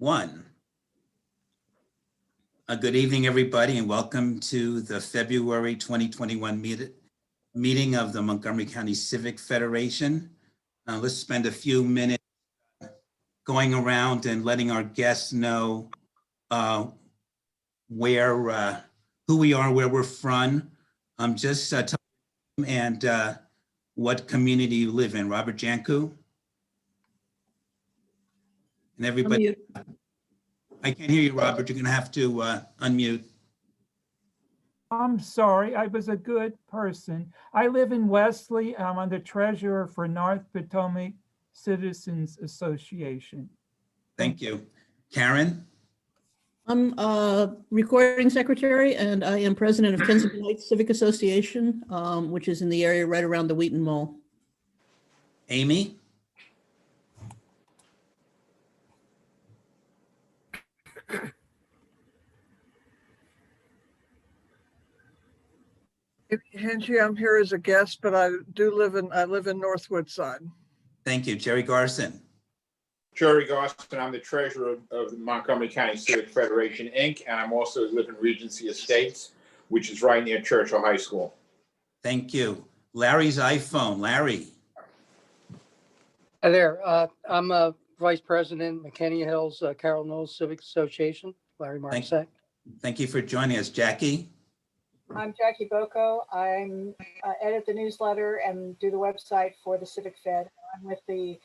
One. Good evening, everybody, and welcome to the February 2021 meeting of the Montgomery County Civic Federation. Let's spend a few minutes going around and letting our guests know who we are, where we're from. Just tell them and what community you live in. Robert Janku. And everybody. I can't hear you, Robert. You're going to have to unmute. I'm sorry, I was a good person. I live in Wesley. I'm the treasurer for North Potomac Citizens Association. Thank you. Karen? I'm a recording secretary, and I am president of Kensington Heights Civic Association, which is in the area right around the Wheaton Mall. Amy? Henry, I'm here as a guest, but I live in Northwood side. Thank you. Jerry Garson. Jerry Garson, I'm the treasurer of the Montgomery County Civic Federation, Inc., and I'm also live in Regency Estates, which is right near Churchill High School. Thank you. Larry's iPhone. Larry. Hi there. I'm a vice president, McKinney Hills, Carroll Knowles Civic Association, Larry Marczak. Thank you for joining us. Jackie? I'm Jackie Boko. I'm edit the newsletter and do the website for the Civic Fed. I'm with the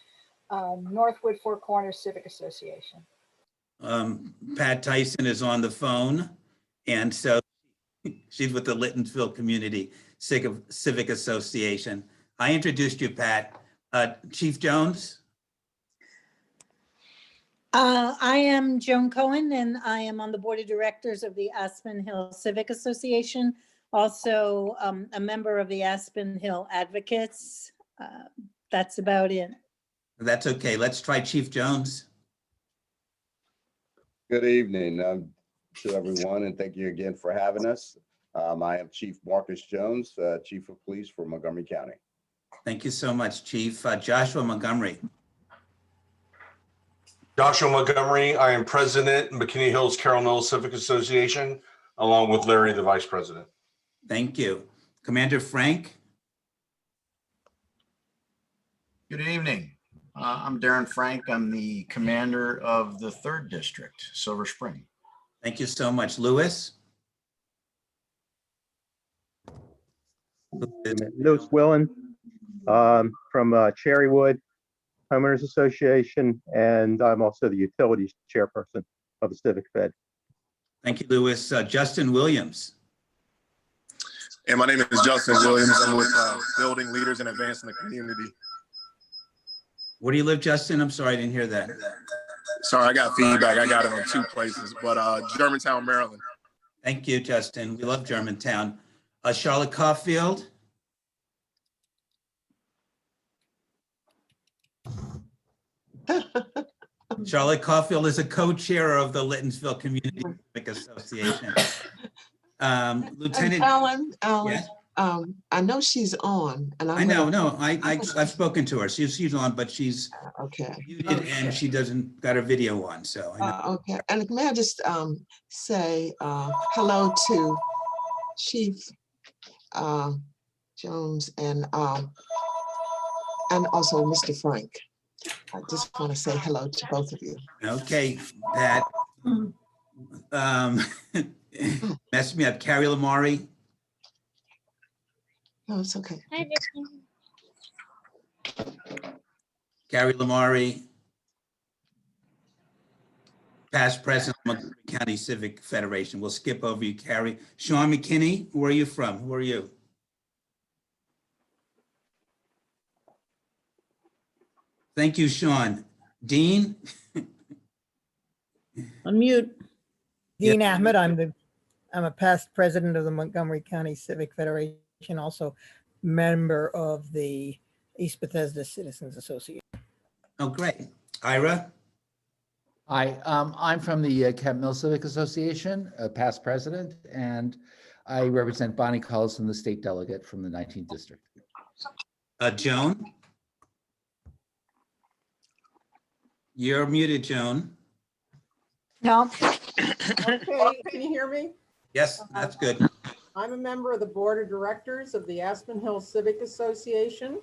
Northwood Four Corners Civic Association. Pat Tyson is on the phone, and so she's with the Lyttonville Community Civic Association. I introduced you, Pat. Chief Jones? I am Joan Cohen, and I am on the board of directors of the Aspen Hill Civic Association, also a member of the Aspen Hill Advocates. That's about it. That's okay. Let's try Chief Jones. Good evening to everyone, and thank you again for having us. I am Chief Marcus Jones, Chief of Police for Montgomery County. Thank you so much, Chief. Joshua Montgomery. Joshua Montgomery, I am president of McKinney Hills Carroll Knowles Civic Association, along with Larry, the vice president. Thank you. Commander Frank. Good evening. I'm Darren Frank. I'm the commander of the 3rd District, Silver Spring. Thank you so much. Lewis. Lewis Willen from Cherrywood Homeowners Association, and I'm also the utilities chairperson of the Civic Fed. Thank you, Lewis. Justin Williams. And my name is Justin Williams. I'm with Building Leaders and Advancing the Community. Where do you live, Justin? I'm sorry, I didn't hear that. Sorry, I got feedback. I got it on 2 places, but Germantown, Maryland. Thank you, Justin. We love Germantown. Charlotte Caulfield. Charlotte Caulfield is a co-chair of the Lyttonville Community Civic Association. Lieutenant Alan, yes? I know she's on, and I know. No, I've spoken to her. She's on, but she's okay muted and she doesn't got her video on. So I know. okay. And may I just say hello to Chief Jones and also Mr. Frank. I just want to say hello to both of you. Okay, Pat. Messed me up. Carrie Lamari. No, it's okay. Hi, Carrie Lamari, past president of Montgomery County Civic Federation. We'll skip over you, Carrie. Sean McKinney, where are you from? Who are you? Thank you, Sean. Dean? Unmute. Dean Ahmed, I'm a past president of the Montgomery County Civic Federation, also member of the East Bethesda Citizens Association. Oh, great. Ira? Hi, I'm from the Kent Mill Civic Association, past president, and I represent Bonnie Collison, the state delegate from the 19th district. Joan? You're muted, Joan. No, Okay, can you hear me? Yes, that's good. I'm a member of the Board of Directors of the Aspen Hill Civic Association,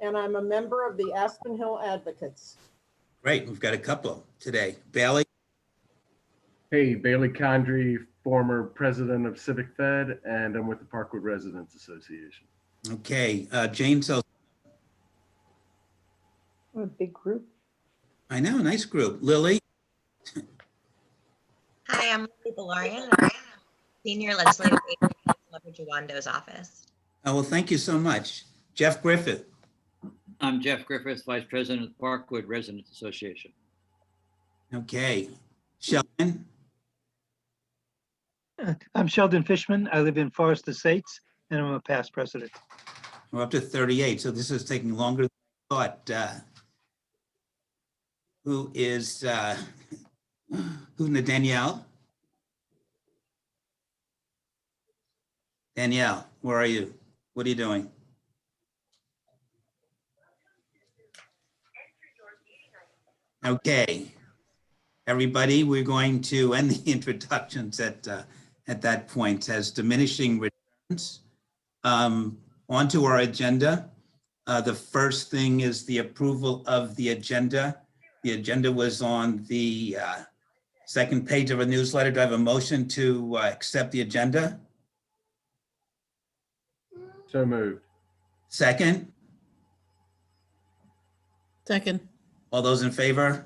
and I'm a member of the Aspen Hill Advocates. Great, we've got a couple today. Bailey? Hey, Bailey Condrey, former president of Civic Fed, and I'm with the Parkwood Residents Association. Okay, Jane, so a big group. I know, nice group. Lily? Hi, I'm Lily Valorian, Senior Legislative Aide for Jawando's office. Oh, well, thank you so much. Jeff Griffith? I'm Jeff Griffith, Vice President of the Parkwood Residents Association. Okay. Sheldon? I'm Sheldon Fishman. I live in Forest Estates, and I'm a past president. We're up to 38, so this is taking longer than I thought. Who's Danielle? Danielle, where are you? What are you doing? Okay. Everybody, we're going to end the introductions at that point as diminishing returns. Onto our agenda. The first thing is the approval of the agenda. The agenda was on the second page of a newsletter. Do I have a motion to accept the agenda? So moved. Second? Second. All those in favor?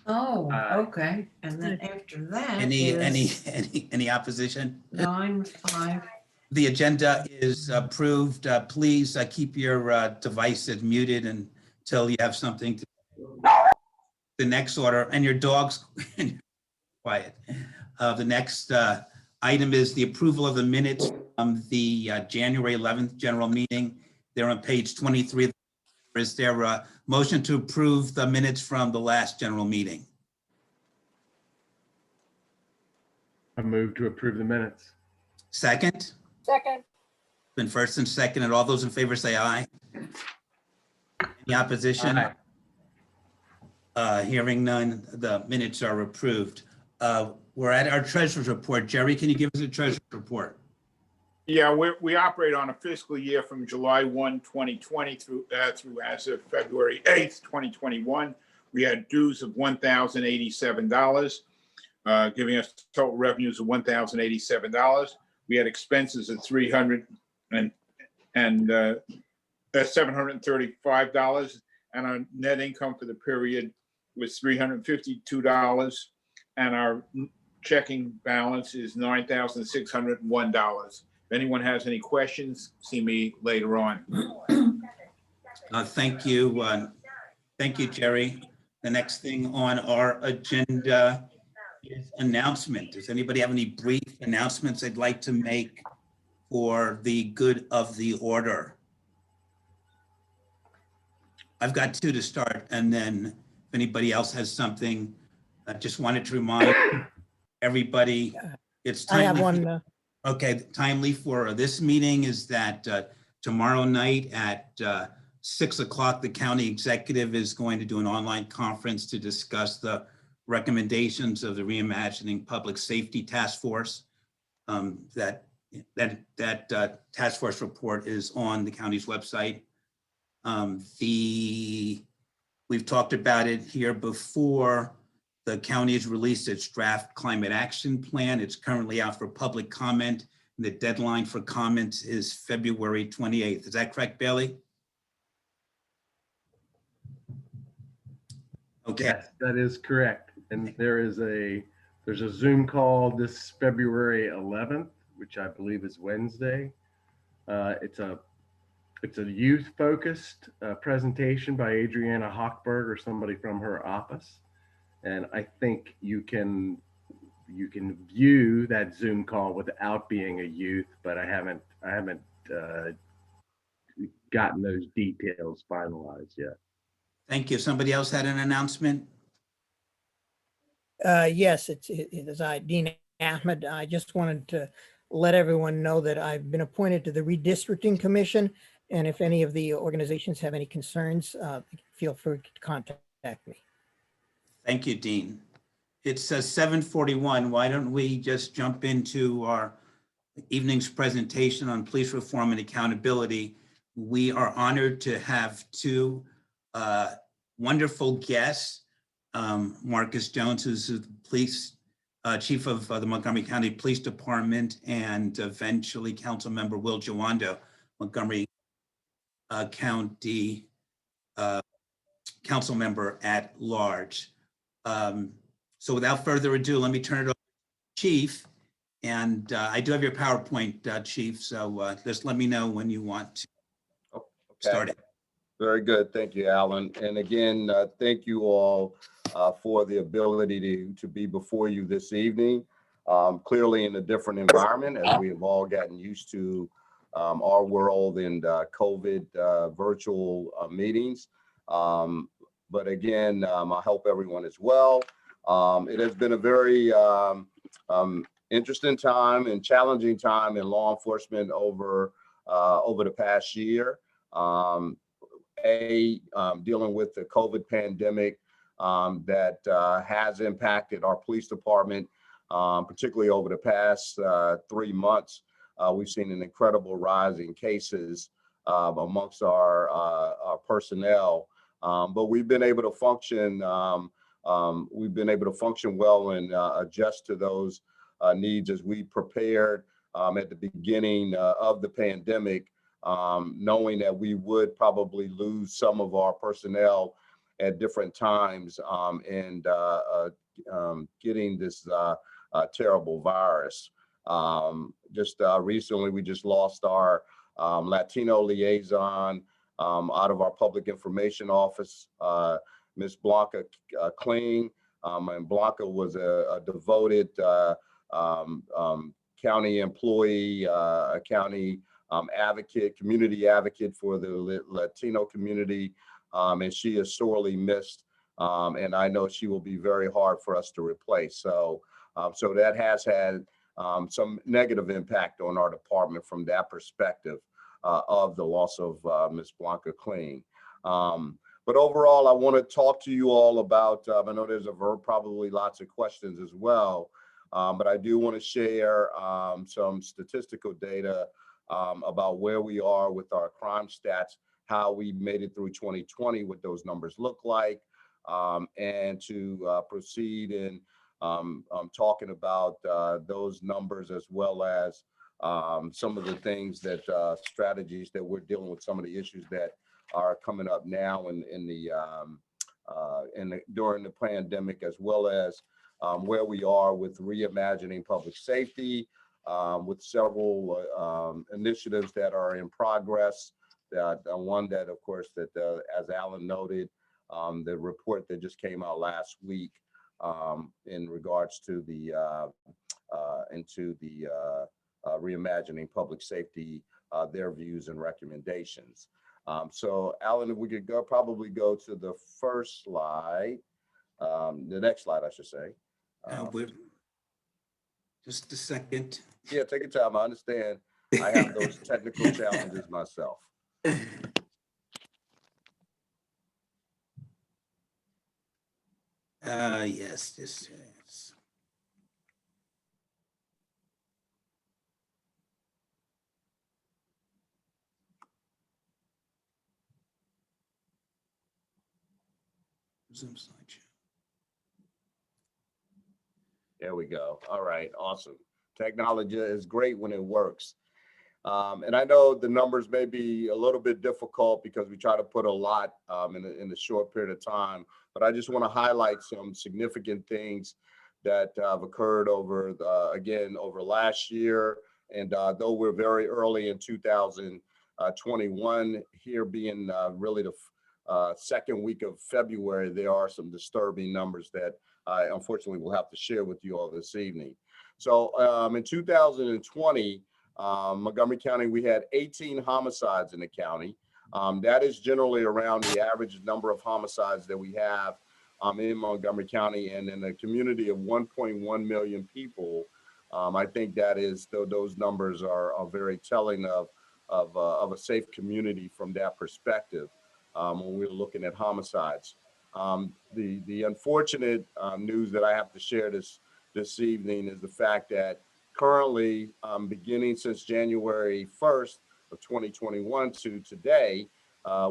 Oh, okay. And then after that Any opposition? 9-5. The agenda is approved. Please keep your devices muted until you have something to the next order, and your dogs quiet. The next item is the approval of the minutes from the January 11th general meeting. They're on page 23. Is there a motion to approve the minutes from the last general meeting? I move to approve the minutes. Second? Second. Been first and second, and all those in favor say aye. Any opposition? Aye. Hearing none, the minutes are approved. We're at our treasurer's report. Jerry, can you give us a treasurer's report? Yeah, we operate on a fiscal year from July 1, 2020 through as of February 8th, 2021. We had dues of $1,087, giving us total revenues of $1,087. We had expenses of $735, and our net income for the period was $352, and our checking balance is $9,601. If anyone has any questions, see me later on. Thank you. Thank you, Jerry. The next thing on our agenda is announcement. Does anybody have any brief announcements they'd like to make for the good of the order? I've got two to start, and then if anybody else has something, I just wanted to remind everybody it's I have timely. one. Okay, timely for this meeting is that tomorrow night at 6 o'clock, the county executive is going to do an online conference to discuss the recommendations of the Reimagining Public Safety Task Force. That task force report is on the county's website. We've talked about it here before. The county has released its draft climate action plan. It's currently out for public comment. And the deadline for comments is February 28th. Is that correct, Bailey? Okay. Yes, that is correct. And there's a Zoom call this February 11th, which I believe is Wednesday. It's a youth-focused presentation by Adriana Hochberg or somebody from her office. And I think you can view that Zoom call without being a youth, but I haven't gotten those details finalized yet. Thank you. Somebody else had an announcement? Yes, it is I, Dean Ahmed. I just wanted to let everyone know that I've been appointed to the Redistricting Commission. And if any of the organizations have any concerns, feel free to contact me. Thank you, Dean. It's 7:41. Why don't we just jump into our evening's presentation on police reform and accountability? We are honored to have two wonderful guests. Marcus Jones, who's the police chief of the Montgomery County Police Department, and eventually Councilmember Will Jawando, Montgomery County council member at large. So without further ado, let me turn it over to Chief. And I do have your PowerPoint, Chief, so just let me know when you want to start it. Very good. Thank you, Alan. And again, thank you all for the ability to be before you this evening. Clearly in a different environment, as we have all gotten used to our world and COVID virtual meetings. But again, I hope everyone is well. It has been a very interesting time and challenging time in law enforcement over the past year. Dealing with the COVID pandemic that has impacted our police department, particularly over the past 3 months. We've seen an incredible rise in cases amongst our personnel, but we've been able to function. We've been able to function well and adjust to those needs as we prepared at the beginning of the pandemic, knowing that we would probably lose some of our personnel at different times and getting this terrible virus. Just recently, we just lost our Latino liaison out of our public information office, Ms. Blanca Kling. And Blanca was a devoted county employee, a county advocate, community advocate for the Latino community, and she is sorely missed. And I know she will be very hard for us to replace. So that has had some negative impact on our department from that perspective of the loss of Ms. Blanca Kling. But overall, I want to talk to you all about, I know there's probably lots of questions as well, but I do want to share some statistical data about where we are with our crime stats, how we made it through 2020, what those numbers look like, and to proceed in talking about those numbers as well as some of the things that strategies that we're dealing with, some of the issues that are coming up now during the pandemic, as well as where we are with reimagining public safety, with several initiatives that are in progress. One that, of course, that as Alan noted, the report that just came out last week in regards to the reimagining public safety, their views and recommendations. So Alan, if we could probably go to the first slide, the next slide, I should say. Just a second. Yeah, take your time. I understand. I have those technical challenges myself. Yes, this is. Zoom slideshow. There we go. All right, awesome. Technology is great when it works. And I know the numbers may be a little bit difficult because we try to put a lot in a short period of time, but I just want to highlight some significant things that have occurred over last year. And though we're very early in 2021, here being really the second week of February, there are some disturbing numbers that I unfortunately will have to share with you all this evening. So in 2020, Montgomery County, we had 18 homicides in the county. That is generally around the average number of homicides that we have in Montgomery County, and in a community of 1.1 million people. I think that is, those numbers are very telling of a safe community from that perspective when we're looking at homicides. The unfortunate news that I have to share this evening is the fact that currently, beginning since January 1st of 2021 to today,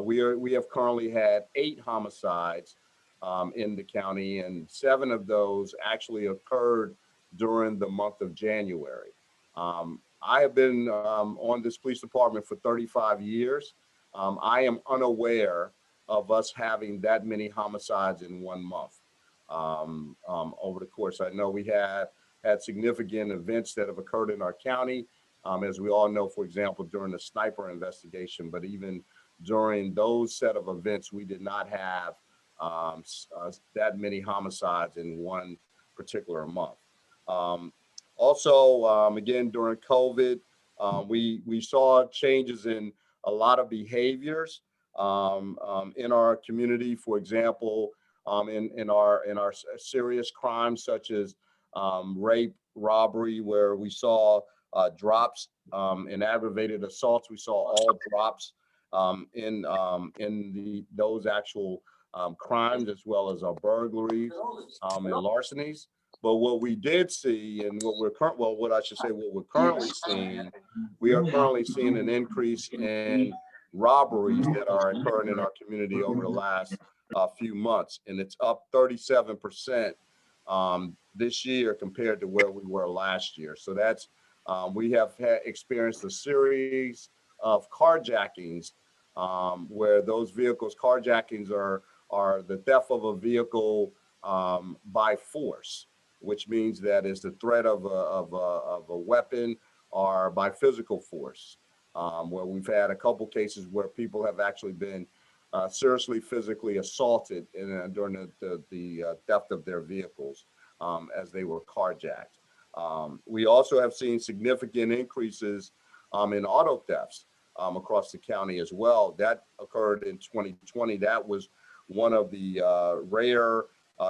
we have currently had 8 homicides in the county, and 7 of those actually occurred during the month of January. I have been on this police department for 35 years. I am unaware of us having that many homicides in 1 month. Over the course, I know we had significant events that have occurred in our county, as we all know, for example, during the sniper investigation, but even during those set of events, we did not have that many homicides in one particular month. Also, again, during COVID, we saw changes in a lot of behaviors in our community. For example, in our serious crimes such as rape, robbery, where we saw drops in aggravated assaults. We saw all drops in those actual crimes, as well as our burglaries and larcenies. But what we did see, and what we're currently seeing, we are currently seeing an increase in robberies that are occurring in our community over the last few months, and it's up 37% this year compared to where we were last year. So that's we have experienced a series of carjackings where those vehicles, carjackings are the theft of a vehicle by force, which means that it's the threat of a weapon or by physical force, where we've had a couple cases where people have actually been seriously physically assaulted during the theft of their vehicles as they were carjacked. We also have seen significant increases in auto thefts across the county as well. That occurred in 2020. That was one of the rare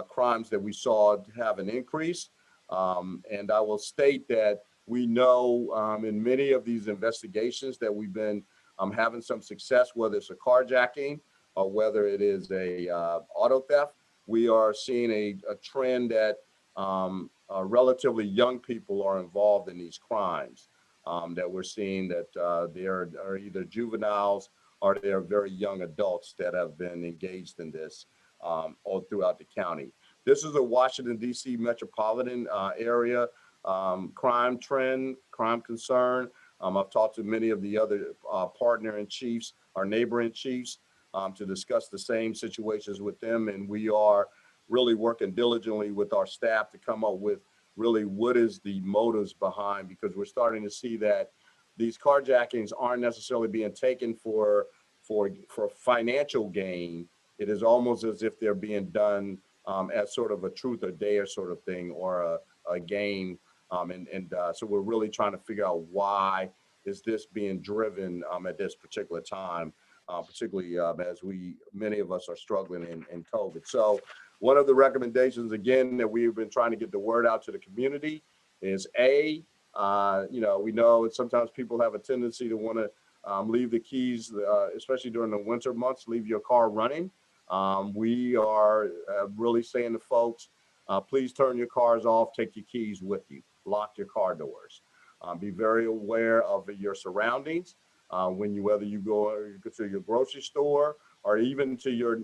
crimes that we saw have an increase. And I will state that we know in many of these investigations that we've been having some success, whether it's a carjacking or whether it is a auto theft. We are seeing a trend that relatively young people are involved in these crimes, that we're seeing that they are either juveniles or they're very young adults that have been engaged in this all throughout the county. This is a Washington, D.C. metropolitan area crime trend, crime concern. I've talked to many of the other partner-in chiefs, our neighboring chiefs, to discuss the same situations with them. And we are really working diligently with our staff to come up with really what is the motives behind, because we're starting to see that these carjackings aren't necessarily being taken for financial gain. It is almost as if they're being done as sort of a truth or dare sort of thing, or a game. So we're really trying to figure out why is this being driven at this particular time, particularly as many of us are struggling in COVID. So one of the recommendations, again, that we've been trying to get the word out to the community is we know sometimes people have a tendency to want to leave the keys, especially during the winter months, leave your car running. We are really saying to folks, please turn your cars off, take your keys with you, lock your car doors. Be very aware of your surroundings whether you go to your grocery store or even to your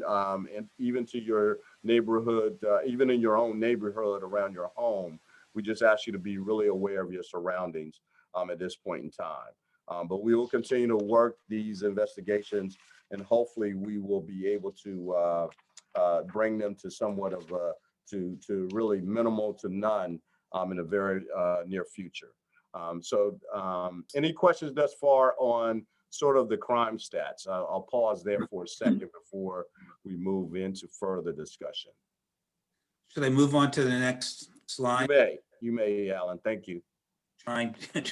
neighborhood, even in your own neighborhood around your home. We just ask you to be really aware of your surroundings at this point in time. But we will continue to work these investigations, and hopefully we will be able to bring them to somewhat of to really minimal to none in a very near future. Any questions thus far on sort of the crime stats? I'll pause there for a second before we move into further discussion. Should I move on to the next slide? You may, Alan. Thank you. Trying to.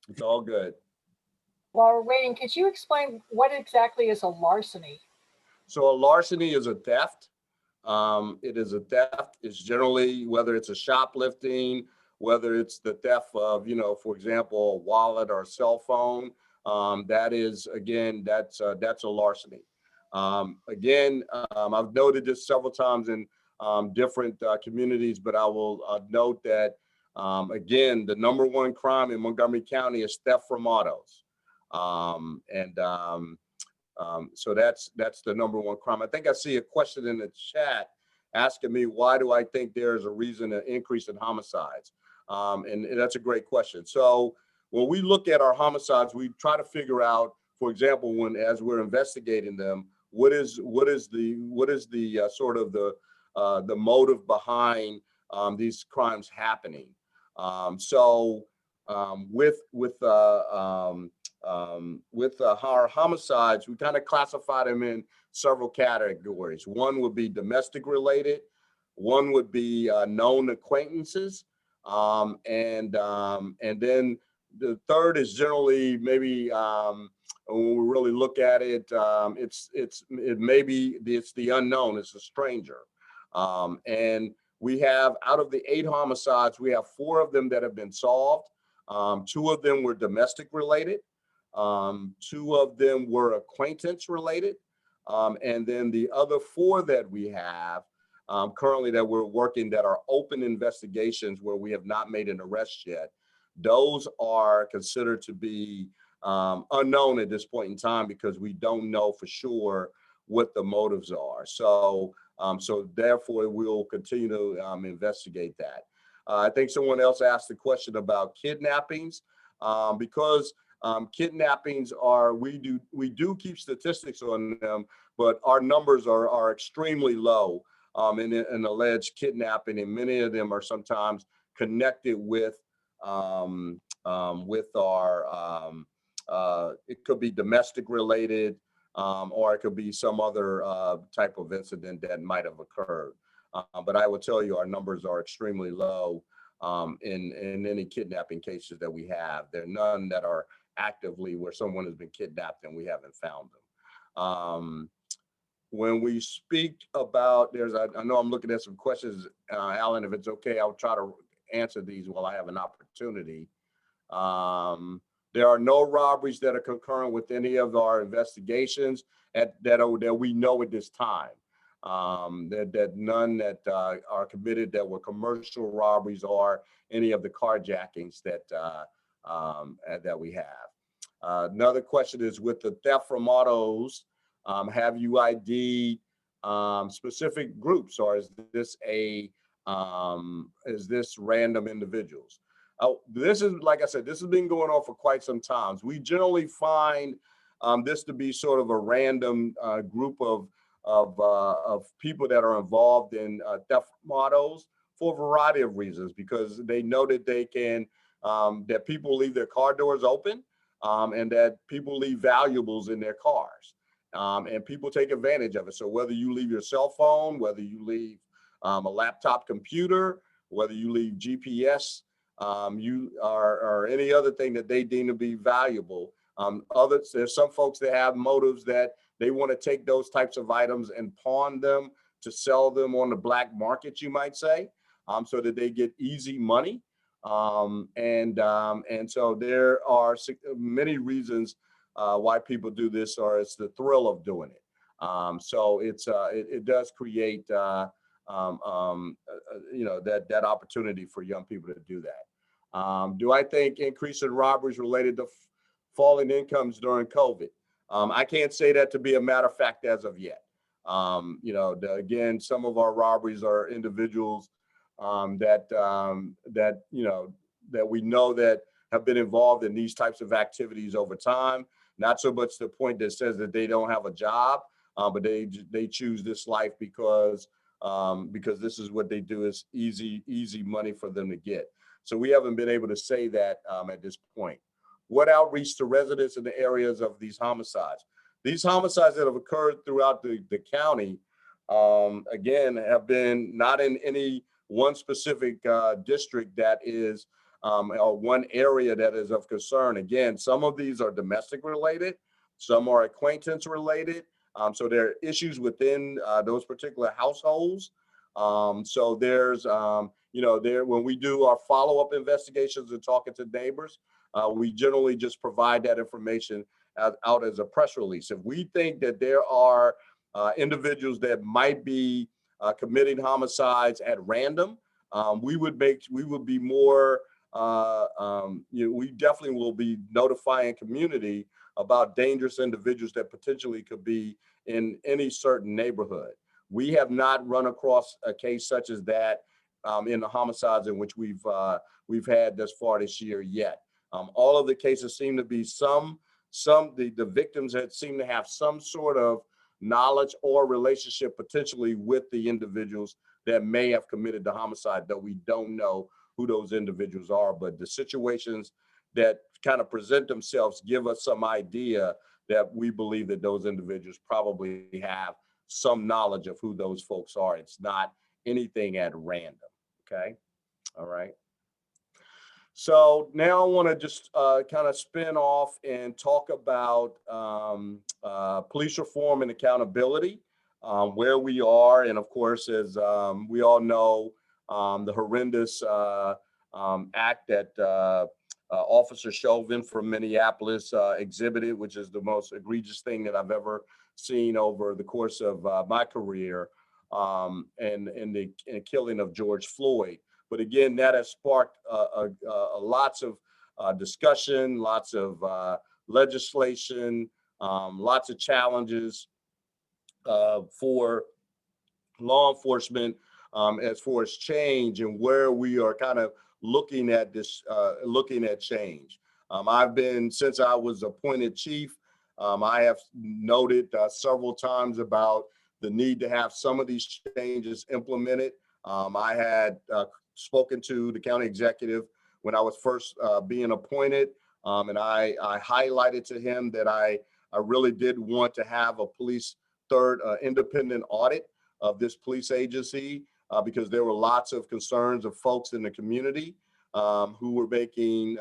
It's all good. While we're waiting, could you explain what exactly is a larceny? So a larceny is a theft. It is a theft. It's generally, whether it's a shoplifting, whether it's the theft of, for example, a wallet or a cell phone, that is, again, that's a larceny. Again, I've noted this several times in different communities, but I will note that, again, the number one crime in Montgomery County is theft from autos. So that's the number one crime. I think I see a question in the chat asking me, why do I think there's a reason to increase in homicides? And that's a great question. So when we look at our homicides, we try to figure out, for example, as we're investigating them, what is the sort of the motive behind these crimes happening? With our homicides, we kind of classify them in several categories. One would be domestic related, one would be known acquaintances, and then the third is generally maybe when we really look at it, it's the unknown, it's a stranger. And we have, out of the 8 homicides, we have 4 of them that have been solved. 2 of them were domestic related. 2 of them were acquaintance related. And then the other 4 that we have currently that we're working, that are open investigations where we have not made an arrest yet, those are considered to be unknown at this point in time because we don't know for sure what the motives are. So therefore we'll continue to investigate that. I think someone else asked the question about kidnappings, because kidnappings are, we do keep statistics on them, but our numbers are extremely low in alleged kidnapping, and many of them are sometimes connected with it could be domestic related, or it could be some other type of incident that might have occurred. But I will tell you, our numbers are extremely low in any kidnapping cases that we have. There are none that are actively where someone has been kidnapped and we haven't found them. When we speak about, I know I'm looking at some questions, Alan, if it's okay, I'll try to answer these while I have an opportunity. There are no robberies that are concurrent with any of our investigations that we know at this time. That none that are committed that were commercial robberies or any of the carjackings that we have. Another question is, with the theft from autos, have you ID'd specific groups, or is this random individuals? This is, like I said, this has been going on for quite some time. We generally find this to be sort of a random group of people that are involved in theft autos for a variety of reasons, because they know that they can, that people leave their car doors open, and that people leave valuables in their cars, and people take advantage of it. So whether you leave your cell phone, whether you leave a laptop computer, whether you leave GPS, or any other thing that they deem to be valuable. There's some folks that have motives that they want to take those types of items and pawn them to sell them on the black market, you might say, so that they get easy money. And so there are many reasons why people do this, or it's the thrill of doing it. So it does create that opportunity for young people to do that. Do I think increase in robberies related to falling incomes during COVID? I can't say that to be a matter of fact as of yet. Again, some of our robberies are individuals that we know that have been involved in these types of activities over time. Not so much the point that says that they don't have a job, but they choose this life because this is what they do, is easy money for them to get. So we haven't been able to say that at this point. What outreach to residents in the areas of these homicides? These homicides that have occurred throughout the county, again, have been not in any one specific district that is, or one area that is of concern. Again, some of these are domestic related, some are acquaintance related. So there are issues within those particular households. So there's, when we do our follow-up investigations and talking to neighbors, we generally just provide that information out as a press release. If we think that there are individuals that might be committing homicides at random, we would be more, we definitely will be notifying community about dangerous individuals that potentially could be in any certain neighborhood. We have not run across a case such as that in the homicides in which we've had thus far this year yet. All of the cases seem to be the victims that seem to have some sort of knowledge or relationship potentially with the individuals that may have committed the homicide, though we don't know who those individuals are. But the situations that kind of present themselves give us some idea that we believe that those individuals probably have some knowledge of who those folks are. It's not anything at random. Okay. All right. So now I want to just kind of spin off and talk about police reform and accountability, where we are. And of course, as we all know, the horrendous act that Officer Chauvin from Minneapolis exhibited, which is the most egregious thing that I've ever seen over the course of my career, and the killing of George Floyd. But again, that has sparked lots of discussion, lots of legislation, lots of challenges for law enforcement as far as change and where we are kind of looking at this, looking at change. Since I was appointed chief, I have noted several times about the need to have some of these changes implemented. I had spoken to the county executive when I was first being appointed, and I highlighted to him that I really did want to have a third independent audit of this police agency because there were lots of concerns of folks in the community who were making,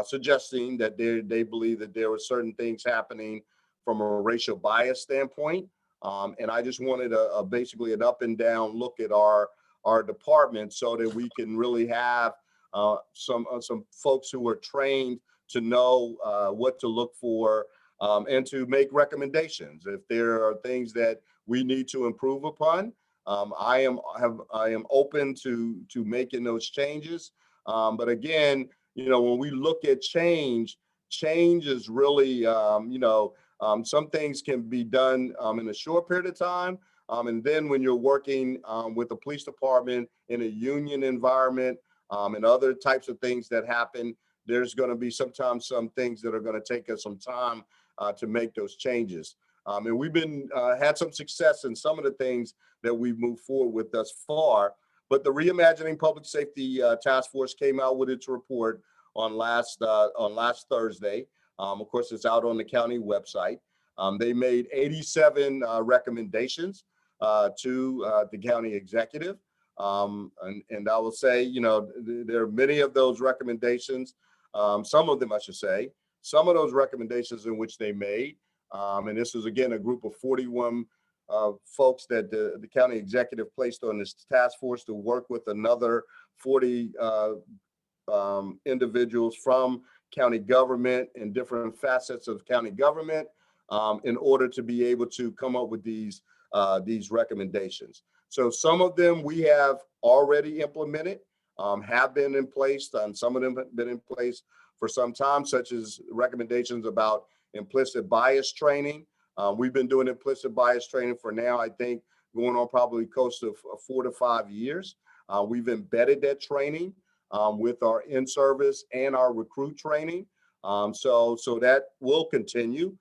suggesting that they believe that there were certain things happening from a racial bias standpoint. And I just wanted basically an up and down look at our department so that we can really have some folks who are trained to know what to look for and to make recommendations. If there are things that we need to improve upon, I am open to making those changes. But again, when we look at change is really, some things can be done in a short period of time. And then when you're working with the police department in a union environment and other types of things that happen, there's going to be sometimes some things that are going to take us some time to make those changes. And we've had some success in some of the things that we've moved forward with thus far. But the Reimagining Public Safety Task Force came out with its report on last Thursday. Of course, it's out on the county website. They made 87 recommendations to the county executive. And I will say, there are many of those recommendations, some of them, I should say, some of those recommendations in which they made. And this is, again, a group of 41 folks that the county executive placed on this task force to work with another 40 individuals from county government and different facets of county government in order to be able to come up with these recommendations. So some of them we have already implemented, have been in place, and some of them have been in place for some time, such as recommendations about implicit bias training. We've been doing implicit bias training for now, I think, going on probably close to 4 to 5 years. We've embedded that training with our in-service and our recruit training. So that will continue.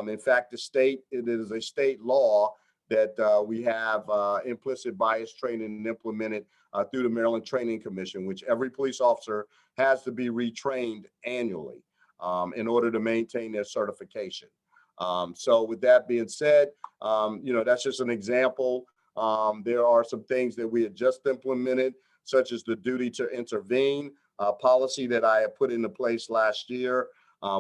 In fact, it is a state law that we have implicit bias training implemented through the Maryland Training Commission, which every police officer has to be retrained annually in order to maintain their certification. So with that being said, that's just an example. There are some things that we had just implemented, such as the duty to intervene policy that I had put into place last year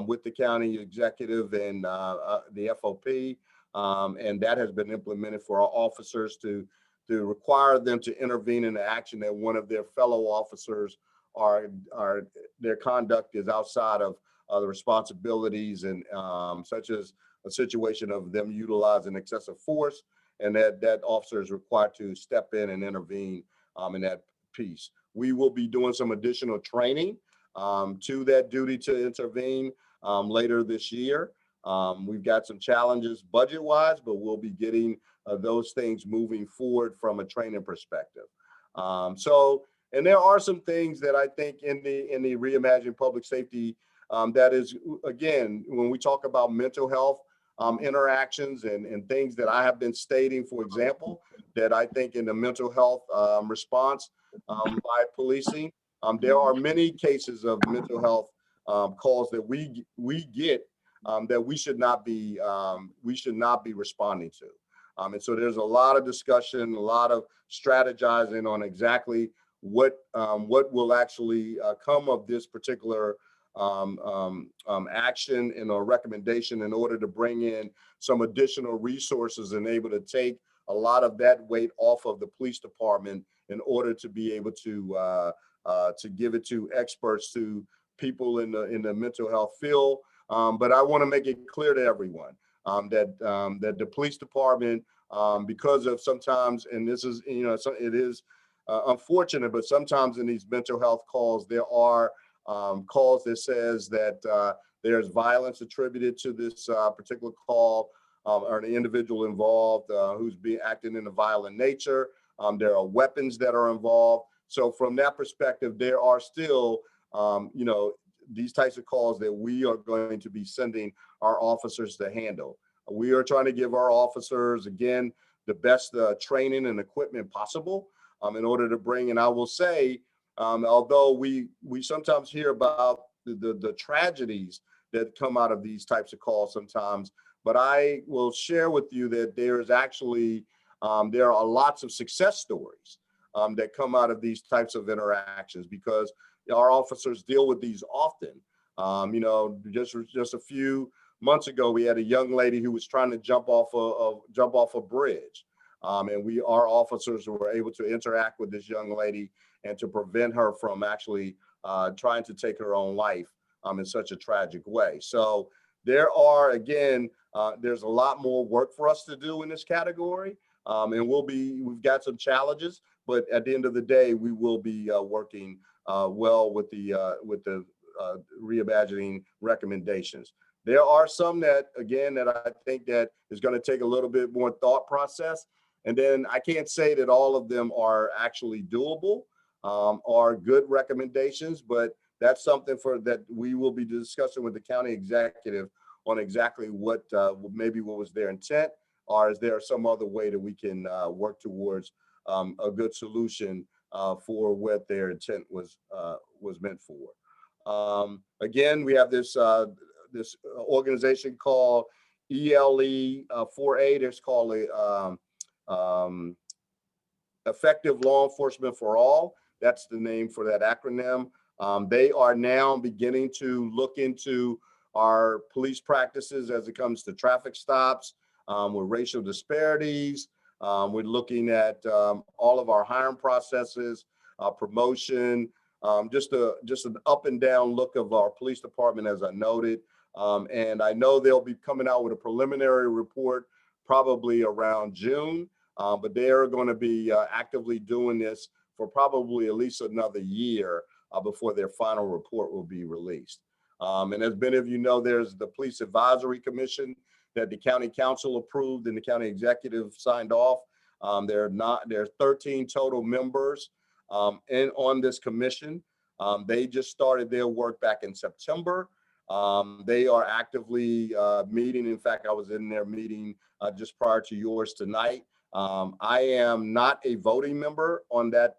with the county executive and the FOP. And that has been implemented for our officers to require them to intervene in the action that one of their fellow officers their conduct is outside of the responsibilities and such as a situation of them utilizing excessive force, and that officer is required to step in and intervene in that piece. We will be doing some additional training to that duty to intervene later this year. We've got some challenges budget-wise, but we'll be getting those things moving forward from a training perspective. And there are some things that I think in the reimagined public safety that is, again, when we talk about mental health interactions and things that I have been stating, for example, that I think in the mental health response by policing, there are many cases of mental health calls that we get that we should not be responding to. And so there's a lot of discussion, a lot of strategizing on exactly what will actually come of this particular action and a recommendation in order to bring in some additional resources and able to take a lot of that weight off of the police department in order to be able to give it to experts, to people in the mental health field. But I want to make it clear to everyone that the police department, because of sometimes, and this is, it is unfortunate, but sometimes in these mental health calls, there are calls that says that there's violence attributed to this particular call or an individual involved who's acting in a violent nature. There are weapons that are involved. So from that perspective, there are still, these types of calls that we are going to be sending our officers to handle. We are trying to give our officers, again, the best training and equipment possible in order to bring, and I will say, although we sometimes hear about the tragedies that come out of these types of calls sometimes, but I will share with you that there is actually, there are lots of success stories that come out of these types of interactions because our officers deal with these often. Just a few months ago, we had a young lady who was trying to jump off a bridge. And our officers were able to interact with this young lady and to prevent her from actually trying to take her own life in such a tragic way. So there are, again, there's a lot more work for us to do in this category. And we've got some challenges, but at the end of the day, we will be working well with the reimagining recommendations. There are some that, again, that I think that is going to take a little bit more thought process. And then I can't say that all of them are actually doable, are good recommendations, but that's something that we will be discussing with the county executive on exactly what maybe what was their intent, or is there some other way that we can work towards a good solution for what their intent was meant for. Again, we have this this organization called ELE 4A. There's called Effective Law Enforcement for All. That's the name for that acronym. They are now beginning to look into our police practices as it comes to traffic stops, with racial disparities. We're looking at all of our hiring processes, promotion, just an up and down look of our police department, as I noted. And I know they'll be coming out with a preliminary report probably around June, but they are going to be actively doing this for probably at least another year before their final report will be released. And as many of you know, there's the Police Advisory Commission that the county council approved and the county executive signed off. There are 13 total members on this commission. They just started their work back in September. They are actively meeting. In fact, I was in their meeting just prior to yours tonight. I am not a voting member on that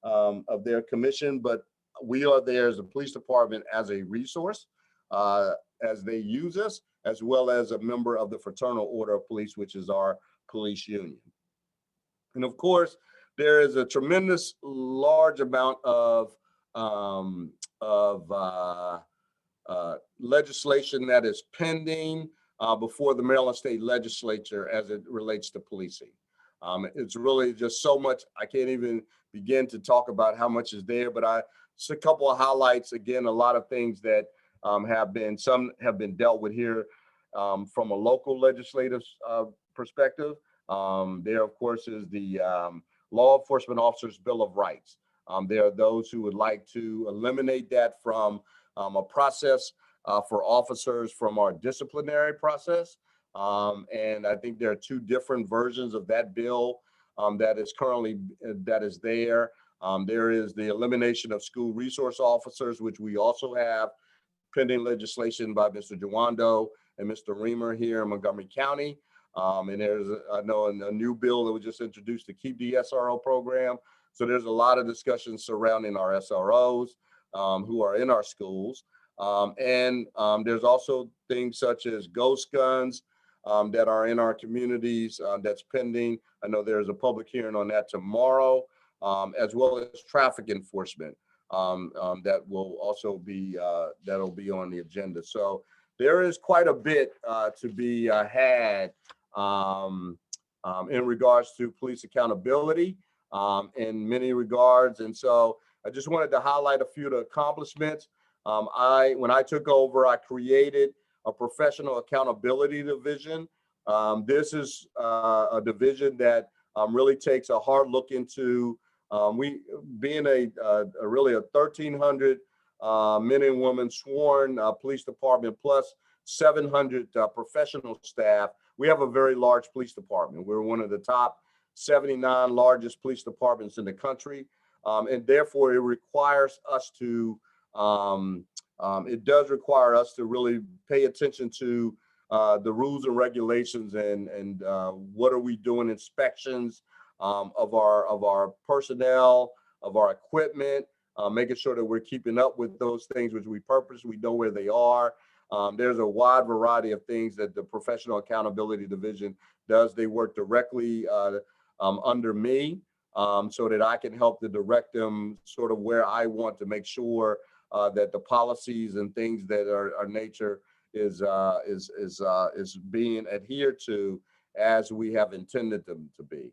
of their commission, but we are there as a police department as a resource as they use us, as well as a member of the Fraternal Order of Police, which is our police union. And of course, there is a tremendous large amount of legislation that is pending before the Maryland State Legislature as it relates to policing. It's really just so much, I can't even begin to talk about how much is there, but just a couple of highlights. Again, a lot of things that some have been dealt with here from a local legislative perspective. There, of course, is the Law Enforcement Officers Bill of Rights. There are those who would like to eliminate that from a process for officers from our disciplinary process. And I think there are two different versions of that bill that is currently there. There is the elimination of school resource officers, which we also have pending legislation by Mr. Jawando and Mr. Reamer here in Montgomery County. And there's, I know, a new bill that was just introduced to keep the SRO program. So there's a lot of discussions surrounding our SROs who are in our schools. And there's also things such as ghost guns that are in our communities that's pending. I know there's a public hearing on that tomorrow, as well as traffic enforcement that will also be, that'll be on the agenda. So there is quite a bit to be had in regards to police accountability in many regards. And so I just wanted to highlight a few of the accomplishments. When I took over, I created a professional accountability division. This is a division that really takes a hard look into being really a 1,300 men and women sworn police department plus 700 professional staff. We have a very large police department. We're one of the top 79 largest police departments in the country. And therefore it requires us to, it does require us to really pay attention to the rules and regulations and what are we doing, inspections of our personnel, of our equipment, making sure that we're keeping up with those things which we purpose, we know where they are. There's a wide variety of things that the Professional Accountability Division does. They work directly under me so that I can help to direct them sort of where I want to make sure that the policies and things that are nature is being adhered to as we have intended them to be.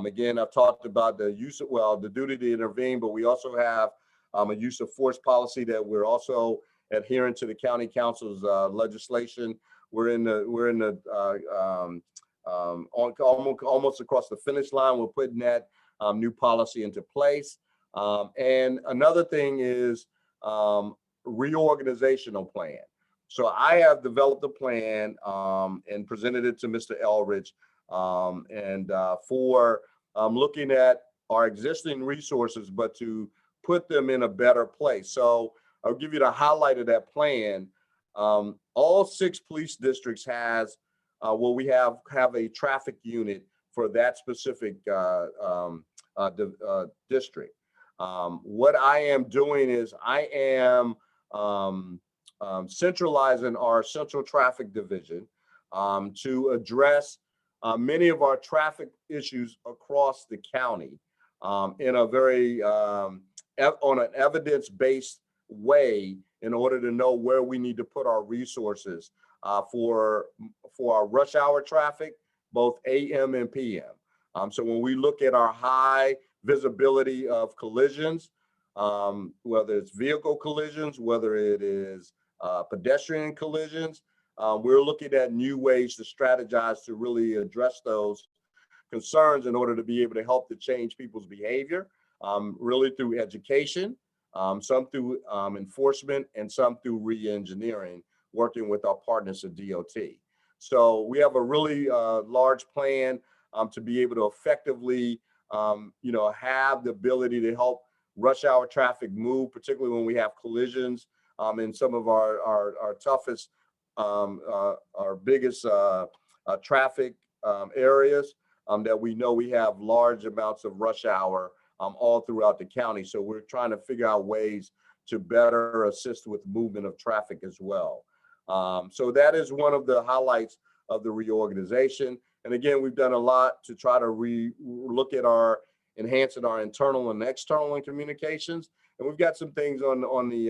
Again, I've talked about the use of, well, the duty to intervene, but we also have a use of force policy that we're also adhering to the county council's legislation. We're almost across the finish line. We're putting that new policy into place. And another thing is reorganizational plan. So I have developed a plan and presented it to Mr. Elridge for looking at our existing resources, but to put them in a better place. So I'll give you the highlight of that plan. All 6 police districts has, well, we have a traffic unit for that specific district. What I am doing is I am centralizing our central traffic division to address many of our traffic issues across the county in a very, on an evidence-based way in order to know where we need to put our resources for our rush hour traffic, both AM and PM. So when we look at our high visibility of collisions, whether it's vehicle collisions, whether it is pedestrian collisions, we're looking at new ways to strategize to really address those concerns in order to be able to help to change people's behavior, really through education, some through enforcement, and some through re-engineering, working with our partners at DOT. So we have a really large plan to be able to effectively, have the ability to help rush hour traffic move, particularly when we have collisions in some of our toughest, our biggest traffic areas that we know we have large amounts of rush hour all throughout the county. So we're trying to figure out ways to better assist with movement of traffic as well. So that is one of the highlights of the reorganization. And again, we've done a lot to try to look at enhancing our internal and external communications. And we've got some things on the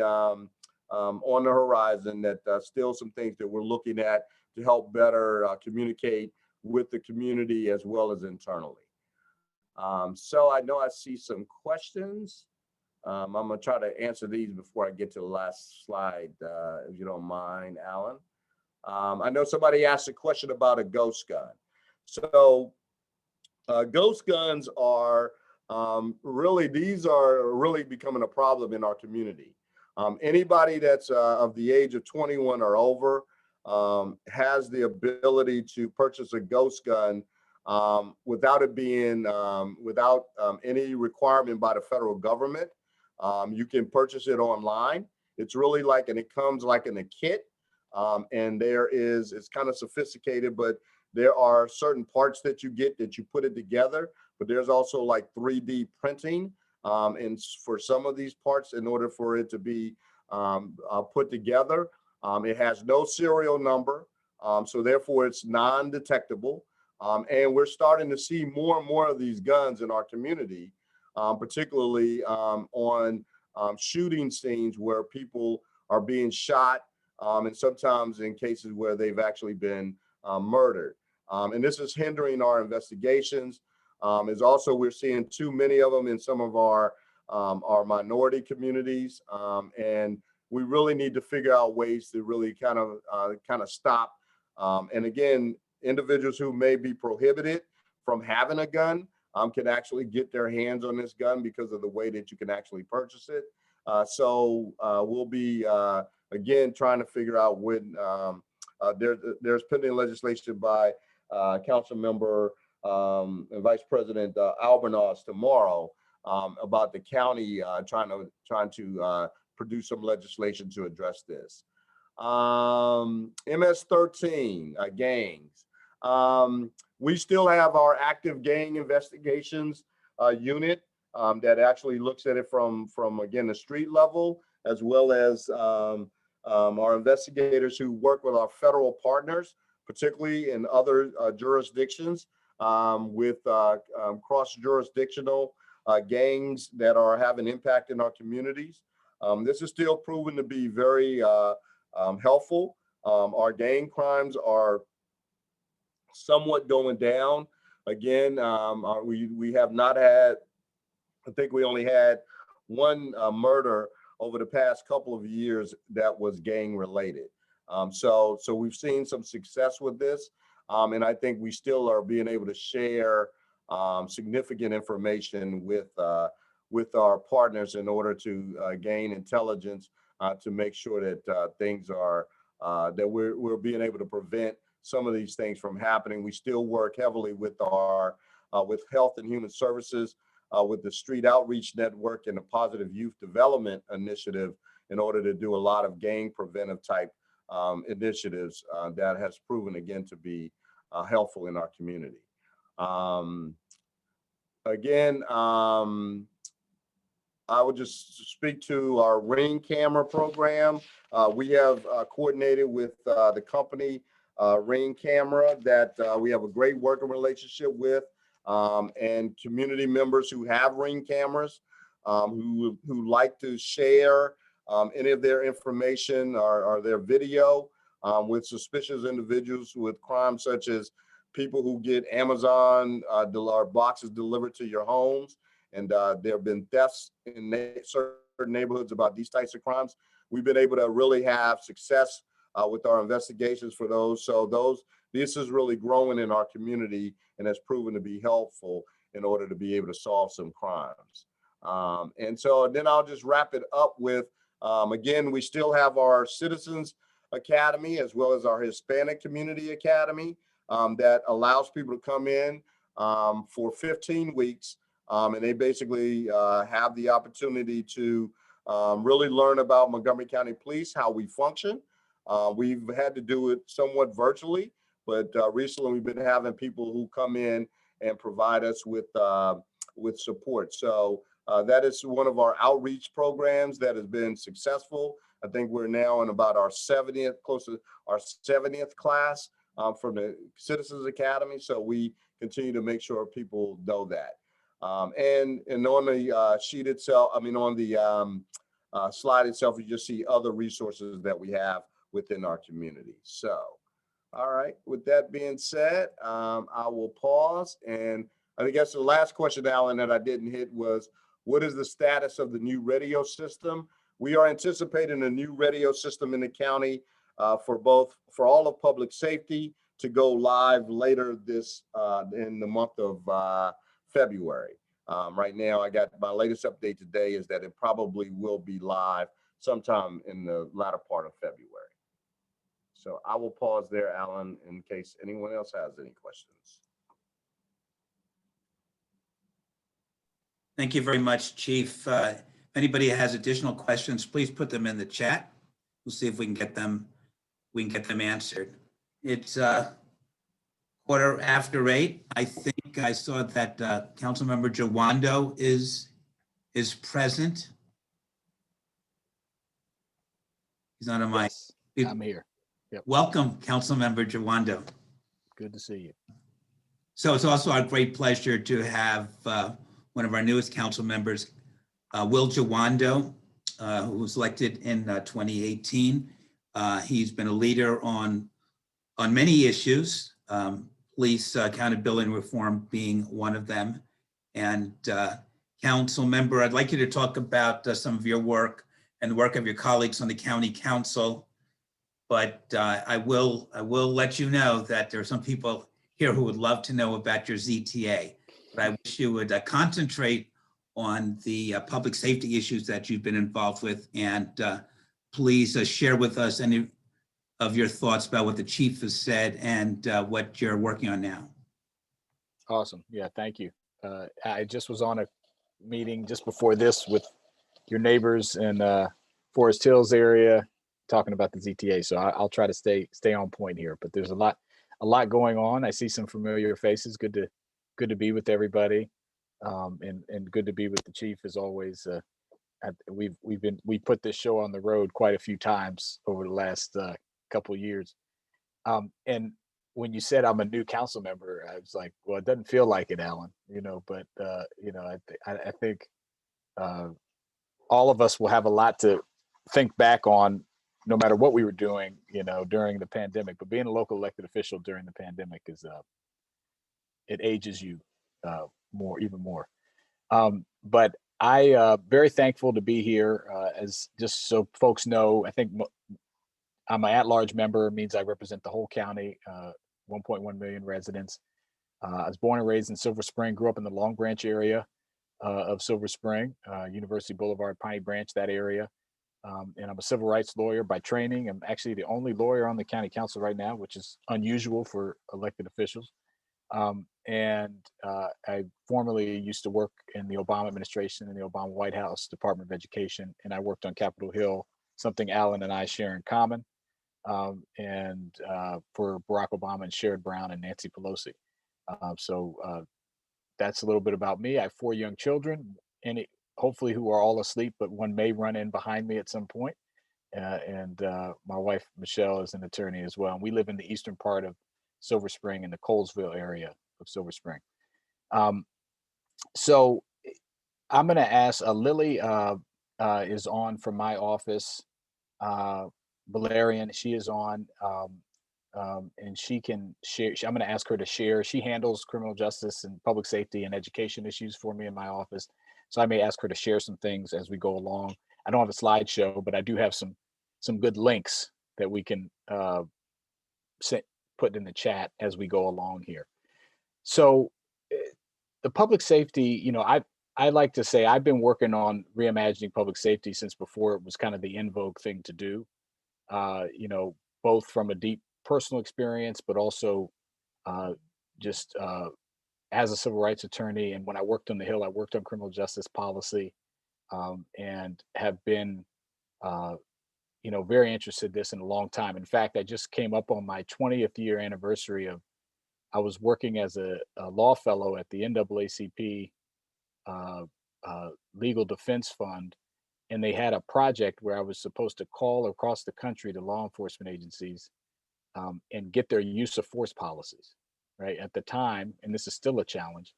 horizon that still some things that we're looking at to help better communicate with the community as well as internally. So I know I see some questions. I'm gonna try to answer these before I get to the last slide, if you don't mind, Alan. I know somebody asked a question about a ghost gun. So ghost guns are these are really becoming a problem in our community. Anybody that's of the age of 21 or over has the ability to purchase a ghost gun without it being, without any requirement by the federal government. You can purchase it online. It's really like, and it comes like in a kit. And it's kind of sophisticated, but there are certain parts that you get that you put it together, but there's also like 3D printing. And for some of these parts, in order for it to be put together, it has no serial number. So therefore it's non-detectable. And we're starting to see more and more of these guns in our community, particularly on shooting scenes where people are being shot, and sometimes in cases where they've actually been murdered. And this is hindering our investigations. Is also, we're seeing too many of them in some of our minority communities. And we really need to figure out ways to really kind of stop. And again, individuals who may be prohibited from having a gun can actually get their hands on this gun because of the way that you can actually purchase it. So we'll be, again, trying to figure out when there's pending legislation by Councilmember and Vice President Albornoz tomorrow about the county trying to produce some legislation to address this. MS-13, gangs. We still have our active gang investigations unit that actually looks at it from again, the street level, as well as our investigators who work with our federal partners, particularly in other jurisdictions with cross-jurisdictional gangs that are having impact in our communities. This is still proven to be very helpful. Our gang crimes are somewhat going down. Again, we have not had, I think we only had one murder over the past couple of years that was gang related. So we've seen some success with this. And I think we still are being able to share significant information with our partners in order to gain intelligence to make sure that things are, that we're being able to prevent some of these things from happening. We still work heavily with our, with Health and Human Services, with the Street Outreach Network and the Positive Youth Development Initiative in order to do a lot of gang preventive type initiatives that has proven again to be helpful in our community. Again, I would just speak to our Ring camera program. We have coordinated with the company Ring Camera that we have a great working relationship with, and community members who have Ring cameras who like to share any of their information or their video with suspicious individuals with crimes such as people who get Amazon boxes delivered to your homes. And there have been deaths in certain neighborhoods about these types of crimes. We've been able to really have success with our investigations for those. So this is really growing in our community and has proven to be helpful in order to be able to solve some crimes. And so then I'll just wrap it up with, again, we still have our Citizens Academy as well as our Hispanic Community Academy that allows people to come in for 15 weeks. And they basically have the opportunity to really learn about Montgomery County Police, how we function. We've had to do it somewhat virtually, but recently we've been having people who come in and provide us with support. So that is one of our outreach programs that has been successful. I think we're now in about our 70th, close to our 70th class from the Citizens Academy. So we continue to make sure people know that. And on the sheet itself, I mean, on the slide itself, you just see other resources that we have within our community. So, all right, with that being said, I will pause. And I guess the last question, Alan, that I didn't hit was, What is the status of the new radio system? We are anticipating a new radio system in the county for all of public safety to go live later this in the month of February. Right now, I got my latest update today is that it probably will be live sometime in the latter part of February. So I will pause there, Alan, in case anyone else has any questions. Thank you very much, Chief. If anybody has additional questions, please put them in the chat. We'll see if we can get them answered. It's 8:15. I think I saw that Councilmember Jawando is present. He's on a mic. Yes, I'm here. Yep. Welcome, Councilmember Jawando. Good to see you. So it's also our great pleasure to have one of our newest council members, Will Jawando, who was elected in 2018. He's been a leader on many issues, police accountability and reform being one of them. And council member, I'd like you to talk about some of your work and the work of your colleagues on the county council. But I will let you know that there are some people here who would love to know about your ZTA. But I wish you would concentrate on the public safety issues that you've been involved with, and please share with us any of your thoughts about what the chief has said and what you're working on now. Awesome. Yeah, thank you. I just was on a meeting just before this with your neighbors in Forest Hills area talking about the ZTA. So I'll try to stay on point here, but there's a lot going on. I see some familiar faces. Good to be with everybody. And good to be with the chief as always. We put this show on the road quite a few times over the last couple of years. And when you said I'm a new council member, I was like, well, it doesn't feel like it, Alan, but I think all of us will have a lot to think back on no matter what we were doing, during the pandemic. But being a local elected official during the pandemic it ages you even more. But I very thankful to be here. As just so folks know, I think I'm an at-large member, means I represent the whole county, 1.1 million residents. I was born and raised in Silver Spring, grew up in the Long Branch area of Silver Spring, University Boulevard, Piney Branch, that area. And I'm a civil rights lawyer by training. I'm actually the only lawyer on the county council right now, which is unusual for elected officials. And I formerly used to work in the Obama administration in the Obama White House Department of Education, and I worked on Capitol Hill, something Alan and I share in common, and for Barack Obama and Sherrod Brown and Nancy Pelosi. So that's a little bit about me. I have 4 young children, and hopefully who are all asleep, but one may run in behind me at some point. And my wife, Michelle, is an attorney as well. And we live in the eastern part of Silver Spring in the Colesville area of Silver Spring. So I'm going to ask Lily is on from my office. Valerian, she is on, and she can share. I'm going to ask her to share. She handles criminal justice and public safety and education issues for me in my office. So I may ask her to share some things as we go along. I don't have a slideshow, but I do have some good links that we can put in the chat as we go along here. So the public safety, I like to say I've been working on reimagining public safety since before it was kind of the in vogue thing to do, both from a deep personal experience, but also just as a civil rights attorney. And when I worked on the Hill, I worked on criminal justice policy, and have been, very interested in this in a long time. In fact, I just came up on my 20th year anniversary of, I was working as a law fellow at the NAACP Legal Defense Fund, and they had a project where I was supposed to call across the country to law enforcement agencies and get their use of force policies. Right at the time, and this is still a challenge,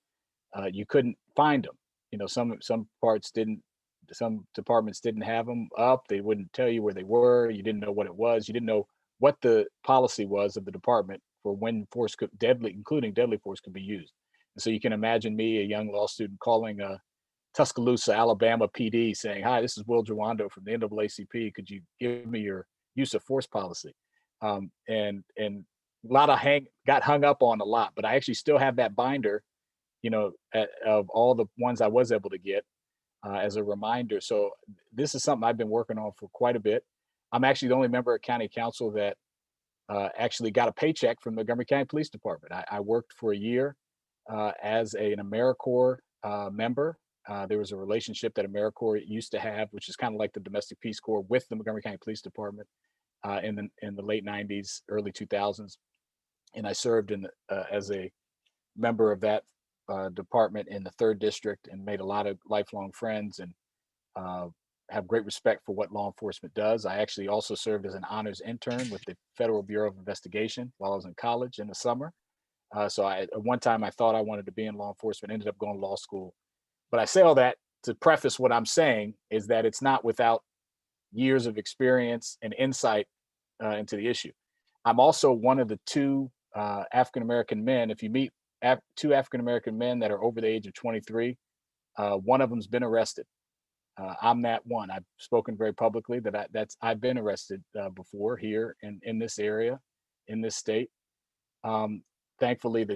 you couldn't find them. Some departments didn't have them up. They wouldn't tell you where they were. You didn't know what it was. You didn't know what the policy was of the department for when force including deadly force could be used. And so you can imagine me, a young law student, calling Tuscaloosa, Alabama PD saying, "Hi, this is Will Jawando from the NAACP. Could you give me your use of force policy?" And a lot of got hung up on a lot, but I actually still have that binder, of all the ones I was able to get as a reminder. So this is something I've been working on for quite a bit. I'm actually the only member of county council that actually got a paycheck from the Montgomery County Police Department. I worked for a year as an AmeriCorps member. There was a relationship that AmeriCorps used to have, which is kind of like the Domestic Peace Corps with the Montgomery County Police Department in the late 90s, early 2000s. And I served as a member of that department in the 3rd District and made a lot of lifelong friends and have great respect for what law enforcement does. I actually also served as an honors intern with the Federal Bureau of Investigation while I was in college in the summer. So at one time I thought I wanted to be in law enforcement, ended up going to law school. But I say all that to preface what I'm saying is that it's not without years of experience and insight into the issue. I'm also one of the 2 African-American men. If you meet 2 African-American men that are over the age of 23, one of them's been arrested. I'm that one. I've spoken very publicly that I've been arrested before here in this area, in this state. Thankfully,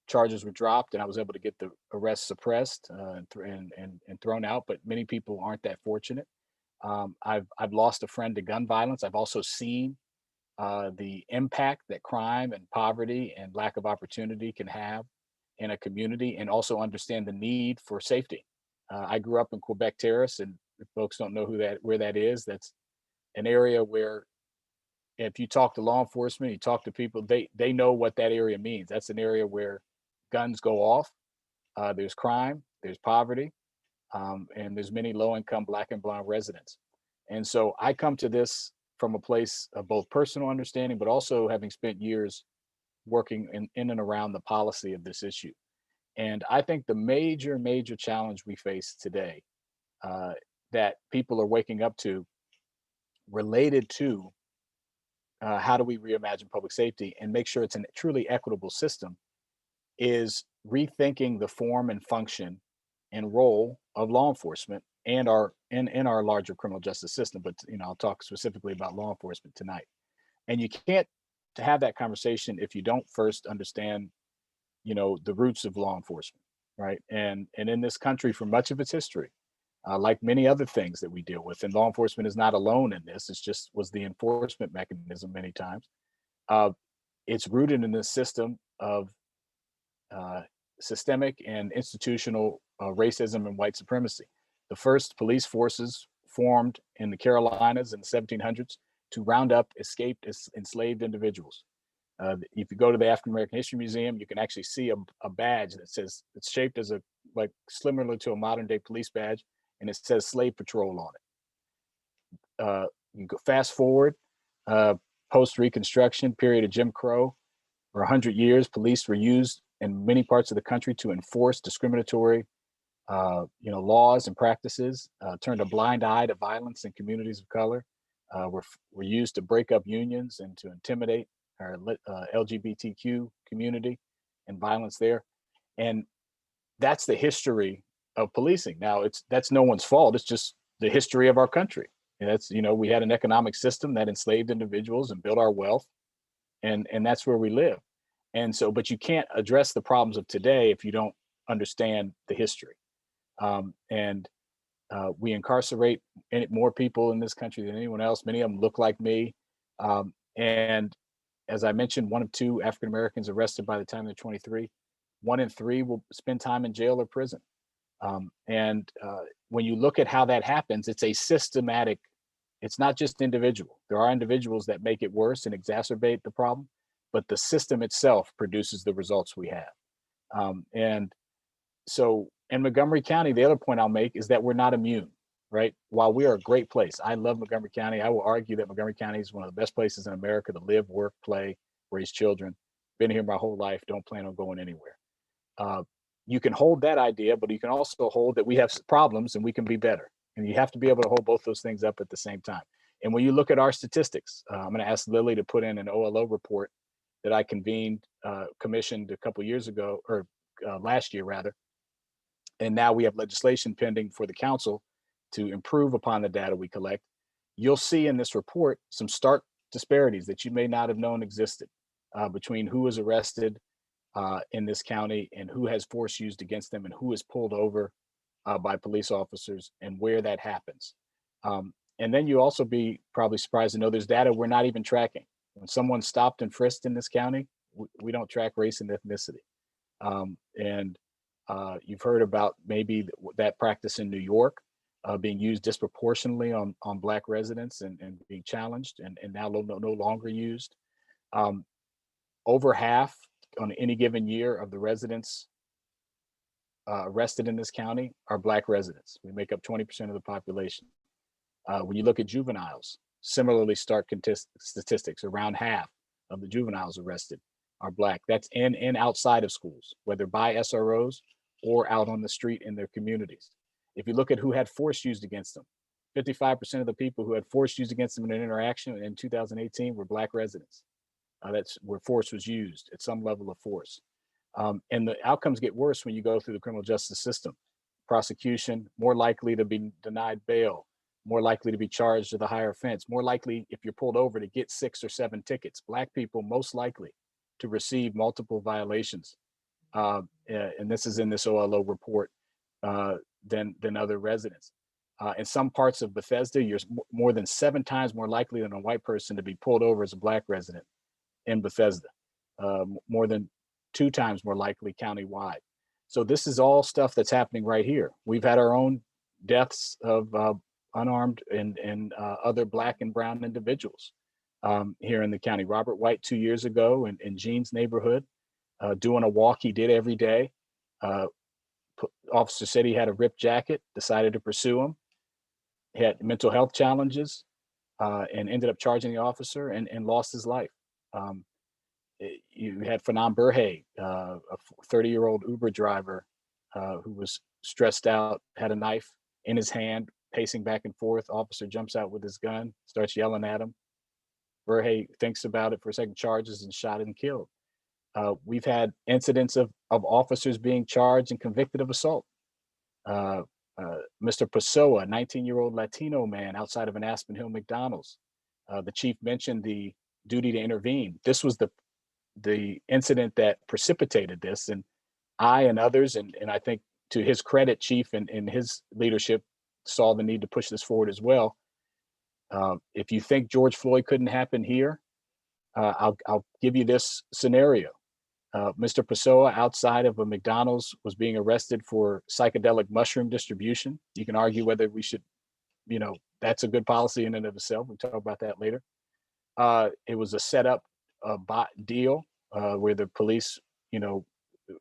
charges were dropped, and I was able to get the arrest suppressed and thrown out. But many people aren't that fortunate. I've lost a friend to gun violence. I've also seen the impact that crime and poverty and lack of opportunity can have in a community, and also understand the need for safety. I grew up in Quebec Terrace, and if folks don't know where that is, that's an area where if you talk to law enforcement, you talk to people, they know what that area means. That's an area where guns go off. There's crime, there's poverty, and there's many low-income Black and brown residents. And so I come to this from a place of both personal understanding, but also having spent years working in and around the policy of this issue. And I think the major challenge we face today that people are waking up to related to how do we reimagine public safety and make sure it's a truly equitable system is rethinking the form and function and role of law enforcement and in our larger criminal justice system. But I'll talk specifically about law enforcement tonight. And you can't have that conversation if you don't first understand the roots of law enforcement, right? And in this country, for much of its history, like many other things that we deal with, and law enforcement is not alone in this, it's just was the enforcement mechanism many times. It's rooted in this system of systemic and institutional racism and white supremacy. The first police forces formed in the Carolinas in the 1700s to round up escaped enslaved individuals. If you go to the African American History Museum, you can actually see a badge that says it's shaped as similar to a modern day police badge, and it says Slave Patrol on it. You go fast forward, post Reconstruction period of Jim Crow, for 100 years, police were used in many parts of the country to enforce discriminatory, laws and practices. Turned a blind eye to violence in communities of color. Were used to break up unions and to intimidate our LGBTQ community and violence there. And that's the history of policing. Now that's no one's fault. It's just the history of our country. And that's, we had an economic system that enslaved individuals and built our wealth. And that's where we live. And so, but you can't address the problems of today if you don't understand the history. We incarcerate more people in this country than anyone else. Many of them look like me. And as I mentioned, 1 of 2 African Americans arrested by the time they're 23. 1 in 3 will spend time in jail or prison. When you look at how that happens, it's a systematic, it's not just individual. There are individuals that make it worse and exacerbate the problem, but the system itself produces the results we have. So in Montgomery County, the other point I'll make is that we're not immune, right? While we are a great place, I love Montgomery County. I will argue that Montgomery County is one of the best places in America to live, work, play, raise children. Been here my whole life, don't plan on going anywhere. You can hold that idea, but you can also hold that we have problems and we can be better. And you have to be able to hold both those things up at the same time. And when you look at our statistics, I'm going to ask Lily to put in an OLO report that I commissioned a couple years ago, or last year rather, and now we have legislation pending for the council to improve upon the data we collect. You'll see in this report some stark disparities that you may not have known existed between who was arrested in this county and who has force used against them and who is pulled over by police officers and where that happens. And then you also be probably surprised to know there's data we're not even tracking. When someone's stopped and frisked in this county, we don't track race and ethnicity. You've heard about maybe that practice in New York being used disproportionately on Black residents and being challenged and now no longer used. Over half on any given year of the residents arrested in this county are Black residents. We make up 20% of the population. When you look at juveniles, similarly stark statistics, around half of the juveniles arrested are Black. That's in and outside of schools, whether by SROs or out on the street in their communities. If you look at who had force used against them, 55% of the people who had force used against them in an interaction in 2018 were Black residents. That's where force was used at some level of force. And the outcomes get worse when you go through the criminal justice system. Prosecution, more likely to be denied bail, more likely to be charged with a higher offense, more likely if you're pulled over to get 6 or 7 tickets. Black people most likely to receive multiple violations. And this is in this OLO report than other residents. In some parts of Bethesda, you're more than 7 times more likely than a white person to be pulled over as a Black resident in Bethesda, more than 2 times more likely countywide. So this is all stuff that's happening right here. We've had our own deaths of unarmed and other Black and brown individuals here in the county. Robert White 2 years ago in Jean's neighborhood, doing a walk he did every day. Officer said he had a ripped jacket, decided to pursue him. He had mental health challenges and ended up charging the officer and lost his life. You had Fanon Burhay, a 30-year-old Uber driver who was stressed out, had a knife in his hand, pacing back and forth. Officer jumps out with his gun, starts yelling at him. Burhay thinks about it for a second, charges and shot and killed. We've had incidents of officers being charged and convicted of assault. Mr. Pessoa, a 19-year-old Latino man outside of an Aspen Hill McDonald's. The chief mentioned the duty to intervene. This was the incident that precipitated this. And I and others, and I think to his credit, chief and his leadership saw the need to push this forward as well. If you think George Floyd couldn't happen here, I'll give you this scenario. Mr. Pessoa outside of a McDonald's was being arrested for psychedelic mushroom distribution. You can argue whether we should, that's a good policy in and of itself. We'll talk about that later. It was a setup deal where the police,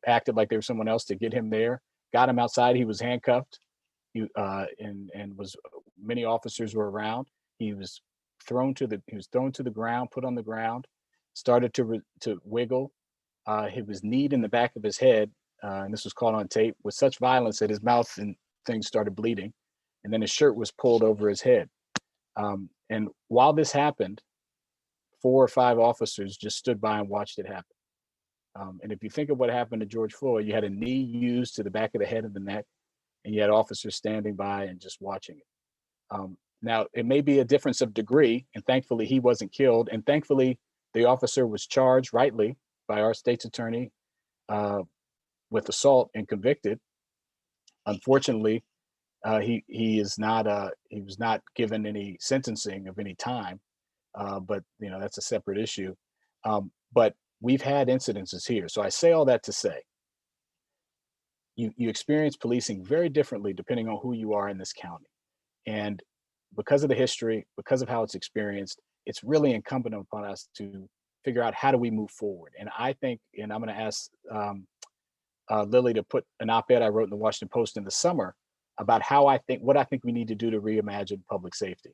acted like they were someone else to get him there, got him outside. He was handcuffed and many officers were around. He was thrown to the ground, put on the ground, started to wiggle. His knee in the back of his head, and this was caught on tape, with such violence that his mouth and things started bleeding. And then his shirt was pulled over his head. And while this happened, 4 or 5 officers just stood by and watched it happen. And if you think of what happened to George Floyd, you had a knee used to the back of the head and the neck, and you had officers standing by and just watching it. Now, it may be a difference of degree, and thankfully he wasn't killed. And thankfully, the officer was charged rightly by our state's attorney with assault and convicted. Unfortunately, he was not given any sentencing of any time, but that's a separate issue. But we've had incidences here. So I say all that to say, you experience policing very differently depending on who you are in this county. And because of the history, because of how it's experienced, it's really incumbent upon us to figure out how do we move forward. And I think, and I'm going to ask Lily to put an op-ed I wrote in the Washington Post in the summer about what I think we need to do to reimagine public safety.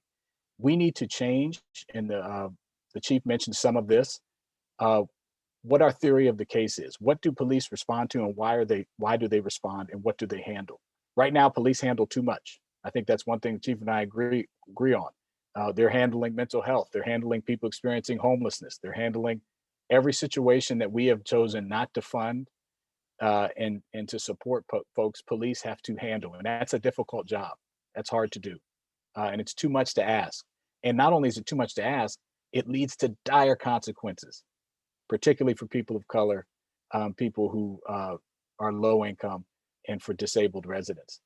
We need to change, and the chief mentioned some of this, what our theory of the case is. What do police respond to, and why do they respond, and what do they handle? Right now, police handle too much. I think that's one thing the chief and I agree on. They're handling mental health. They're handling people experiencing homelessness. They're handling every situation that we have chosen not to fund and to support folks police have to handle. And that's a difficult job. That's hard to do. And it's too much to ask. And not only is it too much to ask, it leads to dire consequences, particularly for people of color, people who are low income, and for disabled residents.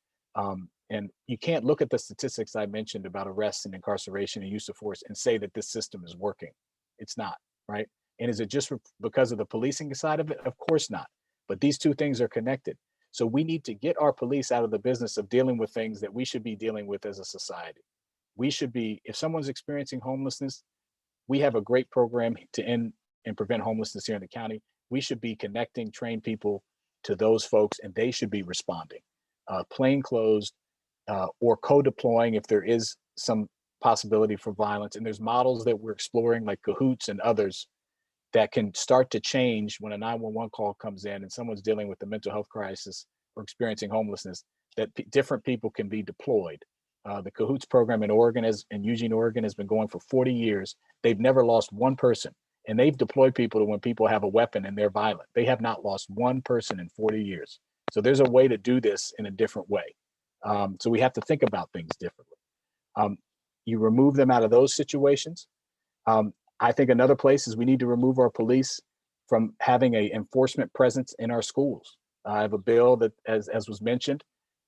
And you can't look at the statistics I mentioned about arrests and incarceration and use of force and say that this system is working. It's not, right? And is it just because of the policing side of it? Of course not. But these two things are connected. So we need to get our police out of the business of dealing with things that we should be dealing with as a society. We should be, if someone's experiencing homelessness, we have a great program to end and prevent homelessness here in the county. We should be connecting trained people to those folks, and they should be responding, plainclothes or co-deploying if there is some possibility for violence. And there's models that we're exploring, like Cahoots and others, that can start to change when a 911 call comes in and someone's dealing with a mental health crisis or experiencing homelessness, that different people can be deployed. The Cahoots program in Eugene, Oregon has been going for 40 years. They've never lost one person. And they've deployed people to when people have a weapon and they're violent. They have not lost one person in 40 years. So there's a way to do this in a different way. So we have to think about things differently. You remove them out of those situations. I think another place is we need to remove our police from having an enforcement presence in our schools. I have a bill that, as was mentioned,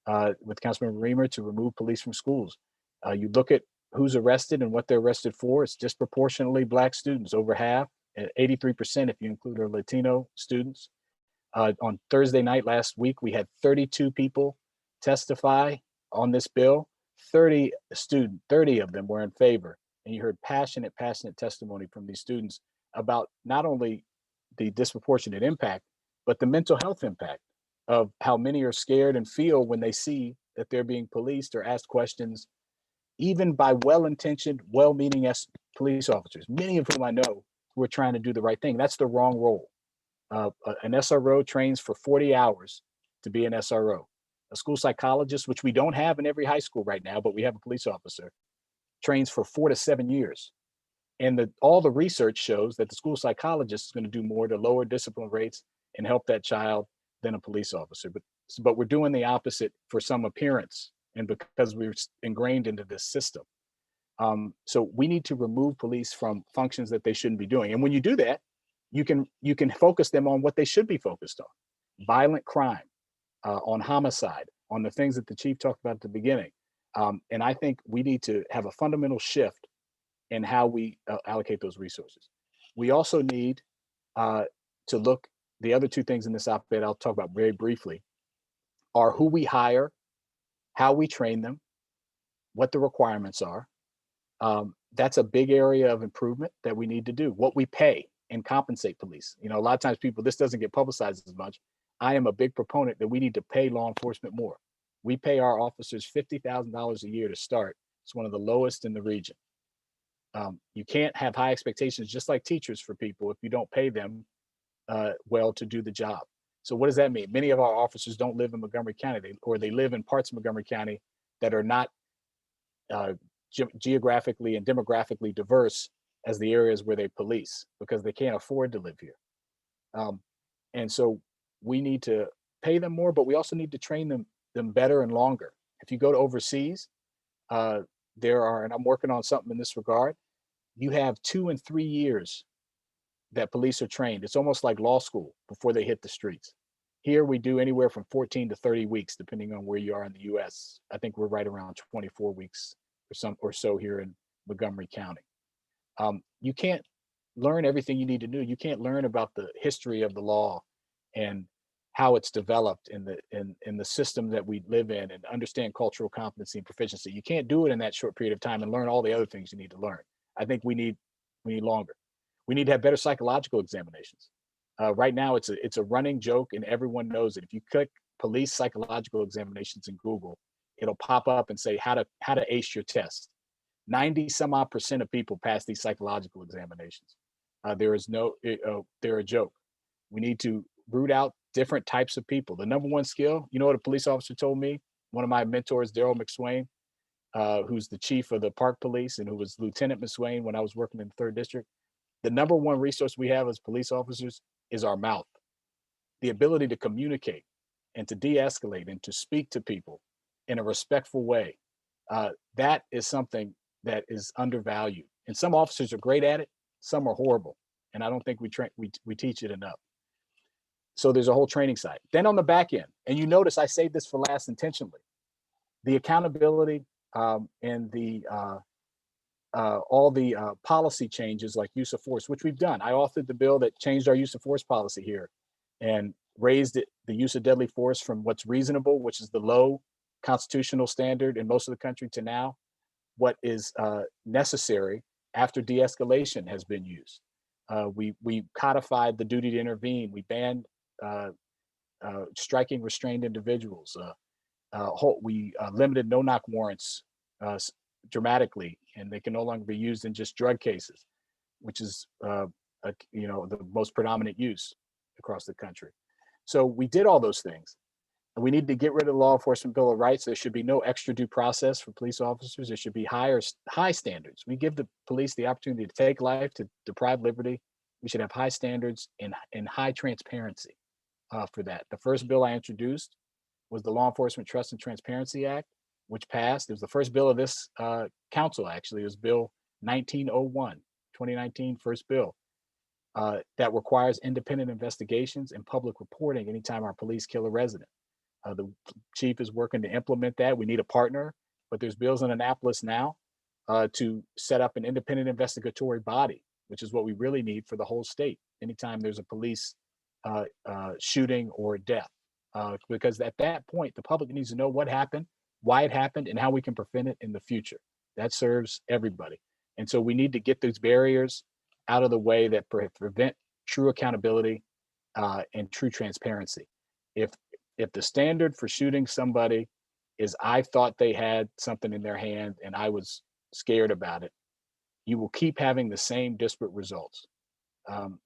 with Councilmember Reamer, to remove police from schools. You look at who's arrested and what they're arrested for, it's disproportionately Black students, over half, 83% if you include our Latino students. On Thursday night last week, we had 32 people testify on this bill. 30 of them were in favor. And you heard passionate testimony from these students about not only the disproportionate impact, but the mental health impact of how many are scared and feel when they see that they're being policed or asked questions, even by well-intentioned, well-meaning police officers, many of whom I know who are trying to do the right thing. That's the wrong role. An SRO trains for 40 hours to be an SRO. A school psychologist, which we don't have in every high school right now, but we have a police officer, trains for 4 to 7 years. And all the research shows that the school psychologist is going to do more to lower discipline rates and help that child than a police officer. But we're doing the opposite for some appearance, and because we're ingrained into this system. So we need to remove police from functions that they shouldn't be doing. And when you do that, you can focus them on what they should be focused on: violent crime, on homicide, on the things that the chief talked about at the beginning. And I think we need to have a fundamental shift in how we allocate those resources. We also need to look, the other two things in this op-ed I'll talk about very briefly are who we hire, how we train them, what the requirements are. That's a big area of improvement that we need to do. What we pay and compensate police. You know, a lot of times this doesn't get publicized as much. I am a big proponent that we need to pay law enforcement more. We pay our officers $50,000 a year to start. It's one of the lowest in the region. You can't have high expectations, just like teachers, for people if you don't pay them well to do the job. So what does that mean? Many of our officers don't live in Montgomery County, or they live in parts of Montgomery County that are not geographically and demographically diverse as the areas where they police, because they can't afford to live here. And so we need to pay them more, but we also need to train them better and longer. If you go to overseas, there are, and I'm working on something in this regard, you have 2 and 3 years that police are trained. It's almost like law school before they hit the streets. Here we do anywhere from 14 to 30 weeks, depending on where you are in the US. I think we're right around 24 weeks or so here in Montgomery County. You can't learn everything you need to do. You can't learn about the history of the law and how it's developed in the system that we live in, and understand cultural competency and proficiency. You can't do it in that short period of time and learn all the other things you need to learn. I think we need longer. We need to have better psychological examinations. Right now, it's a running joke, and everyone knows it. If you click police psychological examinations in Google, it'll pop up and say how to ace your test. 90% of people pass these psychological examinations. They're a joke. We need to root out different types of people. The number one skill, you know what a police officer told me? One of my mentors, Daryl McSwain, who's the chief of the Park Police and who was Lieutenant McSwain when I was working in the 3rd District. The number one resource we have as police officers is our mouth. the ability to communicate and to de-escalate and to speak to people in a respectful way, that is something that is undervalued. And some officers are great at it, some are horrible. And I don't think we teach it enough. So there's a whole training side. Then on the back end, and you notice I saved this for last intentionally, the accountability and the all the policy changes like use of force, which we've done. I authored the bill that changed our use of force policy here and raised the use of deadly force from what's reasonable, which is the low constitutional standard in most of the country, to now what is necessary after de-escalation has been used. We codified the duty to intervene. We banned striking restrained individuals. We limited no-knock warrants dramatically, and they can no longer be used in just drug cases, which is the most predominant use across the country. So we did all those things. And we need to get rid of the Law Enforcement Bill of Rights. There should be no extra due process for police officers. There should be high standards. We give the police the opportunity to take life, to deprive liberty. We should have high standards and high transparency for that. The first bill I introduced was the Law Enforcement Trust and Transparency Act, which passed. It was the first bill of this council, actually. It was Bill 1901, 2019, first bill. That requires independent investigations and public reporting anytime our police kill a resident. The chief is working to implement that. We need a partner, but there's bills in Annapolis now to set up an independent investigatory body, which is what we really need for the whole state. Anytime there's a police shooting or death, because at that point, the public needs to know what happened, why it happened, and how we can prevent it in the future. That serves everybody. And so we need to get those barriers out of the way that prevent true accountability and true transparency. If the standard for shooting somebody is I thought they had something in their hand and I was scared about it, you will keep having the same disparate results.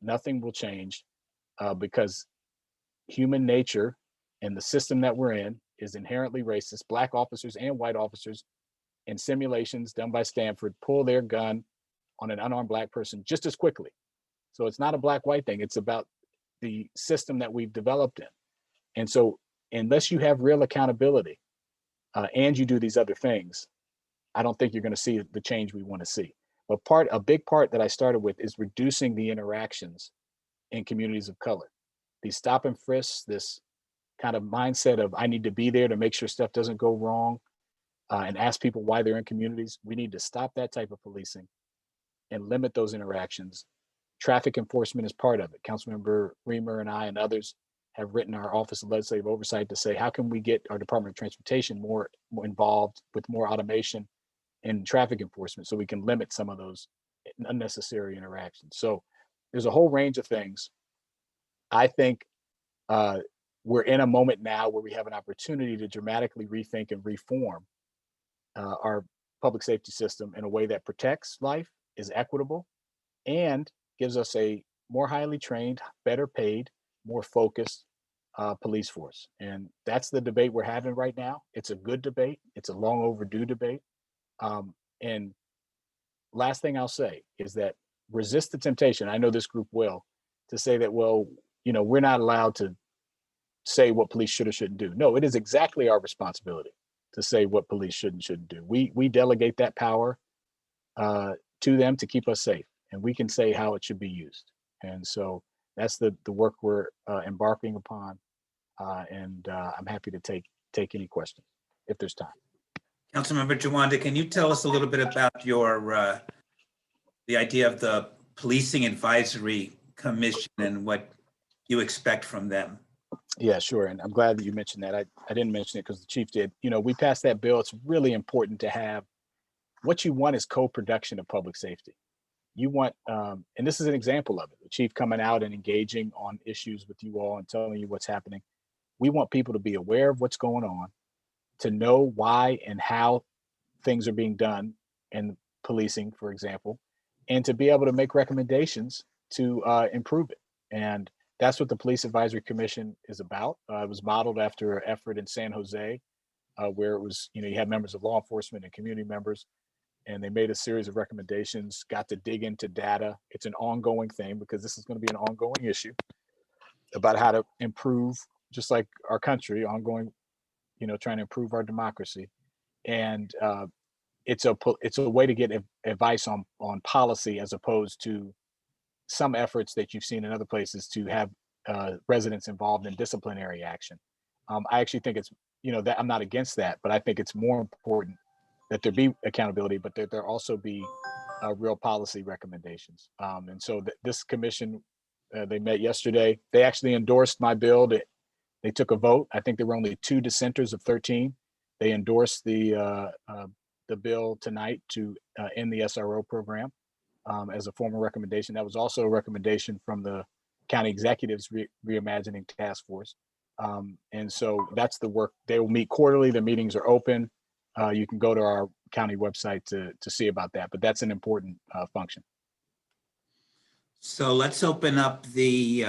Nothing will change because human nature and the system that we're in is inherently racist. Black officers and white officers in simulations done by Stanford pull their gun on an unarmed Black person just as quickly. So it's not a black-white thing. It's about the system that we've developed in. And so unless you have real accountability and you do these other things, I don't think you're going to see the change we want to see. But a big part that I started with is reducing the interactions in communities of color. These stop and frisks, this kind of mindset of I need to be there to make sure stuff doesn't go wrong and ask people why they're in communities. We need to stop that type of policing and limit those interactions. Traffic enforcement is part of it. Councilmember Reamer and I and others have written our Office of Legislative Oversight to say, how can we get our Department of Transportation more involved with more automation in traffic enforcement so we can limit some of those unnecessary interactions. So there's a whole range of things. I think we're in a moment now where we have an opportunity to dramatically rethink and reform our public safety system in a way that protects life, is equitable, and gives us a more highly trained, better paid, more focused police force. And that's the debate we're having right now. It's a good debate. It's a long overdue debate. And last thing I'll say is that resist the temptation, I know this group will, to say that, well, we're not allowed to say what police should or shouldn't do. No, it is exactly our responsibility to say what police should and shouldn't do. We delegate that power to them to keep us safe, and we can say how it should be used. And so that's the work we're embarking upon. And I'm happy to take any questions if there's time. Councilmember Jawando, can you tell us a little bit about your the idea of the Policing Advisory Commission and what you expect from them? Yeah, sure. And I'm glad that you mentioned that. I didn't mention it because the chief did. We passed that bill. It's really important to have what you want is co-production of public safety. You want, and this is an example of it, the chief coming out and engaging on issues with you all and telling you what's happening. We want people to be aware of what's going on, to know why and how things are being done in policing, for example, and to be able to make recommendations to improve it. And that's what the Police Advisory Commission is about. It was modeled after an effort in San Jose, where it was, you had members of law enforcement and community members, and they made a series of recommendations, got to dig into data. It's an ongoing thing because this is going to be an ongoing issue. about how to improve, just like our country, ongoing, trying to improve our democracy. And it's a way to get advice on policy, as opposed to some efforts that you've seen in other places to have residents involved in disciplinary action. I actually think it's, that I'm not against that, but I think it's more important that there be accountability, but that there also be real policy recommendations. And so this commission, they met yesterday. They actually endorsed my bill. They took a vote. I think there were only 2 dissenters of 13. They endorsed the bill tonight to end the SRO program as a formal recommendation. That was also a recommendation from the County Executives Reimagining Task Force. And so that's the work. They will meet quarterly. The meetings are open. You can go to our county website to see about that, but that's an important function. So let's open up the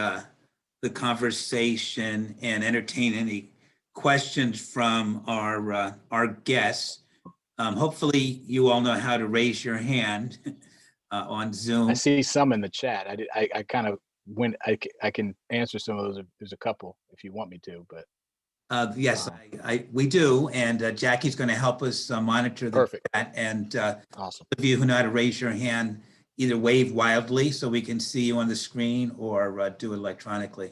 conversation and entertain any questions from our guests. Hopefully you all know how to raise your hand on Zoom. I see some in the chat. I kind of went, I can answer some of those. There's a couple if you want me to, but. Yes, we do. And Jackie's going to help us monitor the chat. And awesome. Those of you who know how to raise your hand, either wave wildly so we can see you on the screen, or do it electronically.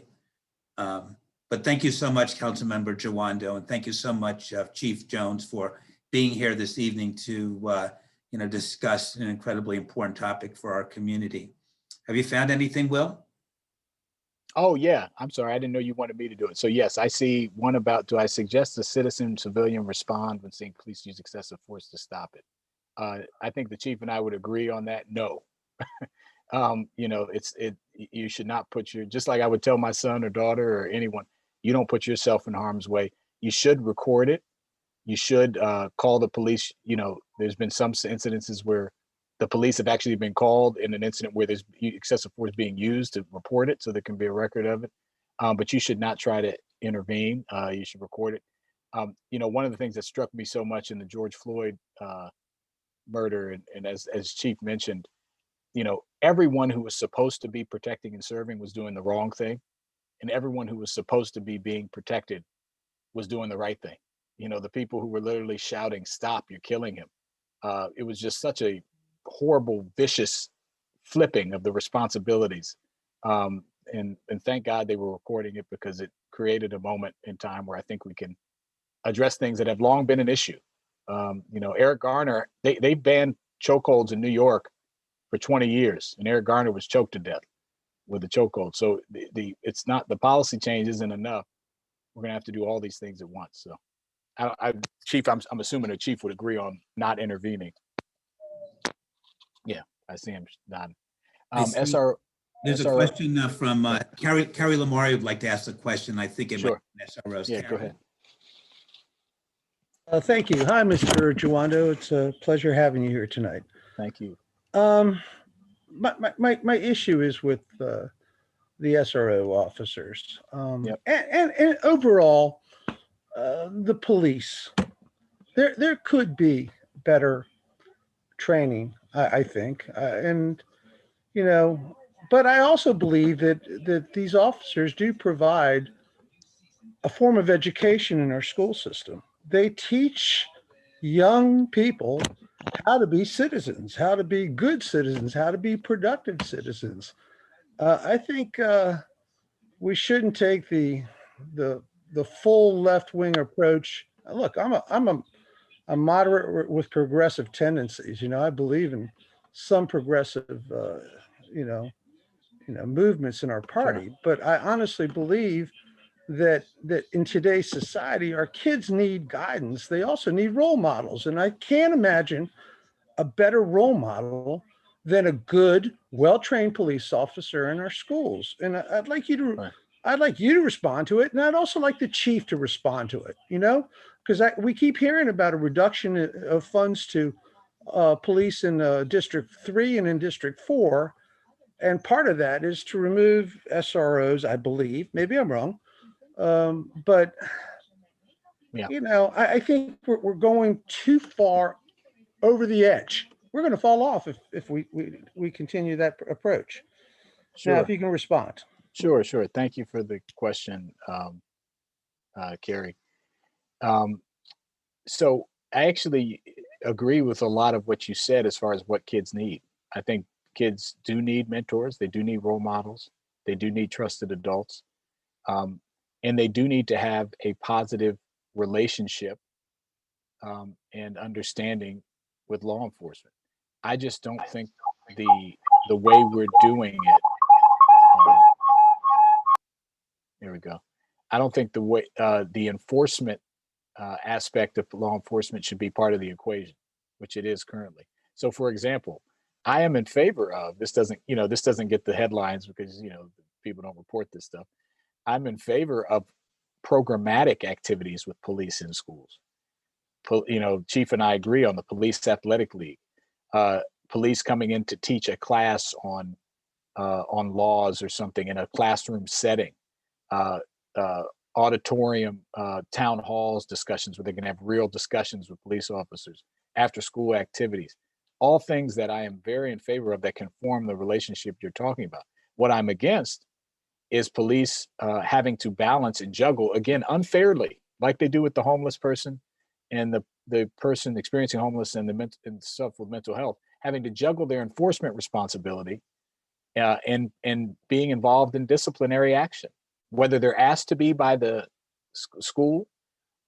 But thank you so much, Councilmember Jawando, and thank you so much, Chief Jones, for being here this evening to discuss an incredibly important topic for our community. Have you found anything, Will? Oh, yeah. I'm sorry. I didn't know you wanted me to do it. So yes, I see one about, do I suggest a citizen-civilian respond when seeing police use excessive force to stop it? I think the chief and I would agree on that. No. You should not put just like I would tell my son or daughter or anyone, you don't put yourself in harm's way. You should record it. You should call the police. There's been some incidences where the police have actually been called in an incident where there's excessive force being used to report it, so there can be a record of it. But you should not try to intervene. You should record it. One of the things that struck me so much in the George Floyd murder, and as Chief mentioned, everyone who was supposed to be protecting and serving was doing the wrong thing, and everyone who was supposed to be being protected was doing the right thing. The people who were literally shouting, "Stop, you're killing him." It was just such a horrible, vicious flipping of the responsibilities. And thank God they were recording it, because it created a moment in time where I think we can address things that have long been an issue. Eric Garner, they banned chokeholds in New York for 20 years, and Eric Garner was choked to death with a chokehold. So it's not, the policy change isn't enough. We're gonna have to do all these things at once. So, Chief, I'm assuming the chief would agree on not intervening. Yeah, I see him nodding. There's a question from Carrie Lamari would like to ask a question. I think it might be SRO's. Yeah, go ahead. Thank you. Hi, Mr. Jawando. It's a pleasure having you here tonight. Thank you. My issue is with the SRO officers, and overall the police. There could be better training, I think, but I also believe that these officers do provide a form of education in our school system. They teach young people how to be citizens, how to be good citizens, how to be productive citizens. I think we shouldn't take the full left-wing approach. Look, I'm a moderate with progressive tendencies. I believe in some progressive, movements in our party, but I honestly believe that in today's society, our kids need guidance. They also need role models. And I can't imagine a better role model than a good, well-trained police officer in our schools. And I'd like you to respond to it. And I'd also like the chief to respond to it, because we keep hearing about a reduction of funds to police in District 3 and in District 4. And part of that is to remove SROs, I believe. Maybe I'm wrong. But I think we're going too far over the edge. We're going to fall off if we continue that approach. Now, if you can respond. Sure, sure. Thank you for the question, Carrie. So I actually agree with a lot of what you said as far as what kids need. I think kids do need mentors. They do need role models. They do need trusted adults. Um, and they do need to have a positive relationship and understanding with law enforcement. I just don't think the way we're doing it. There we go. I don't think the way the enforcement aspect of law enforcement should be part of the equation, which it is currently. So, for example, I am in favor of this. This doesn't get the headlines because people don't report this stuff. I'm in favor of programmatic activities with police in schools. Chief and I agree on the police athletic league. Police coming in to teach a class on laws or something in a classroom setting. Auditorium, town halls discussions where they can have real discussions with police officers, after school activities, all things that I am very in favor of that can form the relationship you're talking about. What I'm against is police having to balance and juggle, again, unfairly, like they do with the homeless person and the person experiencing homeless and and stuff with mental health, having to juggle their enforcement responsibility and being involved in disciplinary action, whether they're asked to be by the school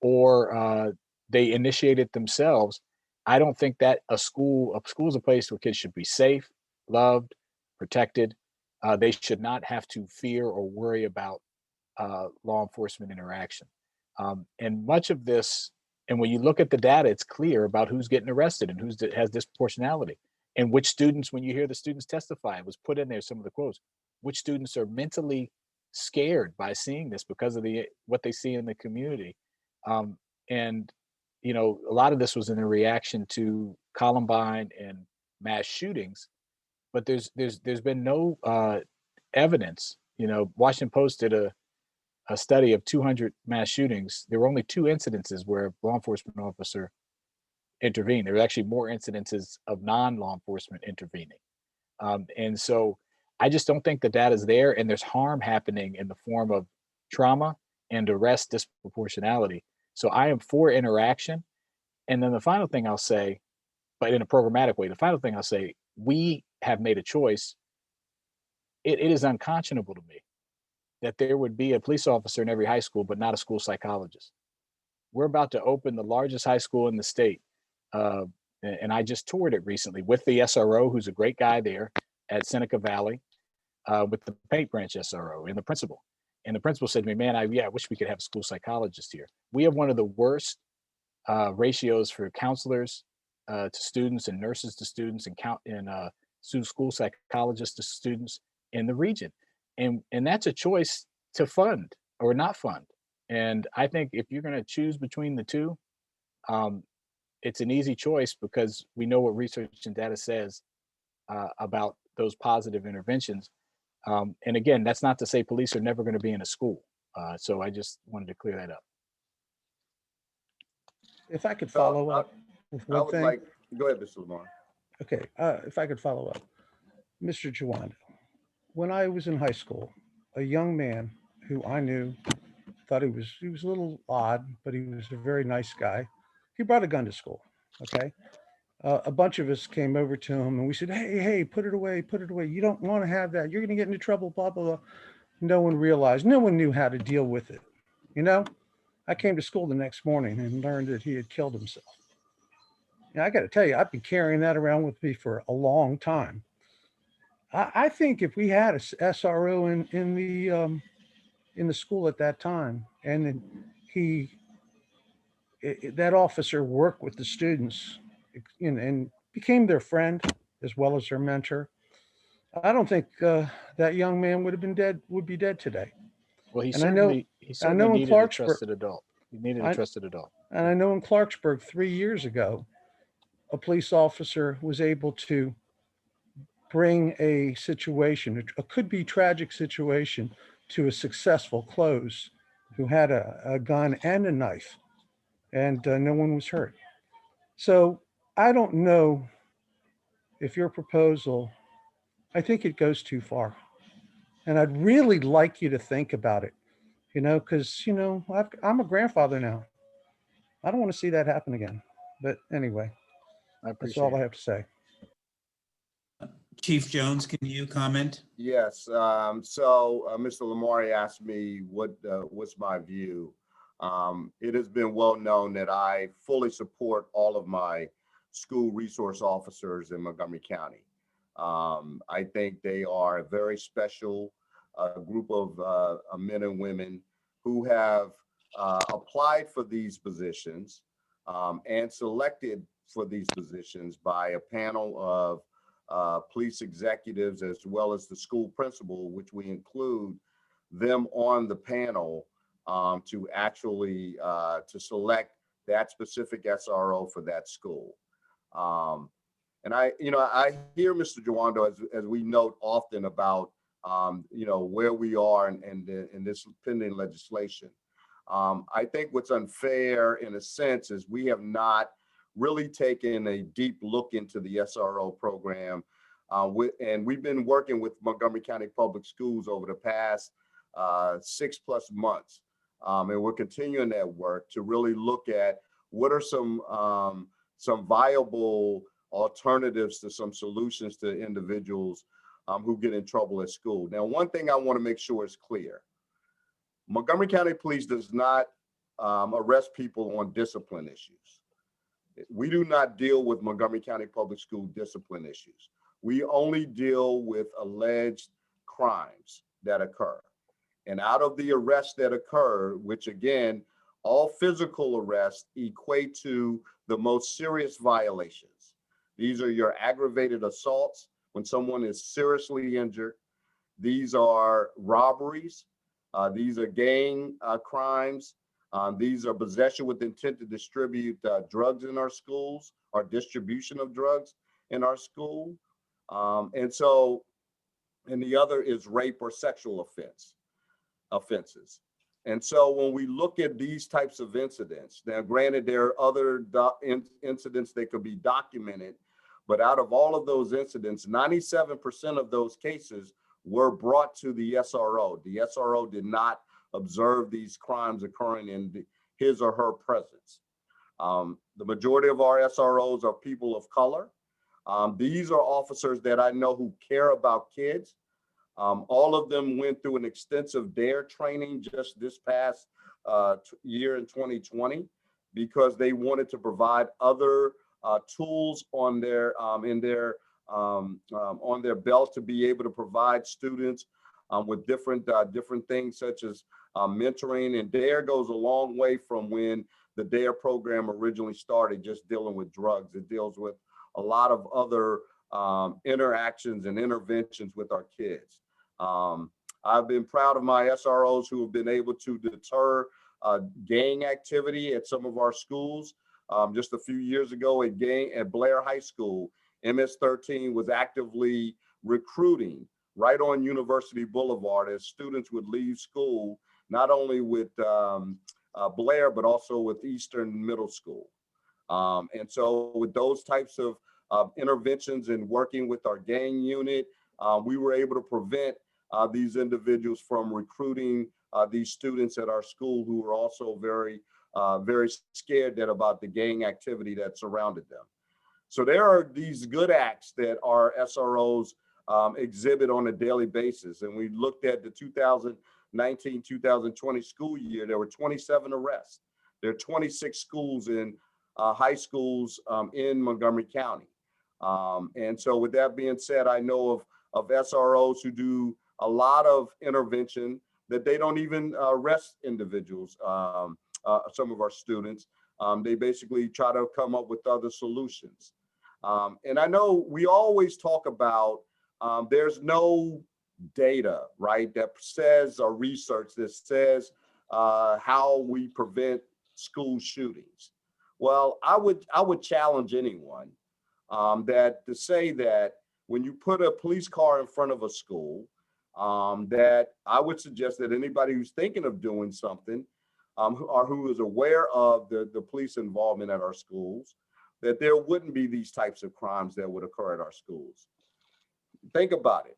or they initiate it themselves. I don't think that a school is a place where kids should be safe, loved, protected. They should not have to fear or worry about law enforcement interaction. And much of this, and when you look at the data, it's clear about who's getting arrested and who's has disproportionality. And which students, when you hear the students testify, it was put in there, some of the quotes, which students are mentally scared by seeing this because of what they see in the community. And a lot of this was in a reaction to Columbine and mass shootings, but there's been no evidence. Washington Post did a study of 200 mass shootings. There were only 2 incidences where a law enforcement officer intervened. There were actually more incidences of non-law enforcement intervening. And so I just don't think the data is there, and there's harm happening in the form of trauma and arrest disproportionality. So I am for interaction. And then the final thing I'll say, but in a programmatic way, the final thing I'll say, we have made a choice. It is unconscionable to me that there would be a police officer in every high school, but not a school psychologist. We're about to open the largest high school in the state. And I just toured it recently with the SRO, who's a great guy there at Seneca Valley, with the Paint Branch SRO and the principal. And the principal said to me, man, I wish we could have a school psychologist here. We have one of the worst ratios for counselors to students and nurses to students and school psychologists to students in the region. And that's a choice to fund or not fund. And I think if you're going to choose between the two, it's an easy choice because we know what research and data says about those positive interventions. And again, that's not to say police are never going to be in a school. So I just wanted to clear that up. If I could follow up with one thing. Go ahead, Mr. Lamar. Okay, if I could follow up. Mr. Jawando, when I was in high school, a young man who I knew thought he was a little odd, but he was a very nice guy. He brought a gun to school, okay? A bunch of us came over to him and we said, hey, put it away, put it away. You don't want to have that. You're going to get into trouble, blah, blah, blah. No one realized, no one knew how to deal with it. I came to school the next morning and learned that he had killed himself. I got to tell you, I've been carrying that around with me for a long time. I think if we had a SRO in the school at that time, and then that officer worked with the students and became their friend as well as their mentor, I don't think that young man would be dead today. Well, he And certainly needed a trusted adult. He needed a trusted adult. And I know in Clarksburg 3 years ago, a police officer was able to bring a situation, a could be tragic situation, to a successful close, who had a gun and a knife, and no one was hurt. So I don't know if your proposal, I think it goes too far. And I'd really like you to think about it, because, I'm a grandfather now. I don't want to see that happen again. But anyway, I that's appreciate all I it. have to say. Chief Jones, can you comment? Yes, Mr. Lamari asked me what's my view. It has been well known that I fully support all of my school resource officers in Montgomery County. I think they are a very special group of men and women who have applied for these positions and selected for these positions by a panel of police executives as well as the school principal, which we include them on the panel to actually to select that specific SRO for that school. And I hear Mr. Jawando, as we note often about where we are in this pending legislation. I think what's unfair in a sense is we have not really taken a deep look into the SRO program. And we've been working with Montgomery County Public Schools over the past 6+ months. And we're continuing that work to really look at what are some viable alternatives to some solutions to individuals who get in trouble at school. Now, one thing I want to make sure is clear. Montgomery County Police does not arrest people on discipline issues. We do not deal with Montgomery County Public School discipline issues. We only deal with alleged crimes that occur. And out of the arrests that occur, which again, all physical arrests equate to the most serious violations. These are your aggravated assaults when someone is seriously injured. These are robberies. These are gang crimes. These are possession with intent to distribute drugs in our schools, or distribution of drugs in our school. And the other is rape or sexual offenses. And so when we look at these types of incidents, now granted, there are other incidents that could be documented, but out of all of those incidents, 97% of those cases were brought to the SRO. The SRO did not observe these crimes occurring in his or her presence. The majority of our SROs are people of color. These are officers that I know who care about kids. All of them went through an extensive DARE training just this past year in 2020 because they wanted to provide other tools on their belt to be able to provide students with different things such as mentoring. And DARE goes a long way from when the DARE program originally started, just dealing with drugs. It deals with a lot of other interactions and interventions with our kids. I've been proud of my SROs who have been able to deter gang activity at some of our schools. Just a few years ago at Blair High School, MS-13 was actively recruiting right on University Boulevard as students would leave school, not only with Blair, but also with Eastern Middle School. And so with those types of interventions and working with our gang unit, we were able to prevent these individuals from recruiting these students at our school who were also very scared about the gang activity that surrounded them. So there are these good acts that our SROs exhibit on a daily basis. And we looked at the 2019-2020 school year, there were 27 arrests. There are 26 schools in high schools in Montgomery County. And so with that being said, I know of SROs who do a lot of intervention that they don't even arrest individuals, some of our students. They basically try to come up with other solutions. And I know we always talk about there's no data, right, that says, or research that says how we prevent school shootings. Well, I would challenge anyone that to say that when you put a police car in front of a school, that I would suggest that anybody who's thinking of doing something or who is aware of the police involvement at our schools, that there wouldn't be these types of crimes that would occur at our schools. Think about it.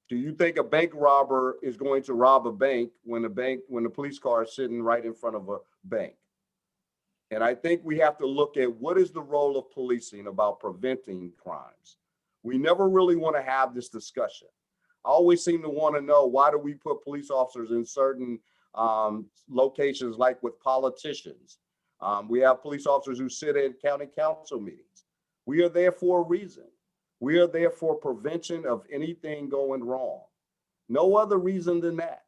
Do you think a bank robber is going to rob a bank when the police car is sitting right in front of a bank? And I think we have to look at what is the role of policing about preventing crimes. We never really want to have this discussion. I always seem to want to know, why do we put police officers in certain locations, like with politicians? We have police officers who sit in county council meetings. We are there for a reason. We are there for prevention of anything going wrong. No other reason than that.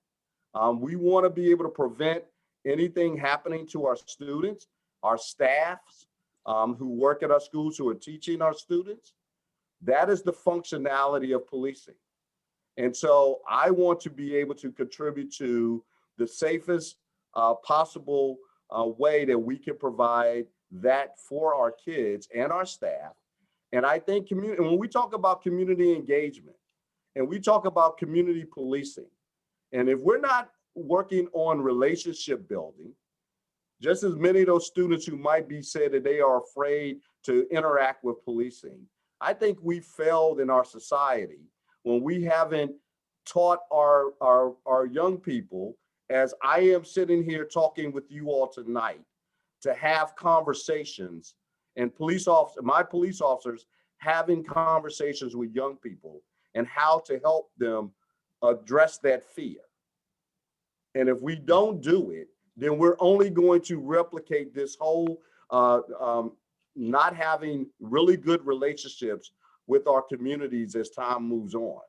We want to be able to prevent anything happening to our students, our staffs who work at our schools, who are teaching our students. That is the functionality of policing. And so I want to be able to contribute to the safest possible way that we can provide that for our kids and our staff. And I think when we talk about community engagement and we talk about community policing, and if we're not working on relationship building, just as many of those students who might be said that they are afraid to interact with policing, I think we failed in our society when we haven't taught our young people, as I am sitting here talking with you all tonight, to have conversations, and my police officers having conversations with young people and how to help them address that fear. And if we don't do it, then we're only going to replicate this whole not having really good relationships with our communities as time moves on.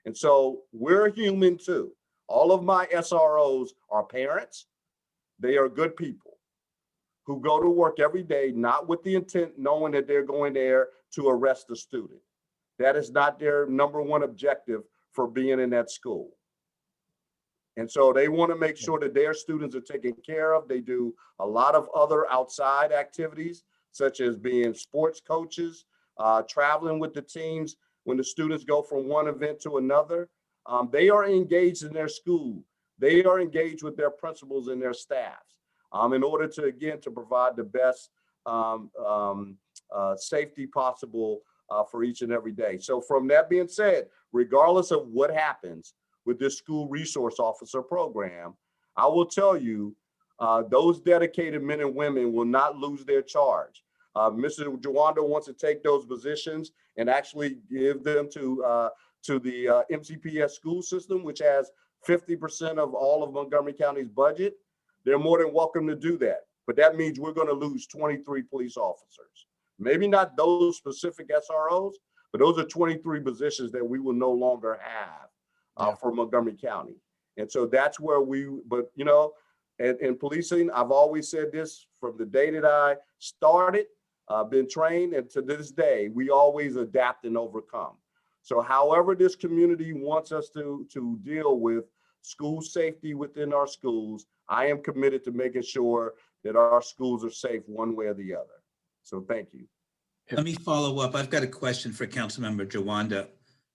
And so we're human too. All of my SROs are parents. They are good people who go to work every day, not with the intent, knowing that they're going there to arrest a student. That is not their number one objective for being in that school. And so they want to make sure that their students are taken care of. They do a lot of other outside activities, such as being sports coaches, traveling with the teams when the students go from one event to another. They are engaged in their school. They are engaged with their principals and their staffs in order to, again, to provide the best safety possible for each and every day. So from that being said, regardless of what happens with this school resource officer program, I will tell you, those dedicated men and women will not lose their charge. Mr. Jawando wants to take those positions and actually give them to the MCPS school system, which has 50% of all of Montgomery County's budget. They're more than welcome to do that. But that means we're going to lose 23 police officers. Maybe not those specific SROs, but those are 23 positions that we will no longer have for Montgomery County. And so that's where but you know, in policing, I've always said this from the day that I started, been trained, and to this day, we always adapt and overcome. So however this community wants us to deal with school safety within our schools, I am committed to making sure that our schools are safe one way or the other. So thank you. Let me follow up. I've got a question for Councilmember Jawando.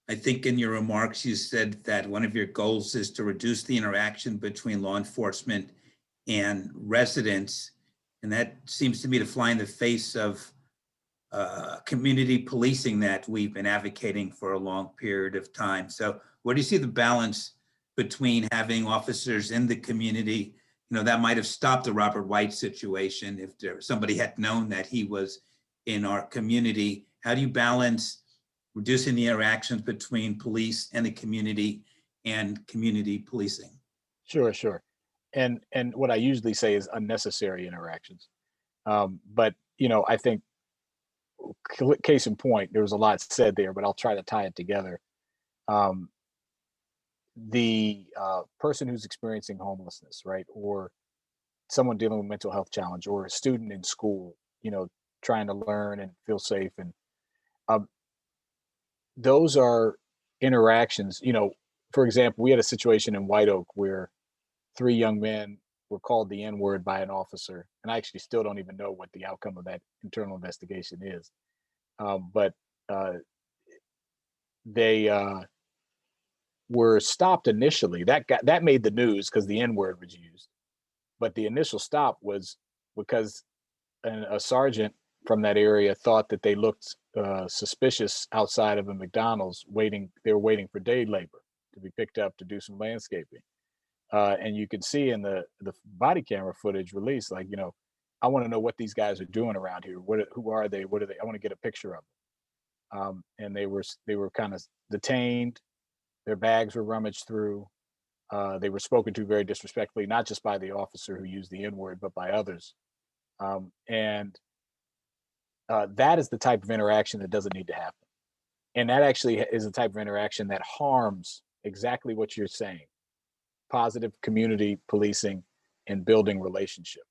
I think in your remarks, you said that one of your goals is to reduce the interaction between law enforcement and residents. And that seems to me to fly in the face of community policing that we've been advocating for a long period of time. So where do you see the balance between having officers in the community, you know, that might have stopped the Robert White situation if somebody had known that he was in our community? How do you balance reducing the interactions between police and the community and community policing? Sure. And what I usually say is unnecessary interactions. But, you know, I think case in point, there was a lot said there, but I'll try to tie it together. The person who's experiencing homelessness, right? Or someone dealing with mental health challenge, or a student in school, you know, trying to learn and feel safe. And those are interactions, you know. For example, we had a situation in White Oak where 3 young men were called the N-word by an officer. And I actually still don't even know what the outcome of that internal investigation is. But they were stopped initially. That made the news because the N-word was used. But the initial stop was because a sergeant from that area thought that they looked suspicious outside of a McDonald's waiting. They were waiting for day labor. to be picked up to do some landscaping. And you can see in the body camera footage released, like, you know, I want to know what these guys are doing around here. Who are they? What are they? I want to get a picture of them. And they were kind of detained. Their bags were rummaged through. They were spoken to very disrespectfully, not just by the officer who used the N-word, but by others. And that is the type of interaction that doesn't need to happen. And that actually is the type of interaction that harms exactly what you're saying: positive community policing and building relationship.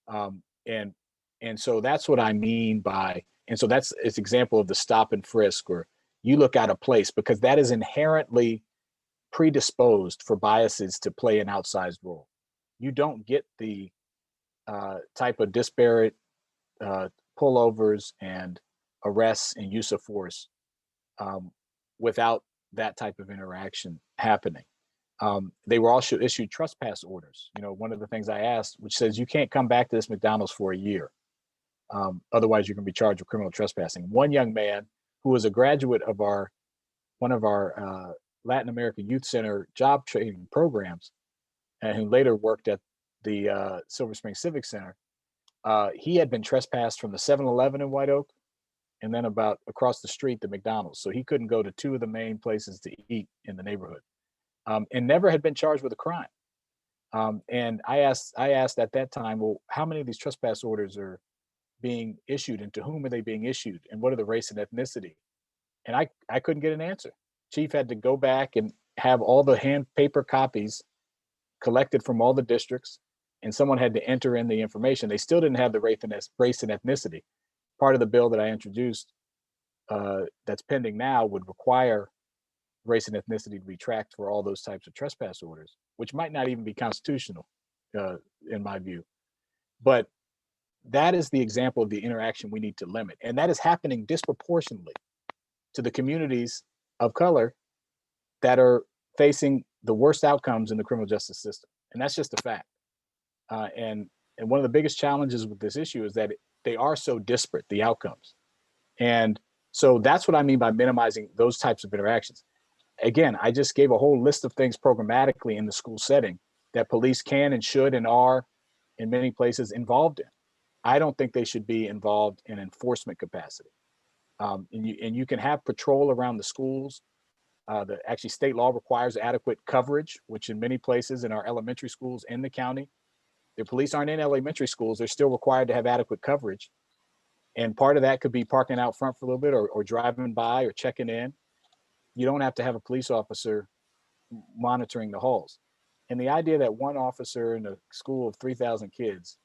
And so that's what I mean by, and so it's example of the stop and frisk, or you look at a place, because that is inherently predisposed for biases to play an outsized role. You don't get the type of disparate pullovers and arrests and use of force without that type of interaction happening. They were also issued trespass orders. You know, one of the things I asked, which says you can't come back to this McDonald's for a year. Otherwise, you're going to be charged with criminal trespassing. One young man who was a graduate of one of our Latin American Youth Center job training programs, and who later worked at the Silver Spring Civic Center, he had been trespassed from the 7-Eleven in White Oak, and then about across the street, the McDonald's. So he couldn't go to two of the main places to eat in the neighborhood. And never had been charged with a crime. And I asked at that time, well, how many of these trespass orders are being issued, and to whom are they being issued, and what are the race and ethnicity? And I couldn't get an answer. Chief had to go back and have all the paper copies collected from all the districts, and someone had to enter in the information. They still didn't have the race and ethnicity. Part of the bill that I introduced that's pending now would require race and ethnicity to be tracked for all those types of trespass orders, which might not even be constitutional in my view. But that is the example of the interaction we need to limit. And that is happening disproportionately to the communities of color that are facing the worst outcomes in the criminal justice system. And that's just a fact. And one of the biggest challenges with this issue is that they are so disparate, the outcomes. And so that's what I mean by minimizing those types of interactions. Again, I just gave a whole list of things programmatically in the school setting that police can and should and are in many places involved in. I don't think they should be involved in enforcement capacity. And you can have patrol around the schools. Actually, state law requires adequate coverage, which in many places in our elementary schools in the county, the police aren't in elementary schools. They're still required to have adequate coverage. And part of that could be parking out front for a little bit, or driving by or checking in. You don't have to have a police officer monitoring the halls. And the idea that one officer in a school of 3,000 kids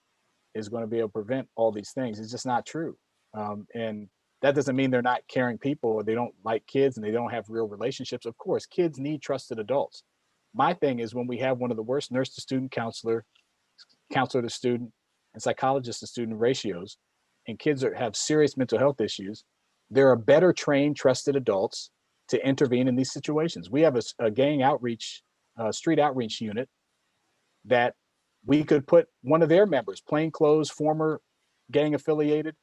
is going to be able to prevent all these things is just not true. And that doesn't mean they're not caring people, or they don't like kids and they don't have real relationships. Of course, kids need trusted adults. My thing is when we have one of the worst nurse to student, counselor to student, and psychologist to student ratios, and kids have serious mental health issues, there are better trained, trusted adults to intervene in these situations. We have a gang outreach, street outreach unit that we could put one of their members, plainclothes, former gang affiliated,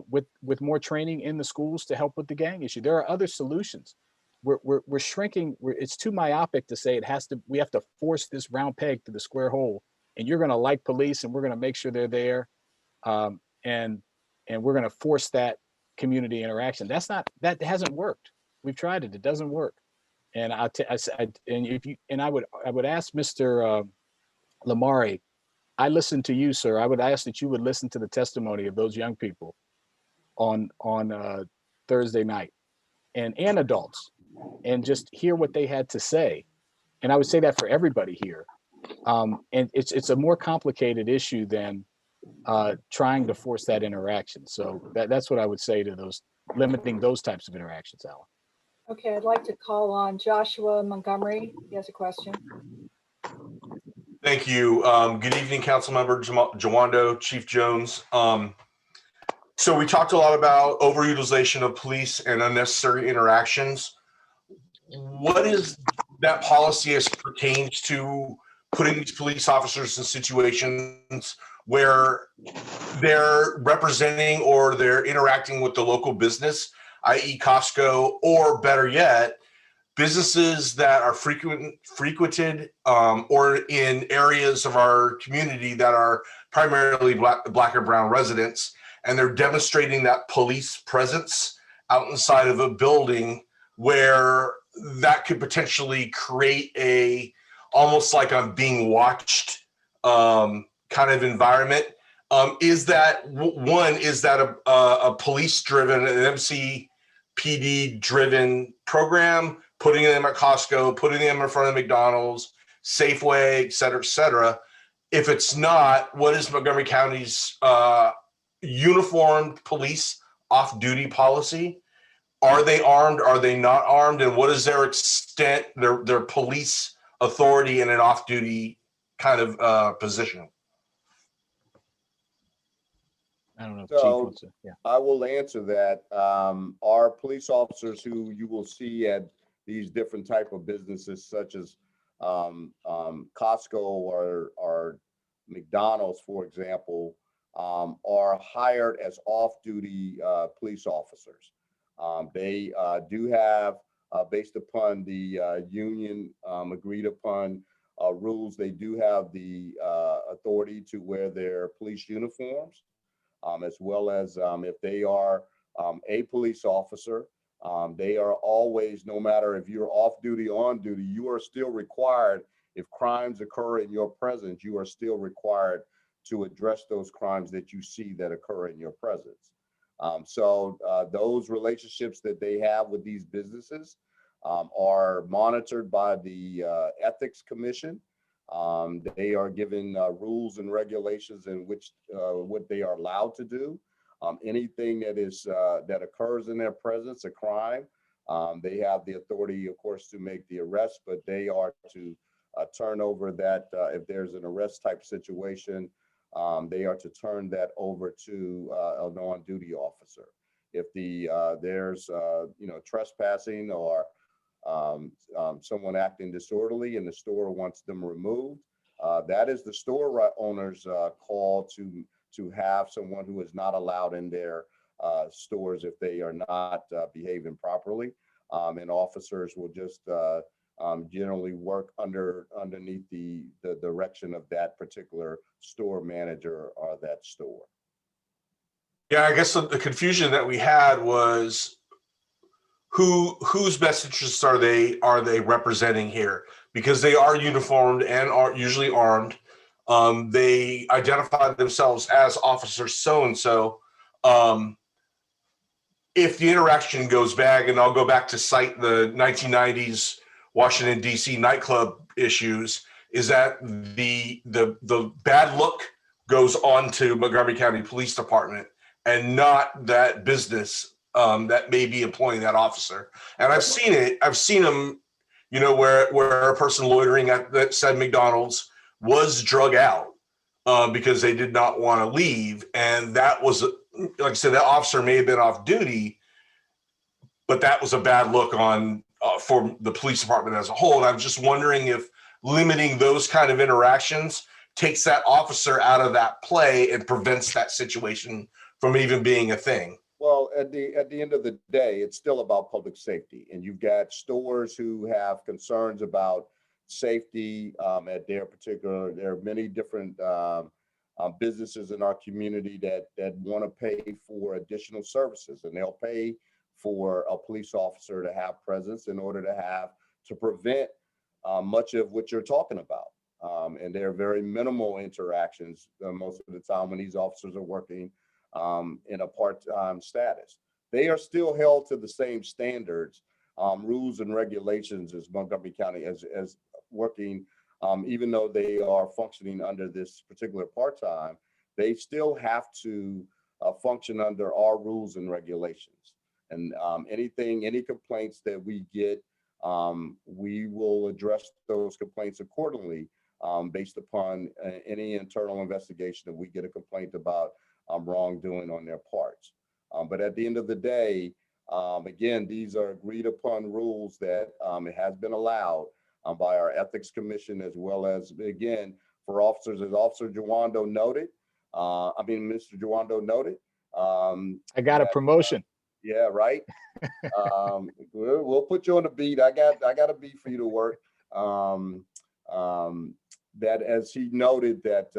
with more training in the schools to help with the gang issue. There are other solutions. We're shrinking. It's too myopic to say we have to force this round peg to the square hole, and you're going to like police, and we're going to make sure they're there, and we're going to force that community interaction. That hasn't worked. We've tried it. It doesn't work. And I would ask Mr. Lamari, I listened to you, sir. I would ask that you would listen to the testimony of those young people on Thursday night, and adults, and just hear what they had to say. And I would say that for everybody here. And it's a more complicated issue than trying to force that interaction. So that's what I would say to those, limiting those types of interactions, Alan. Okay, I'd like to call on Joshua Montgomery. He has a question. Thank you. Good evening, Councilmember Jawando, Chief Jones. So we talked a lot about overutilization of police and unnecessary interactions. What is that policy as pertains to putting these police officers in situations where they're representing or they're interacting with the local business, i.e. Costco, or better yet, businesses that are frequented or in areas of our community that are primarily black or brown residents, and they're demonstrating that police presence out inside of a building where that could potentially create a almost like I'm being watched kind of environment. Is that a police driven, an MCPD driven program, putting them at Costco, putting them in front of McDonald's, Safeway, et cetera? If it's not, what is Montgomery County's uniformed police off-duty policy? Are they armed? Are they not armed? And what is their extent, their police authority in an off-duty kind of position? I don't know if So, Chief wants to, yeah. I will answer that. Our police officers who you will see at these different type of businesses such as Costco or McDonald's, for example, are hired as off-duty police officers. They do have, based upon the union agreed upon rules, they do have the authority to wear their police uniforms, as well as if they are a police officer, they are always, no matter if you're off duty, on duty, you are still required, if crimes occur in your presence, you are still required to address those crimes that you see that occur in your presence. So those relationships that they have with these businesses are monitored by the Ethics Commission. They are given rules and regulations in which what they are allowed to do. Anything that is that occurs in their presence, a crime, they have the authority, of course, to make the arrest, but they are to turn over that if there's an arrest type situation, they are to turn that over to a non-duty officer. If there's trespassing or someone acting disorderly and the store wants them removed, that is the store owner's call to have someone who is not allowed in their stores if they are not behaving properly. And officers will just generally work underneath the direction of that particular store manager or that store. Yeah, I guess the confusion that we had was whose best interests are they representing here? Because they are uniformed and are usually armed. They identify themselves as officer so-and-so. If the interaction goes bad, and I'll go back to cite the 1990s Washington, D.C. nightclub issues, is that the bad look goes on to Montgomery County Police Department and not that business that may be employing that officer. And I've seen it. I've seen them, where a person loitering at that said McDonald's was drug out because they did not want to leave. And that was, like I said, that officer may have been off duty, but that was a bad look on for the police department as a whole. And I'm just wondering if limiting those kind of interactions takes that officer out of that play and prevents that situation from even being a thing. Well, at the end of the day, it's still about public safety, and you've got stores who have concerns about safety at their particular. There are many different businesses in our community that want to pay for additional services, and they'll pay for a police officer to have presence in order to prevent much of what you're talking about. And there are very minimal interactions most of the time when these officers are working in a part-time status. They are still held to the same standards, rules and regulations as Montgomery County as working, even though they are functioning under this particular part-time, they still have to function under our rules and regulations. And any complaints that we get, we will address those complaints accordingly based upon any internal investigation that we get a complaint about wrongdoing on their parts. But at the end of the day, again, these are agreed upon rules that it has been allowed by our Ethics Commission, as well as, again, for officers, as Officer Jawando noted, Mr. Jawando noted. I got a promotion. Yeah, right. We'll put you on the beat. I got a beat for you to work. That as he noted that,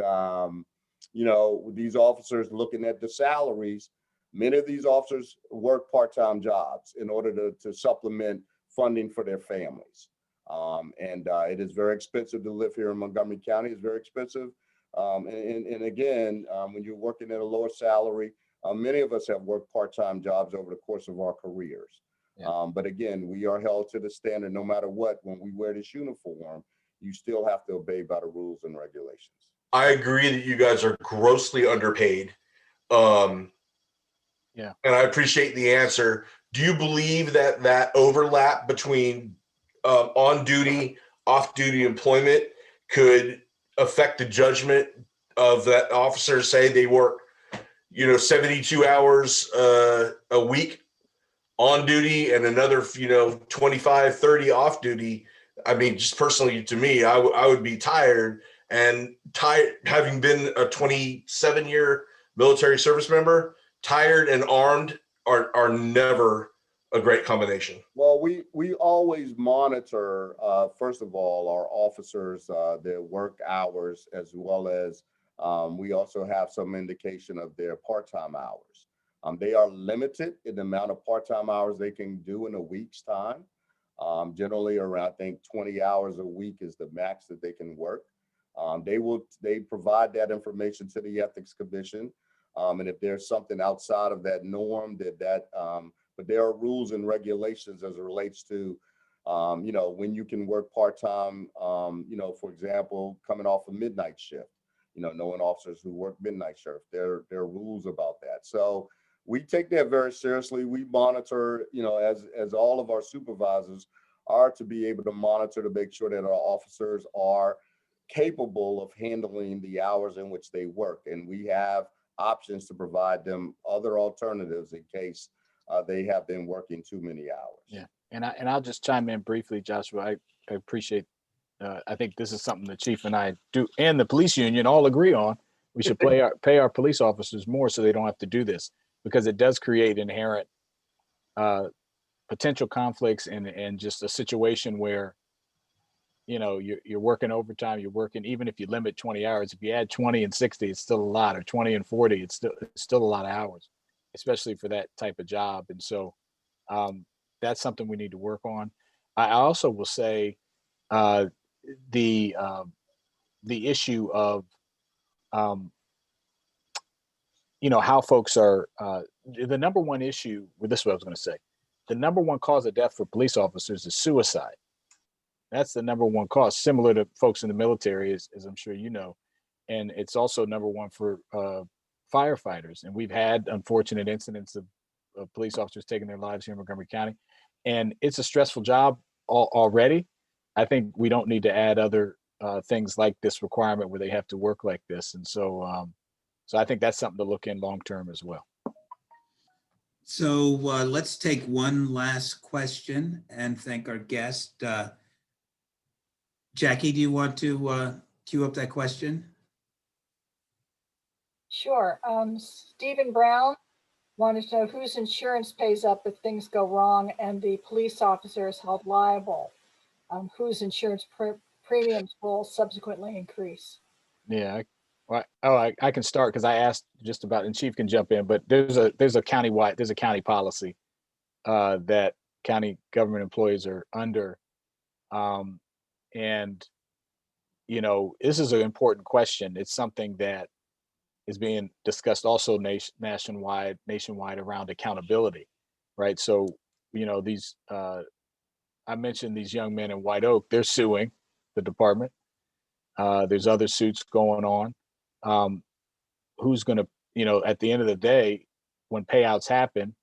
these officers looking at the salaries, many of these officers work part-time jobs in order to supplement funding for their families. It is very expensive to live here in Montgomery County. It's very expensive. And again, when you're working at a lower salary, many of us have worked part-time jobs over the course of our careers. Yeah. But again, we are held to the standard no matter what. When we wear this uniform, you still have to obey by the rules and regulations. I agree that you guys are grossly underpaid. Yeah. And I appreciate the answer. Do you believe that overlap between on-duty, off-duty employment could affect the judgment of that officer? Say they work, 72 hours a week on duty and another, 25, 30 off duty. I mean, just personally to me, I would be tired, and having been a 27-year military service member, tired and armed are never a great combination. Well, we always monitor, first of all, our officers, their work hours, as well as we also have some indication of their part-time hours. They are limited in the amount of part-time hours they can do in a week's time. Generally around, I think 20 hours a week is the max that they can work. They provide that information to the Ethics Commission. And if there's something outside of that norm, but there are rules and regulations as it relates to, when you can work part-time, for example, coming off a midnight shift, knowing officers who work midnight shift, there are rules about that. So we take that very seriously. We monitor, as all of our supervisors are to be able to monitor to make sure that our officers are capable of handling the hours in which they work. And we have options to provide them other alternatives in case they have been working too many hours. Yeah. And I'll just chime in briefly, Joshua. I appreciate, I think this is something the chief and I do, and the police union all agree on. We should pay our police officers more so they don't have to do this, because it does create inherent potential conflicts and just a situation where, you're working overtime, you're working, even if you limit 20 hours, if you add 20 and 60, it's still a lot, or 20 and 40, it's still a lot of hours, especially for that type of job. And so that's something we need to work on. I also will say the issue of, how folks are, the number one issue, well, this is what I was going to say. The number one cause of death for police officers is suicide. That's the number one cause, similar to folks in the military, as I'm sure you know. And it's also number one for firefighters. And we've had unfortunate incidents of police officers taking their lives here in Montgomery County. And it's a stressful job already. I think we don't need to add other things like this requirement where they have to work like this. And so, so I think that's something to look in long-term as well. So let's take one last question and thank our guest. Jackie, do you want to queue up that question? Sure. Stephen Brown wanted to know whose insurance pays up if things go wrong and the police officer is held liable. Whose insurance premiums will subsequently increase? Yeah. I can start because I asked just about, and Chief can jump in, but there's a county policy that county government employees are under. And, this is an important question. It's something that is being discussed also nationwide around accountability, right? So, these, I mentioned these young men in White Oak, they're suing the department. There's other suits going on. Who's going to, at the end of the day, when payouts happen,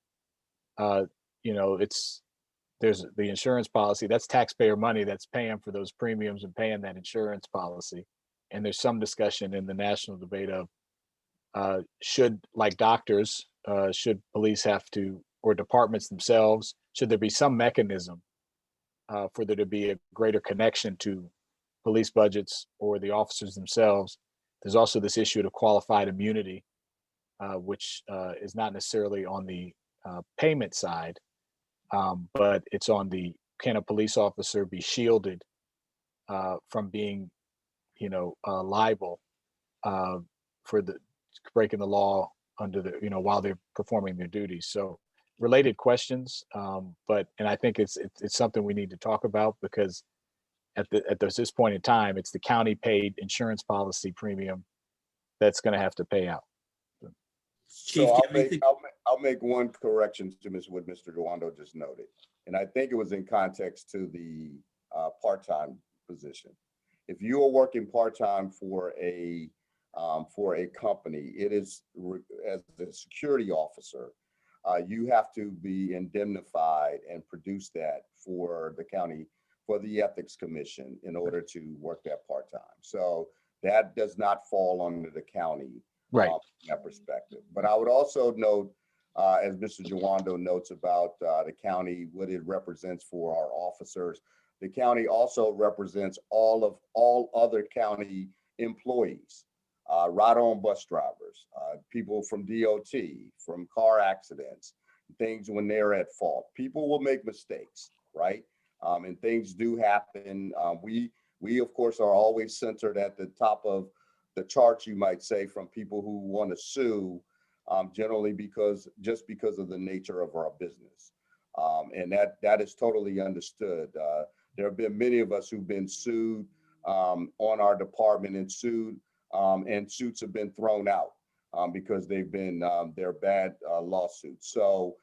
there's the insurance policy, that's taxpayer money that's paying for those premiums and paying that insurance policy. And there's some discussion in the national debate of should, like doctors, should police have to, or departments themselves, should there be some mechanism for there to be a greater connection to police budgets or the officers themselves? There's also this issue of qualified immunity, which is not necessarily on the payment side, but it's on the, can a police officer be shielded from being, liable for the breaking the law under the, while they're performing their duties. So related questions, and I think it's something we need to talk about, because at this point in time, it's the county paid insurance policy premium that's going to have to pay out. Chief, So do you have anything? I'll make one correction to what Mr. Jawando just noted. And I think it was in context to the part-time position. If you are working part-time for a company, it is as a security officer, you have to be indemnified and produce that for the county, for the ethics commission, in order to work that part-time. So that does not fall under the county, right, from that perspective. But I would also note, as Mr. Jawando notes about the county, what it represents for our officers. The county also represents all other county employees, ride-on bus drivers, people from DOT, from car accidents, things when they're at fault. People will make mistakes, right? And things do happen. We of course are always centered at the top of the charts, you might say, from people who want to sue, generally because of the nature of our business. And that is totally understood. There have been many of us who've been sued on our department and suits have been thrown out because they're bad lawsuits. So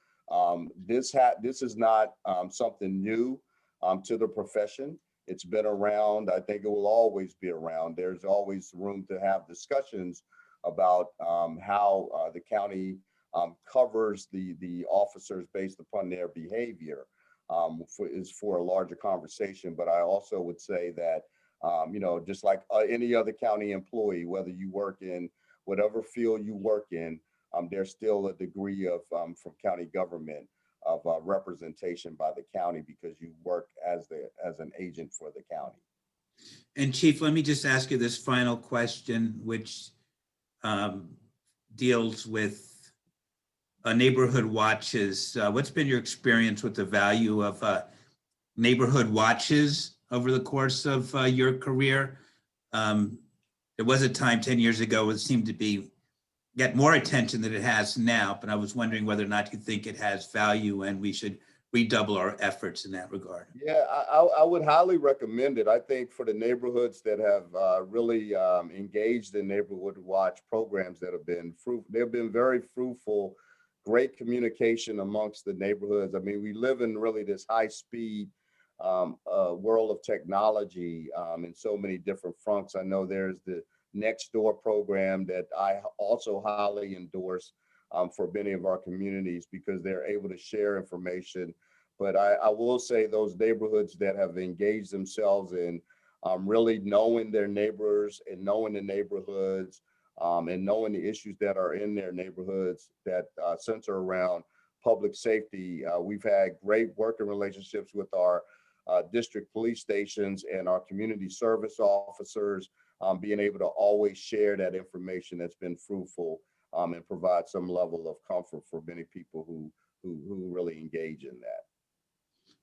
this is not something new to the profession. It's been around. I think it will always be around. There's always room to have discussions about how the county covers the officers based upon their behavior for a larger conversation. But I also would say that, just like any other county employee, whether you work in whatever field you work in, there's still a degree of from county government of representation by the county, because you work as an agent for the county. And Chief, let me just ask you this final question, which deals with neighborhood watches. What's been your experience with the value of neighborhood watches over the course of your career? There was a time 10 years ago it seemed to get more attention than it has now, but I was wondering whether or not you think it has value and we should redouble our efforts in that regard. Yeah, I would highly recommend it. I think for the neighborhoods that have really engaged in neighborhood watch programs that have been fruitful, they've been very fruitful, great communication amongst the neighborhoods. I mean, we live in really this high speed world of technology in so many different fronts. I know there's the Next Door program that I also highly endorse for many of our communities, because they're able to share information. But I will say those neighborhoods that have engaged themselves in really knowing their neighbors and knowing the neighborhoods and knowing the issues that are in their neighborhoods that center around public safety. We've had great working relationships with our district police stations and our community service officers, being able to always share that information that's been fruitful and provide some level of comfort for many people who really engage in that.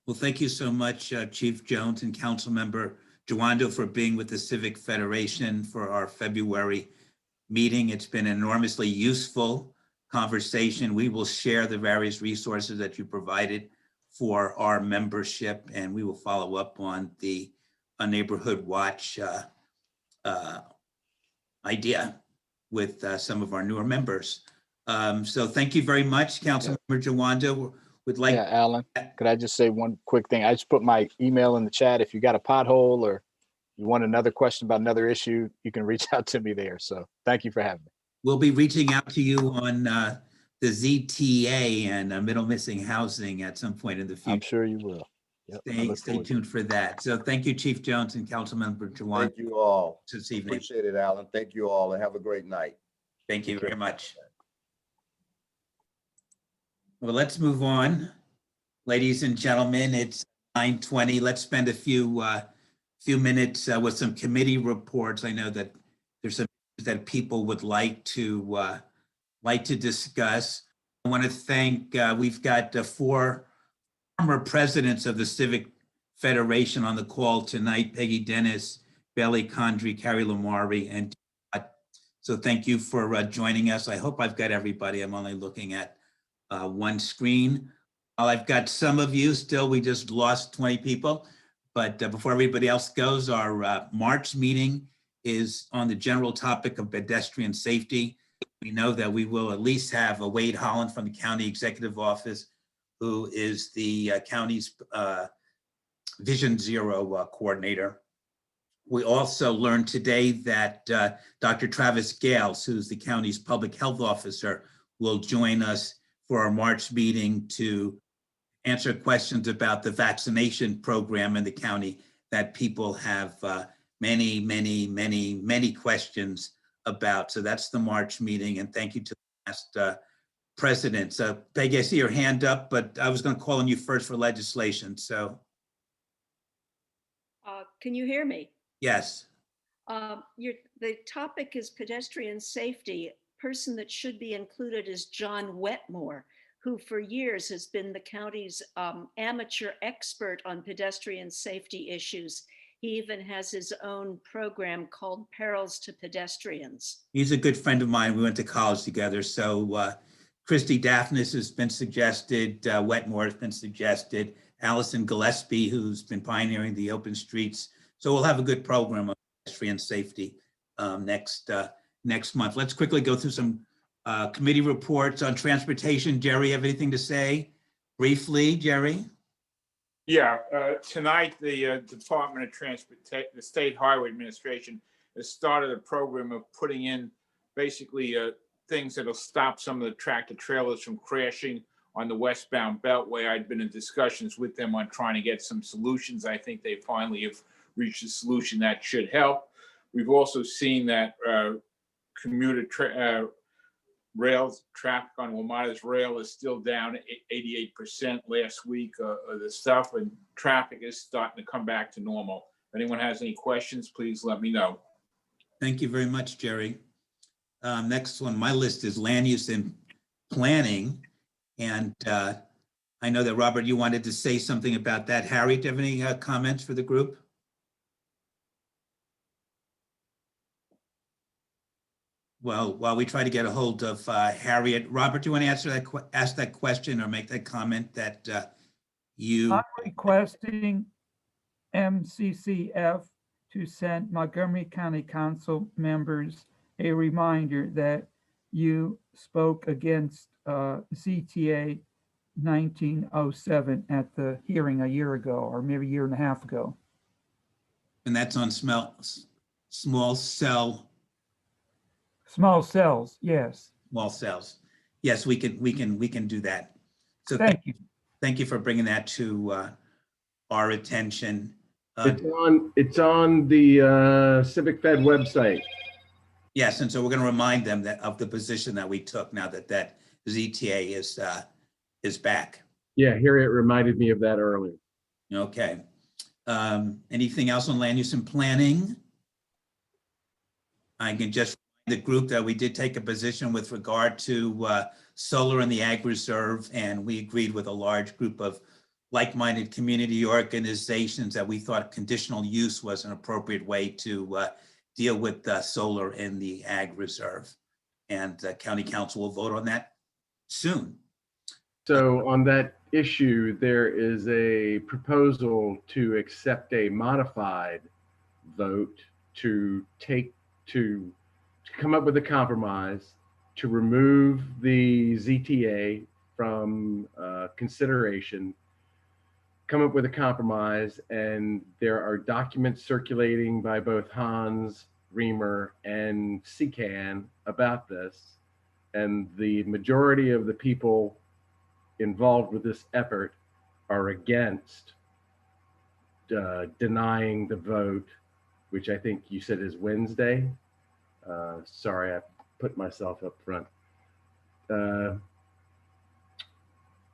Well, thank you so much, Chief Jones and Councilmember Jawando, for being with the Civic Federation for our February meeting. It's been an enormously useful conversation. We will share the various resources that you provided for our membership, and we will follow up on the neighborhood watch idea with some of our newer members. So thank you very much, Councilmember Jawando. Yeah, Alan, could I just say one quick thing? I just put my email in the chat. If you got a pothole or you want another question about another issue, you can reach out to me there. So thank you for having me. We'll be reaching out to you on the ZTA and middle missing housing at some point in the future. I'm sure you will. Yep, Stay tuned for that. So thank you, Chief Jones and Councilmember Jawando. Thank you all. This evening. Appreciate it, Alan. Thank you all, and have a great night. Thank you very much. Well, let's move on. Ladies and gentlemen, it's 9:20. Let's spend a few minutes with some committee reports. I know that there's some that people would like to discuss. I want to thank, we've got 4 former presidents of the Civic Federation on the call tonight, Peggy Dennis, Bailey Condrey, Carrie Lamari, and so thank you for joining us. I hope I've got everybody. I'm only looking at one screen. I've got some of you still. We just lost 20 people. But before everybody else goes, our March meeting is on the general topic of pedestrian safety. We know that we will at least have a Wade Holland from the County Executive Office, who is the county's Vision Zero coordinator. We also learned today that Dr. Travis Gales, who's the county's public health officer, will join us for our March meeting to answer questions about the vaccination program in the county that people have many questions about. So that's the March meeting, and thank you to the past presidents. Peggy, I see your hand up, but I was going to call on you first for legislation. So can you hear me? yes. The topic is pedestrian safety. Person that should be included is John Wetmore, who for years has been the county's amateur expert on pedestrian safety issues. He even has his own program called Perils to Pedestrians. He's a good friend of mine. We went to college together. So Christy Daphnis has been suggested, Wetmore has been suggested, Allison Gillespie, who's been pioneering the open streets. So we'll have a good program on pedestrian safety next month. Let's quickly go through some committee reports on transportation. Jerry, have anything to say? Briefly, Jerry? Yeah, tonight the Department of Transportation, the State Highway Administration has started a program of putting in basically things that'll stop some of the tractor trailers from crashing on the westbound beltway. I'd been in discussions with them on trying to get some solutions. I think they finally have reached a solution that should help. We've also seen that commuter rail traffic on WMATA's rail is still down 88% last week of the stuff, and traffic is starting to come back to normal. If anyone has any questions, please let me know. Thank you very much, Jerry. Next on my list is land use and planning. And I know that, Robert, you wanted to say something about that. Harry, do you have any comments for the group? Well, while we try to get a hold of Harriet, Robert, do you want to answer that, ask that question or make that comment that you? I'm requesting MCCF to send Montgomery County Council members a reminder that you spoke against ZTA 1907 at the hearing a year ago, or maybe a year and a half ago. And that's on small cell. Small cells, yes. Small cells. Yes, we can do that. So thank you. Thank you for bringing that to our attention. It's on the Civic Fed website. Yes, and so we're going to remind them that of the position that we took now that that ZTA is back. Yeah, Harriet reminded me of that earlier. Okay. Anything else on land use and planning? I can just remind the group that we did take a position with regard to solar in the Ag Reserve, and we agreed with a large group of like-minded community organizations that we thought conditional use was an appropriate way to deal with solar in the Ag Reserve. And County Council will vote on that soon. So on that issue, there is a proposal to accept a modified vote to come up with a compromise to remove the ZTA from consideration, come up with a compromise, and there are documents circulating by both Hans, Reamer, and CCAN about this. And the majority of the people involved with this effort are against denying the vote, which I think you said is Wednesday. Sorry, I put myself up front.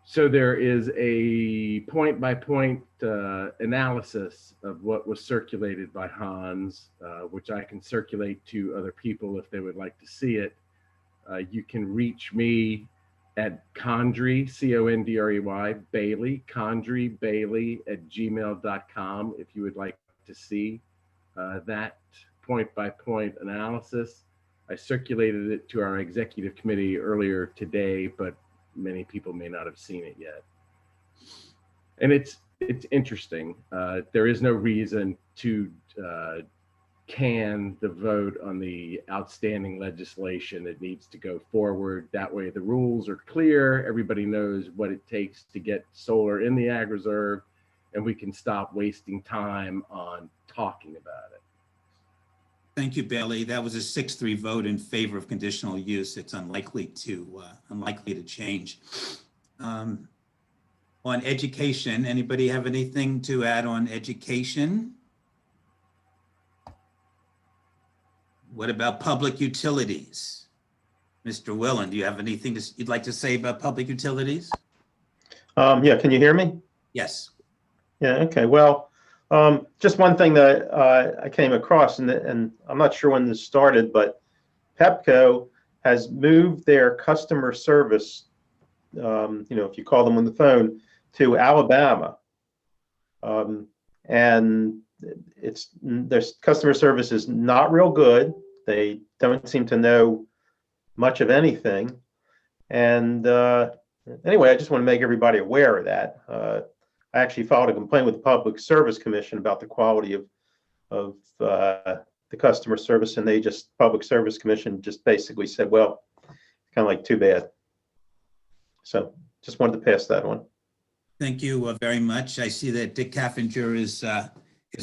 So there is a point-by-point analysis of what was circulated by Hans, which I can circulate to other people if they would like to see it. You can reach me at Condrey, C-O-N-D-R-E-Y, Bailey, Condrey Bailey at gmail.com if you would like to see that point-by-point analysis. I circulated it to our executive committee earlier today, but many people may not have seen it yet. And it's interesting. There is no reason to can the vote on the outstanding legislation that needs to go forward. That way the rules are clear, everybody knows what it takes to get solar in the ag reserve, and we can stop wasting time on talking about it. Thank you, Bailey. That was a 6-3 vote in favor of conditional use. It's unlikely to change. On education, anybody have anything to add on education? What about public utilities? Mr. Willen, do you have anything you'd like to say about public utilities? Yeah, can you hear me? Yes. Yeah, okay. Well, just one thing that I came across, and I'm not sure when this started, but Pepco has moved their customer service, if you call them on the phone, to Alabama. And their customer service is not real good. They don't seem to know much of anything. And anyway, I just want to make everybody aware of that. I actually filed a complaint with the Public Service Commission about the quality of the customer service, and Public Service Commission just basically said, well, kind of like too bad. So just wanted to pass that on. Thank you very much. I see that Dick Caffinger is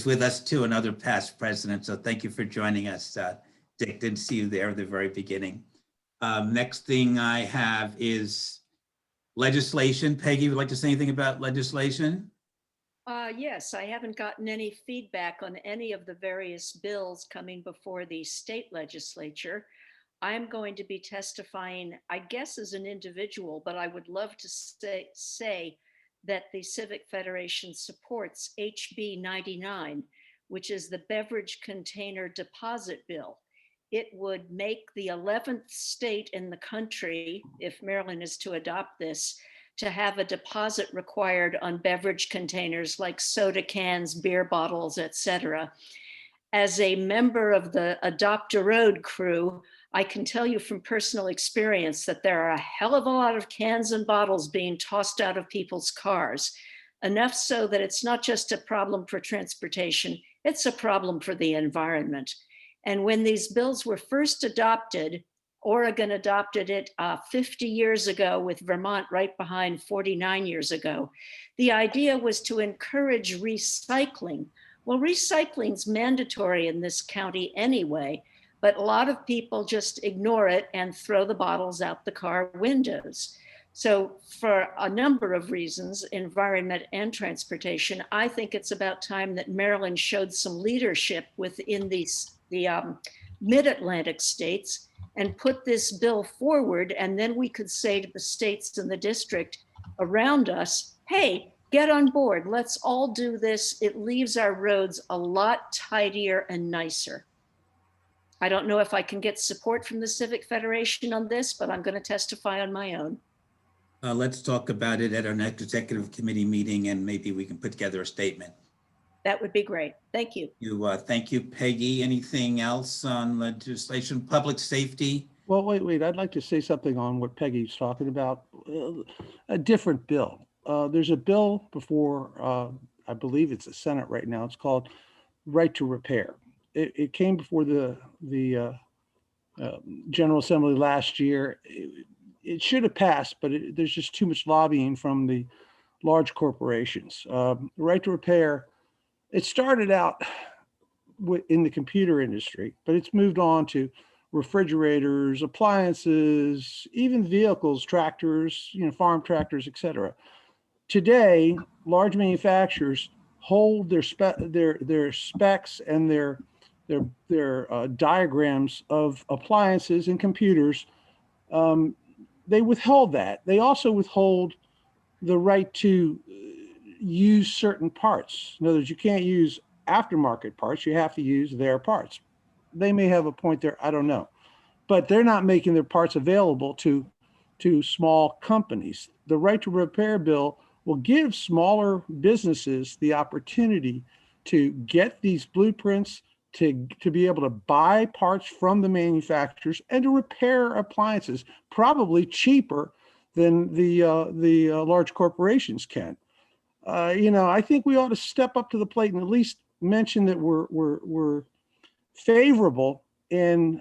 with us too, another past president. So thank you for joining us. Dick, didn't see you there at the very beginning. Next thing I have is legislation. Peggy, would you like to say anything about legislation? Yes, I haven't gotten any feedback on any of the various bills coming before the state legislature. I'm going to be testifying, I guess, as an individual, but I would love to say that the Civic Federation supports HB 99, which is the beverage container deposit bill. It would make the 11th state in the country, if Maryland is to adopt this, to have a deposit required on beverage containers like soda cans, beer bottles, etc. As a member of the Adopt a Road crew, I can tell you from personal experience that there are a hell of a lot of cans and bottles being tossed out of people's cars, enough so that it's not just a problem for transportation, it's a problem for the environment. And when these bills were first adopted, Oregon adopted it 50 years ago with Vermont right behind 49 years ago. The idea was to encourage recycling. Well, recycling's mandatory in this county anyway, but a lot of people just ignore it and throw the bottles out the car windows. So for a number of reasons, environment and transportation, I think it's about time that Maryland showed some leadership within the mid-Atlantic states and put this bill forward. And then we could say to the states and the district around us, hey, get on board. Let's all do this. It leaves our roads a lot tidier and nicer. I don't know if I can get support from the Civic Federation on this, but I'm going to testify on my own. Let's talk about it at our next executive committee meeting, and maybe we can put together a statement. That would be great. Thank you. Thank you, Peggy. Anything else on legislation, public safety? Well, wait. I'd like to say something on what Peggy's talking about. A different bill. There's a bill before, I believe it's the Senate right now. It's called Right to Repair. It came before the General Assembly last year. It should have passed, but there's just too much lobbying from the large corporations. Right to Repair, it started out in the computer industry, but it's moved on to refrigerators, appliances, even vehicles, tractors, farm tractors, etc. Today, large manufacturers hold their specs and their diagrams of appliances and computers. They withhold that. They also withhold the right to use certain parts. In other words, you can't use aftermarket parts. You have to use their parts. They may have a point there. I don't know. But they're not making their parts available to to small companies. The right to repair bill will give smaller businesses the opportunity to get these blueprints, to be able to buy parts from the manufacturers and to repair appliances, probably cheaper than the large corporations can. I think we ought to step up to the plate and at least mention that we're favorable in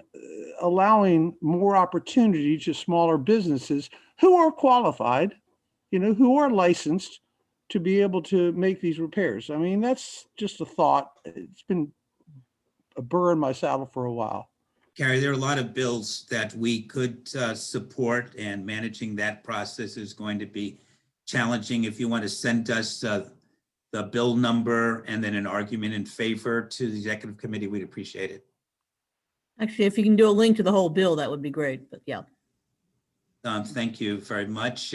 allowing more opportunity to smaller businesses who are qualified, who are licensed to be able to make these repairs. I mean, that's just a thought. It's been a burr in my saddle for a while. Gary, there are a lot of bills that we could support, and managing that process is going to be challenging. If you want to send us the bill number and then an argument in favor to the executive committee, we'd appreciate it. Actually, if you can do a link to the whole bill, that would be great, but yeah. Thank you very much.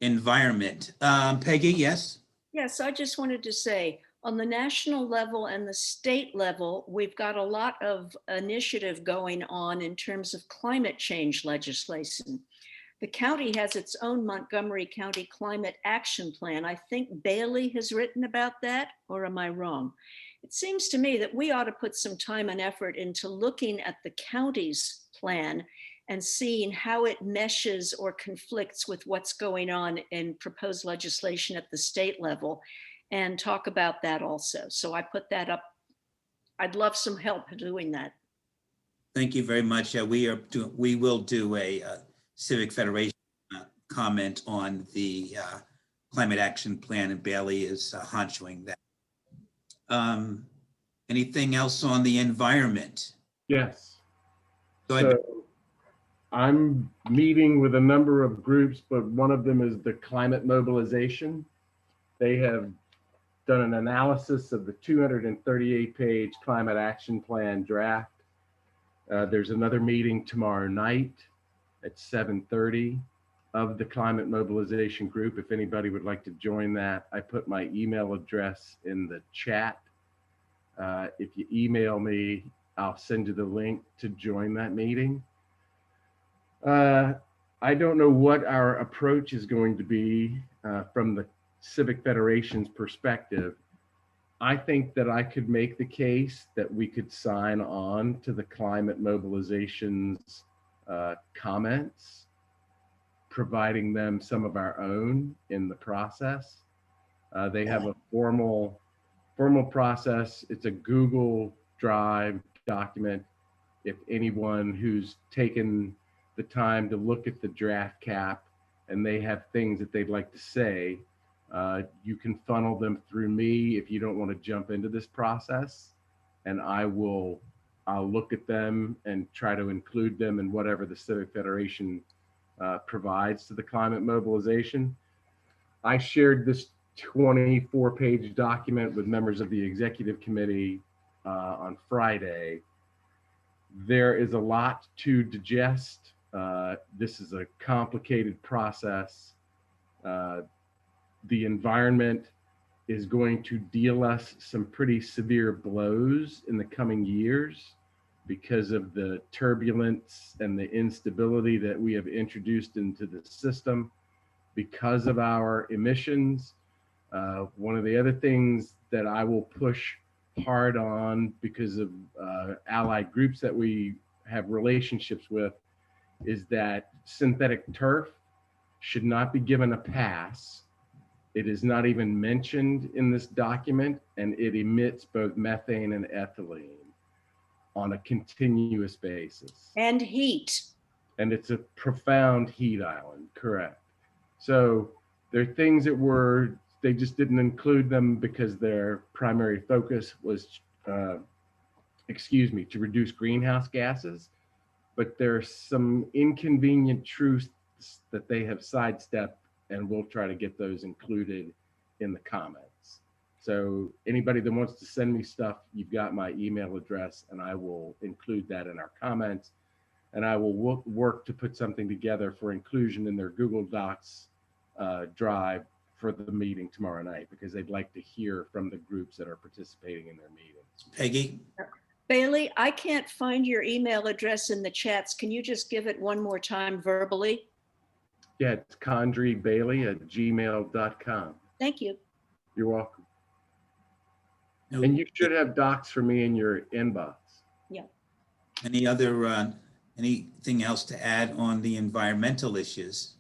Environment. Peggy, yes? Yes, I just wanted to say, on the national level and the state level, we've got a lot of initiative going on in terms of climate change legislation. The county has its own Montgomery County Climate Action Plan. I think Bailey has written about that, or am I wrong? It seems to me that we ought to put some time and effort into looking at the county's plan and seeing how it meshes or conflicts with what's going on in proposed legislation at the state level, and talk about that also. So I put that up. I'd love some help doing that. Thank you very much. We will do a Civic Federation comment on the climate action plan, and Bailey is honchoing that. Anything else on the environment? Yes. Go ahead. So I'm meeting with a number of groups, but one of them is the climate mobilization. They have done an analysis of the 238-page climate action plan draft. There's another meeting tomorrow night at 7:30 of the climate mobilization group. If anybody would like to join that, I put my email address in the chat. If you email me, I'll send you the link to join that meeting. I don't know what our approach is going to be from the Civic Federation's perspective. I think that I could make the case that we could sign on to the climate mobilization's comments, providing them some of our own in the process. They have a formal process. It's a Google Drive document. If anyone who's taken the time to look at the draft cap and they have things that they'd like to say, you can funnel them through me if you don't want to jump into this process, and I'll look at them and try to include them in whatever the Civic Federation provides to the climate mobilization. I shared this 24-page document with members of the executive committee on Friday. There is a lot to digest. This is a complicated process. The environment is going to deal us some pretty severe blows in the coming years because of the turbulence and the instability that we have introduced into the system because of our emissions. One of the other things that I will push hard on because of allied groups that we have relationships with is that synthetic turf should not be given a pass. It is not even mentioned in this document, and it emits both methane and ethylene on a continuous basis. And heat. And it's a profound heat island, correct. So there are things that they just didn't include them because their primary focus was, to reduce greenhouse gases. But there are some inconvenient truths that they have sidestepped, and we'll try to get those included in the comments. So anybody that wants to send me stuff, you've got my email address, and I will include that in our comments. And I will work to put something together for inclusion in their Google Docs drive for the meeting tomorrow night, because they'd like to hear from the groups that are participating in their meetings. Peggy? Bailey, I can't find your email address in the chats. Can you just give it one more time verbally? Yeah, it's condrebailey@gmail.com. Thank you. You're welcome. And you should have docs for me in your inbox. Yeah. Any other, anything else to add on the environmental issues?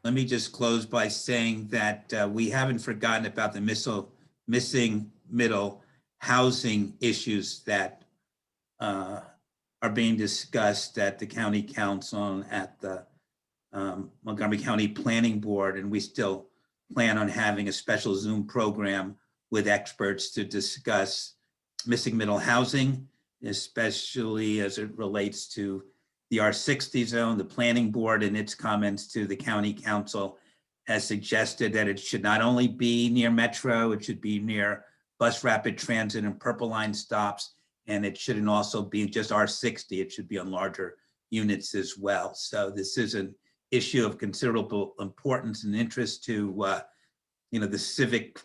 Let me just close by saying that we haven't forgotten about the missing middle housing issues that are being discussed at the county council and at the Montgomery County Planning Board, and we still plan on having a special Zoom program with experts to discuss missing middle housing, especially as it relates to the R60 zone. The Planning Board in its comments to the County Council has suggested that it should not only be near Metro, it should be near bus rapid transit and Purple Line stops, and it shouldn't also be just R60, it should be on larger units as well. So this is an issue of considerable importance and interest to the civic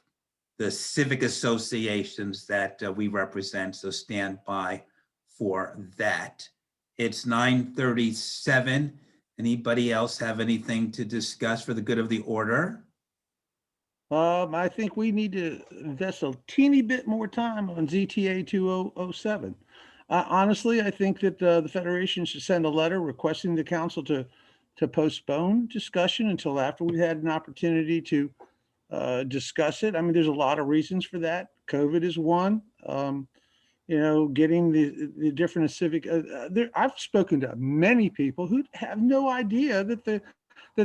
associations that we represent, so stand by for that. It's 9:37. Anybody else have anything to discuss for the good of the order? I think we need to invest a teeny bit more time on ZTA 2007. Honestly, I think that the Federation should send a letter requesting the council to postpone discussion until after we've had an opportunity to discuss it. I mean, there's a lot of reasons for that. COVID is one. Getting the different civic. I've spoken to many people who have no idea that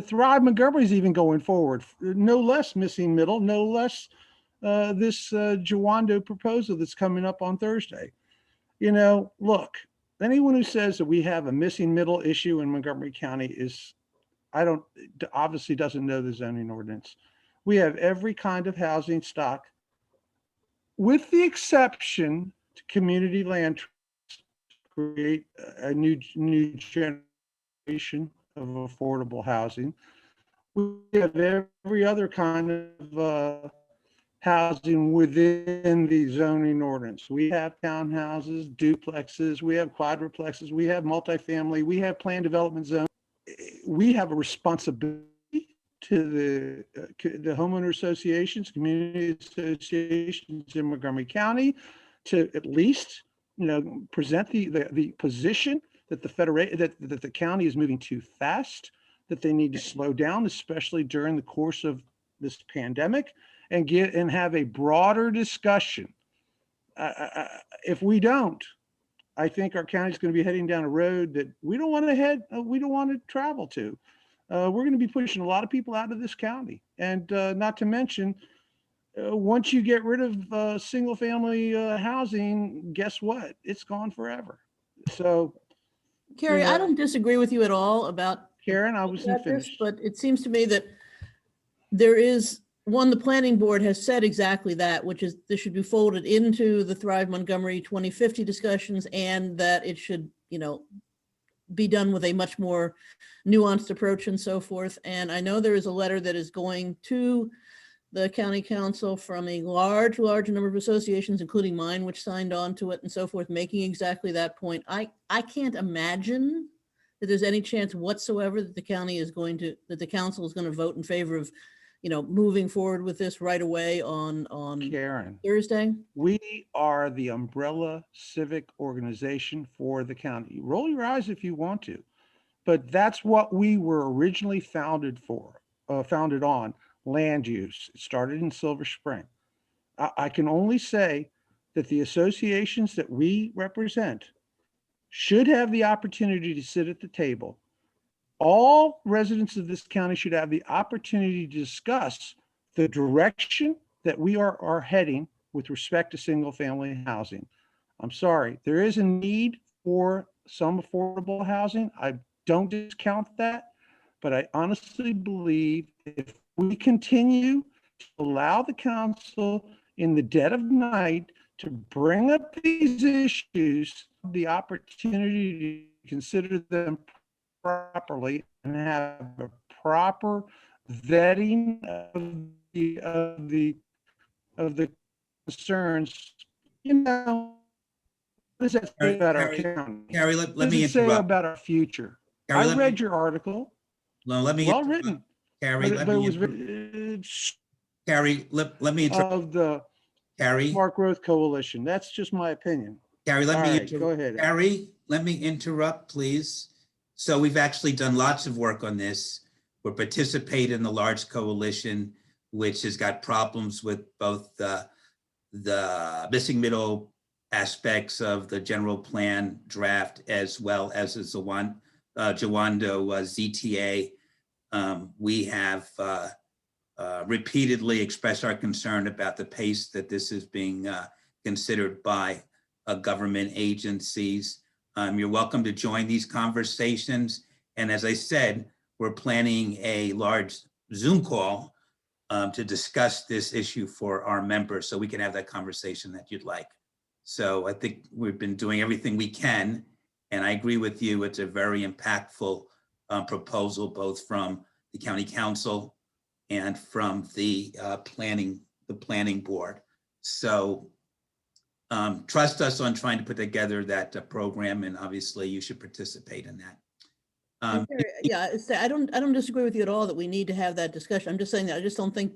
Thrive Montgomery is even going forward. No less missing middle, no less this Jawando proposal that's coming up on Thursday. Look, anyone who says that we have a missing middle issue in Montgomery County obviously doesn't know the zoning ordinance. We have every kind of housing stock, with the exception to community land trusts, to create a new generation of affordable housing. We have every other kind of housing within the zoning ordinance. We have townhouses, duplexes, we have quadruplexes, we have multifamily, we have planned development zones. We have a responsibility to the homeowner associations, community associations in Montgomery County to at least present the position that that the county is moving too fast, that they need to slow down, especially during the course of this pandemic, and have a broader discussion. If we don't, I think our county is going to be heading down a road that we don't want to travel to. We're going to be pushing a lot of people out of this county, and not to mention, once you get rid of single family housing, guess what? It's gone forever. So, Carrie, I don't disagree with you at all about Karen, I wasn't finished. But it seems to me that there is the planning board has said exactly that, which is this should be folded into the Thrive Montgomery 2050 discussions, and that it should, be done with a much more nuanced approach and so forth. And I know there is a letter that is going to the county council from a large number of associations, including mine, which signed on to it and so forth, making exactly that point. I can't imagine that there's any chance whatsoever that the council is going to vote in favor of, moving forward with this right away on Karen, Thursday. We are the umbrella civic organization for the county. Roll your eyes if you want to, but that's what we were originally founded on, land use. It started in Silver Spring. I can only say that the associations that we represent should have the opportunity to sit at the table. All residents of this county should have the opportunity to discuss the direction that we are heading with respect to single family housing. I'm sorry, there is a need for some affordable housing. I don't discount that, but I honestly believe if we continue to allow the council in the dead of night to bring up these issues, the opportunity to consider them properly and have a proper vetting of the concerns, what does that say about our county? Carrie, let What does me it say interrupt. about our future? Carrie, I read your article. Well, let me, well written. Carrie, But let it me, was Carrie, let me interrupt. of the Carrie, Smart Growth Coalition. That's just my opinion. Carrie, let All me, right, go ahead. Carrie, let me interrupt, please. So we've actually done lots of work on this. We're participating in the large coalition, which has got problems with both the missing middle aspects of the general plan draft, as well as the Jawando ZTA. We have repeatedly expressed our concern about the pace that this is being considered by government agencies. You're welcome to join these conversations. And as I said, we're planning a large Zoom call to discuss this issue for our members, so we can have that conversation that you'd like. So I think we've been doing everything we can, and I agree with you. It's a very impactful proposal, both from the county council and from the planning board. So trust us on trying to put together that program, and obviously you should participate in that. Yeah, I don't disagree with you at all that we need to have that discussion. I'm just saying that I just don't think,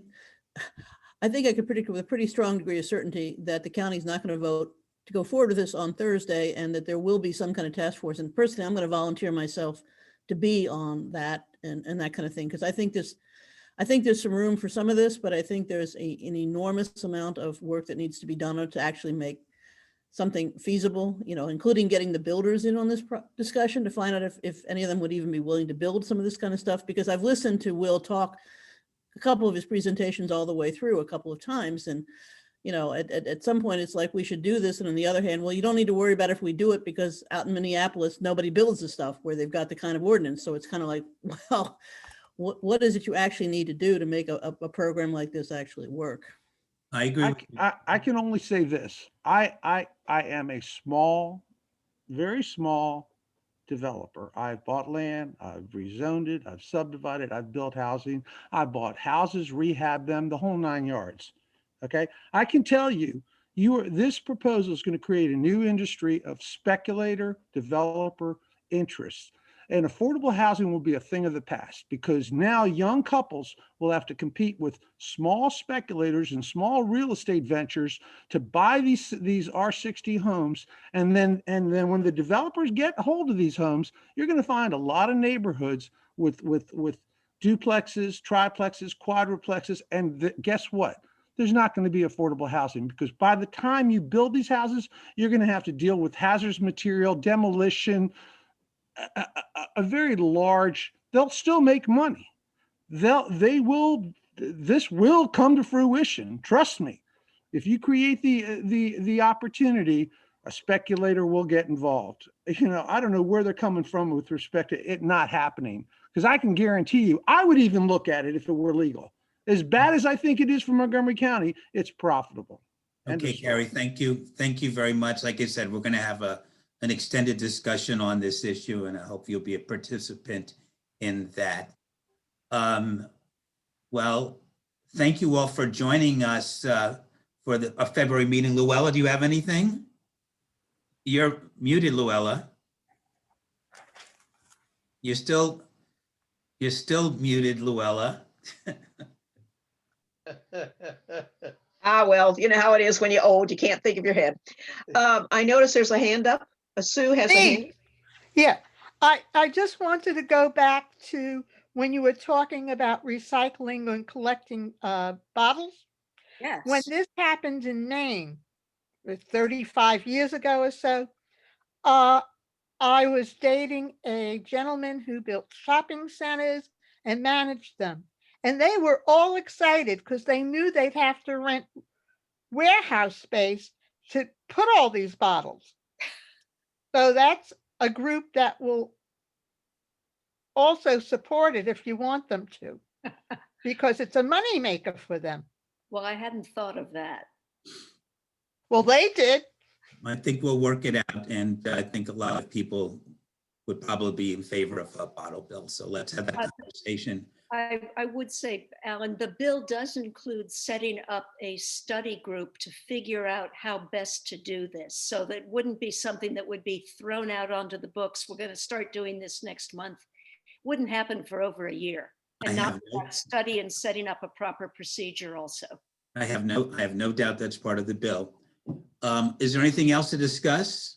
I think I could predict with a pretty strong degree of certainty that the county is not going to vote to go forward with this on Thursday, and that there will be some kind of task force. And personally, I'm going to volunteer myself to be on that and that kind of thing, because I think there's some room for some of this, but I think there's an enormous amount of work that needs to be done to actually make something feasible, you know, including getting the builders in on this discussion to find out if any of them would even be willing to build some of this kind of stuff. Because I've listened to Will talk a couple of his presentations all the way through a couple of times. And, you know, at some point it's like, we should do this. And on the other hand, well, you don't need to worry about if we do it, because out in Minneapolis, nobody builds the stuff where they've got the kind of ordinance. So it's kind of like, well, what is it you actually need to do to make a program like this actually work? I agree. I can only say this. I am a small, very small developer. I've bought land, I've rezoned it, I've subdivided, I've built housing, I bought houses, rehab them, the whole 9 yards. Okay. I can tell you, this proposal is going to create a new industry of speculator, developer interests. And affordable housing will be a thing of the past, because now young couples will have to compete with small speculators and small real estate ventures to buy these R60 homes. And then when the developers get a hold of these homes, you're going to find a lot of neighborhoods with duplexes, triplexes, quadruplexes. And guess what? There's not going to be affordable housing, because by the time you build these houses, you're going to have to deal with hazardous material, demolition, a very large, they'll still make money. This will come to fruition. Trust me. If you create the opportunity, a speculator will get involved. You know, I don't know where they're coming from with respect to it not happening, because I can guarantee you, I would even look at it if it were legal. As bad as I think it is for Montgomery County, it's profitable. Okay, Carrie, thank you. Thank you very much. Like I said, we're going to have an extended discussion on this issue, and I hope you'll be a participant in that. Well, thank you all for joining us for the February meeting. Luella, do you have anything? You're muted, Luella. You're still muted, Luella. Well, you know how it is when you're old, you can't think of your head. I notice there's a hand up. Sue has a hand. Yeah, I just wanted to go back to when you were talking about recycling and collecting bottles. Yes. When this happened in Maine, 35 years ago or so, I was dating a gentleman who built shopping centers and managed them. And they were all excited because they knew they'd have to rent warehouse space to put all these bottles. So that's a group that will also support it if you want them to, because it's a moneymaker for them. Well, I hadn't thought of that. Well, they did. I think we'll work it out, and I think a lot of people would probably be in favor of a bottle bill. So let's have that conversation. I would say, Alan, the bill does include setting up a study group to figure out how best to do this. So that wouldn't be something that would be thrown out onto the books. We're going to start doing this next month. wouldn't happen for over a year. I And have not no- that study and setting up a proper procedure also. I have no doubt that's part of the bill. Is there anything else to discuss?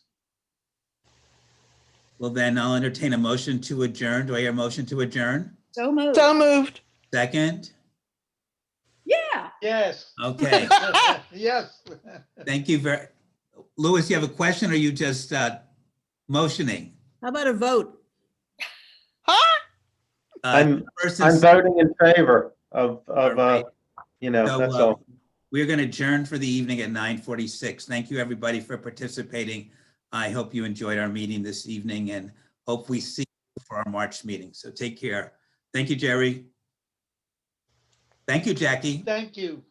Well, then I'll entertain a motion to adjourn. Do I hear a motion to adjourn? So moved. So moved. Second? Yeah. Yes. Okay, Yes. thank you very, Louis, you have a question or you just motioning? How about a vote? I'm first I'm and- voting in favor of right. So, that's all. We're going to adjourn for the evening at 9:46. Thank you, everybody, for participating. I hope you enjoyed our meeting this evening and hope we see you for our March meeting. So take care. Thank you, Jerry. Thank you, Jackie. Thank you.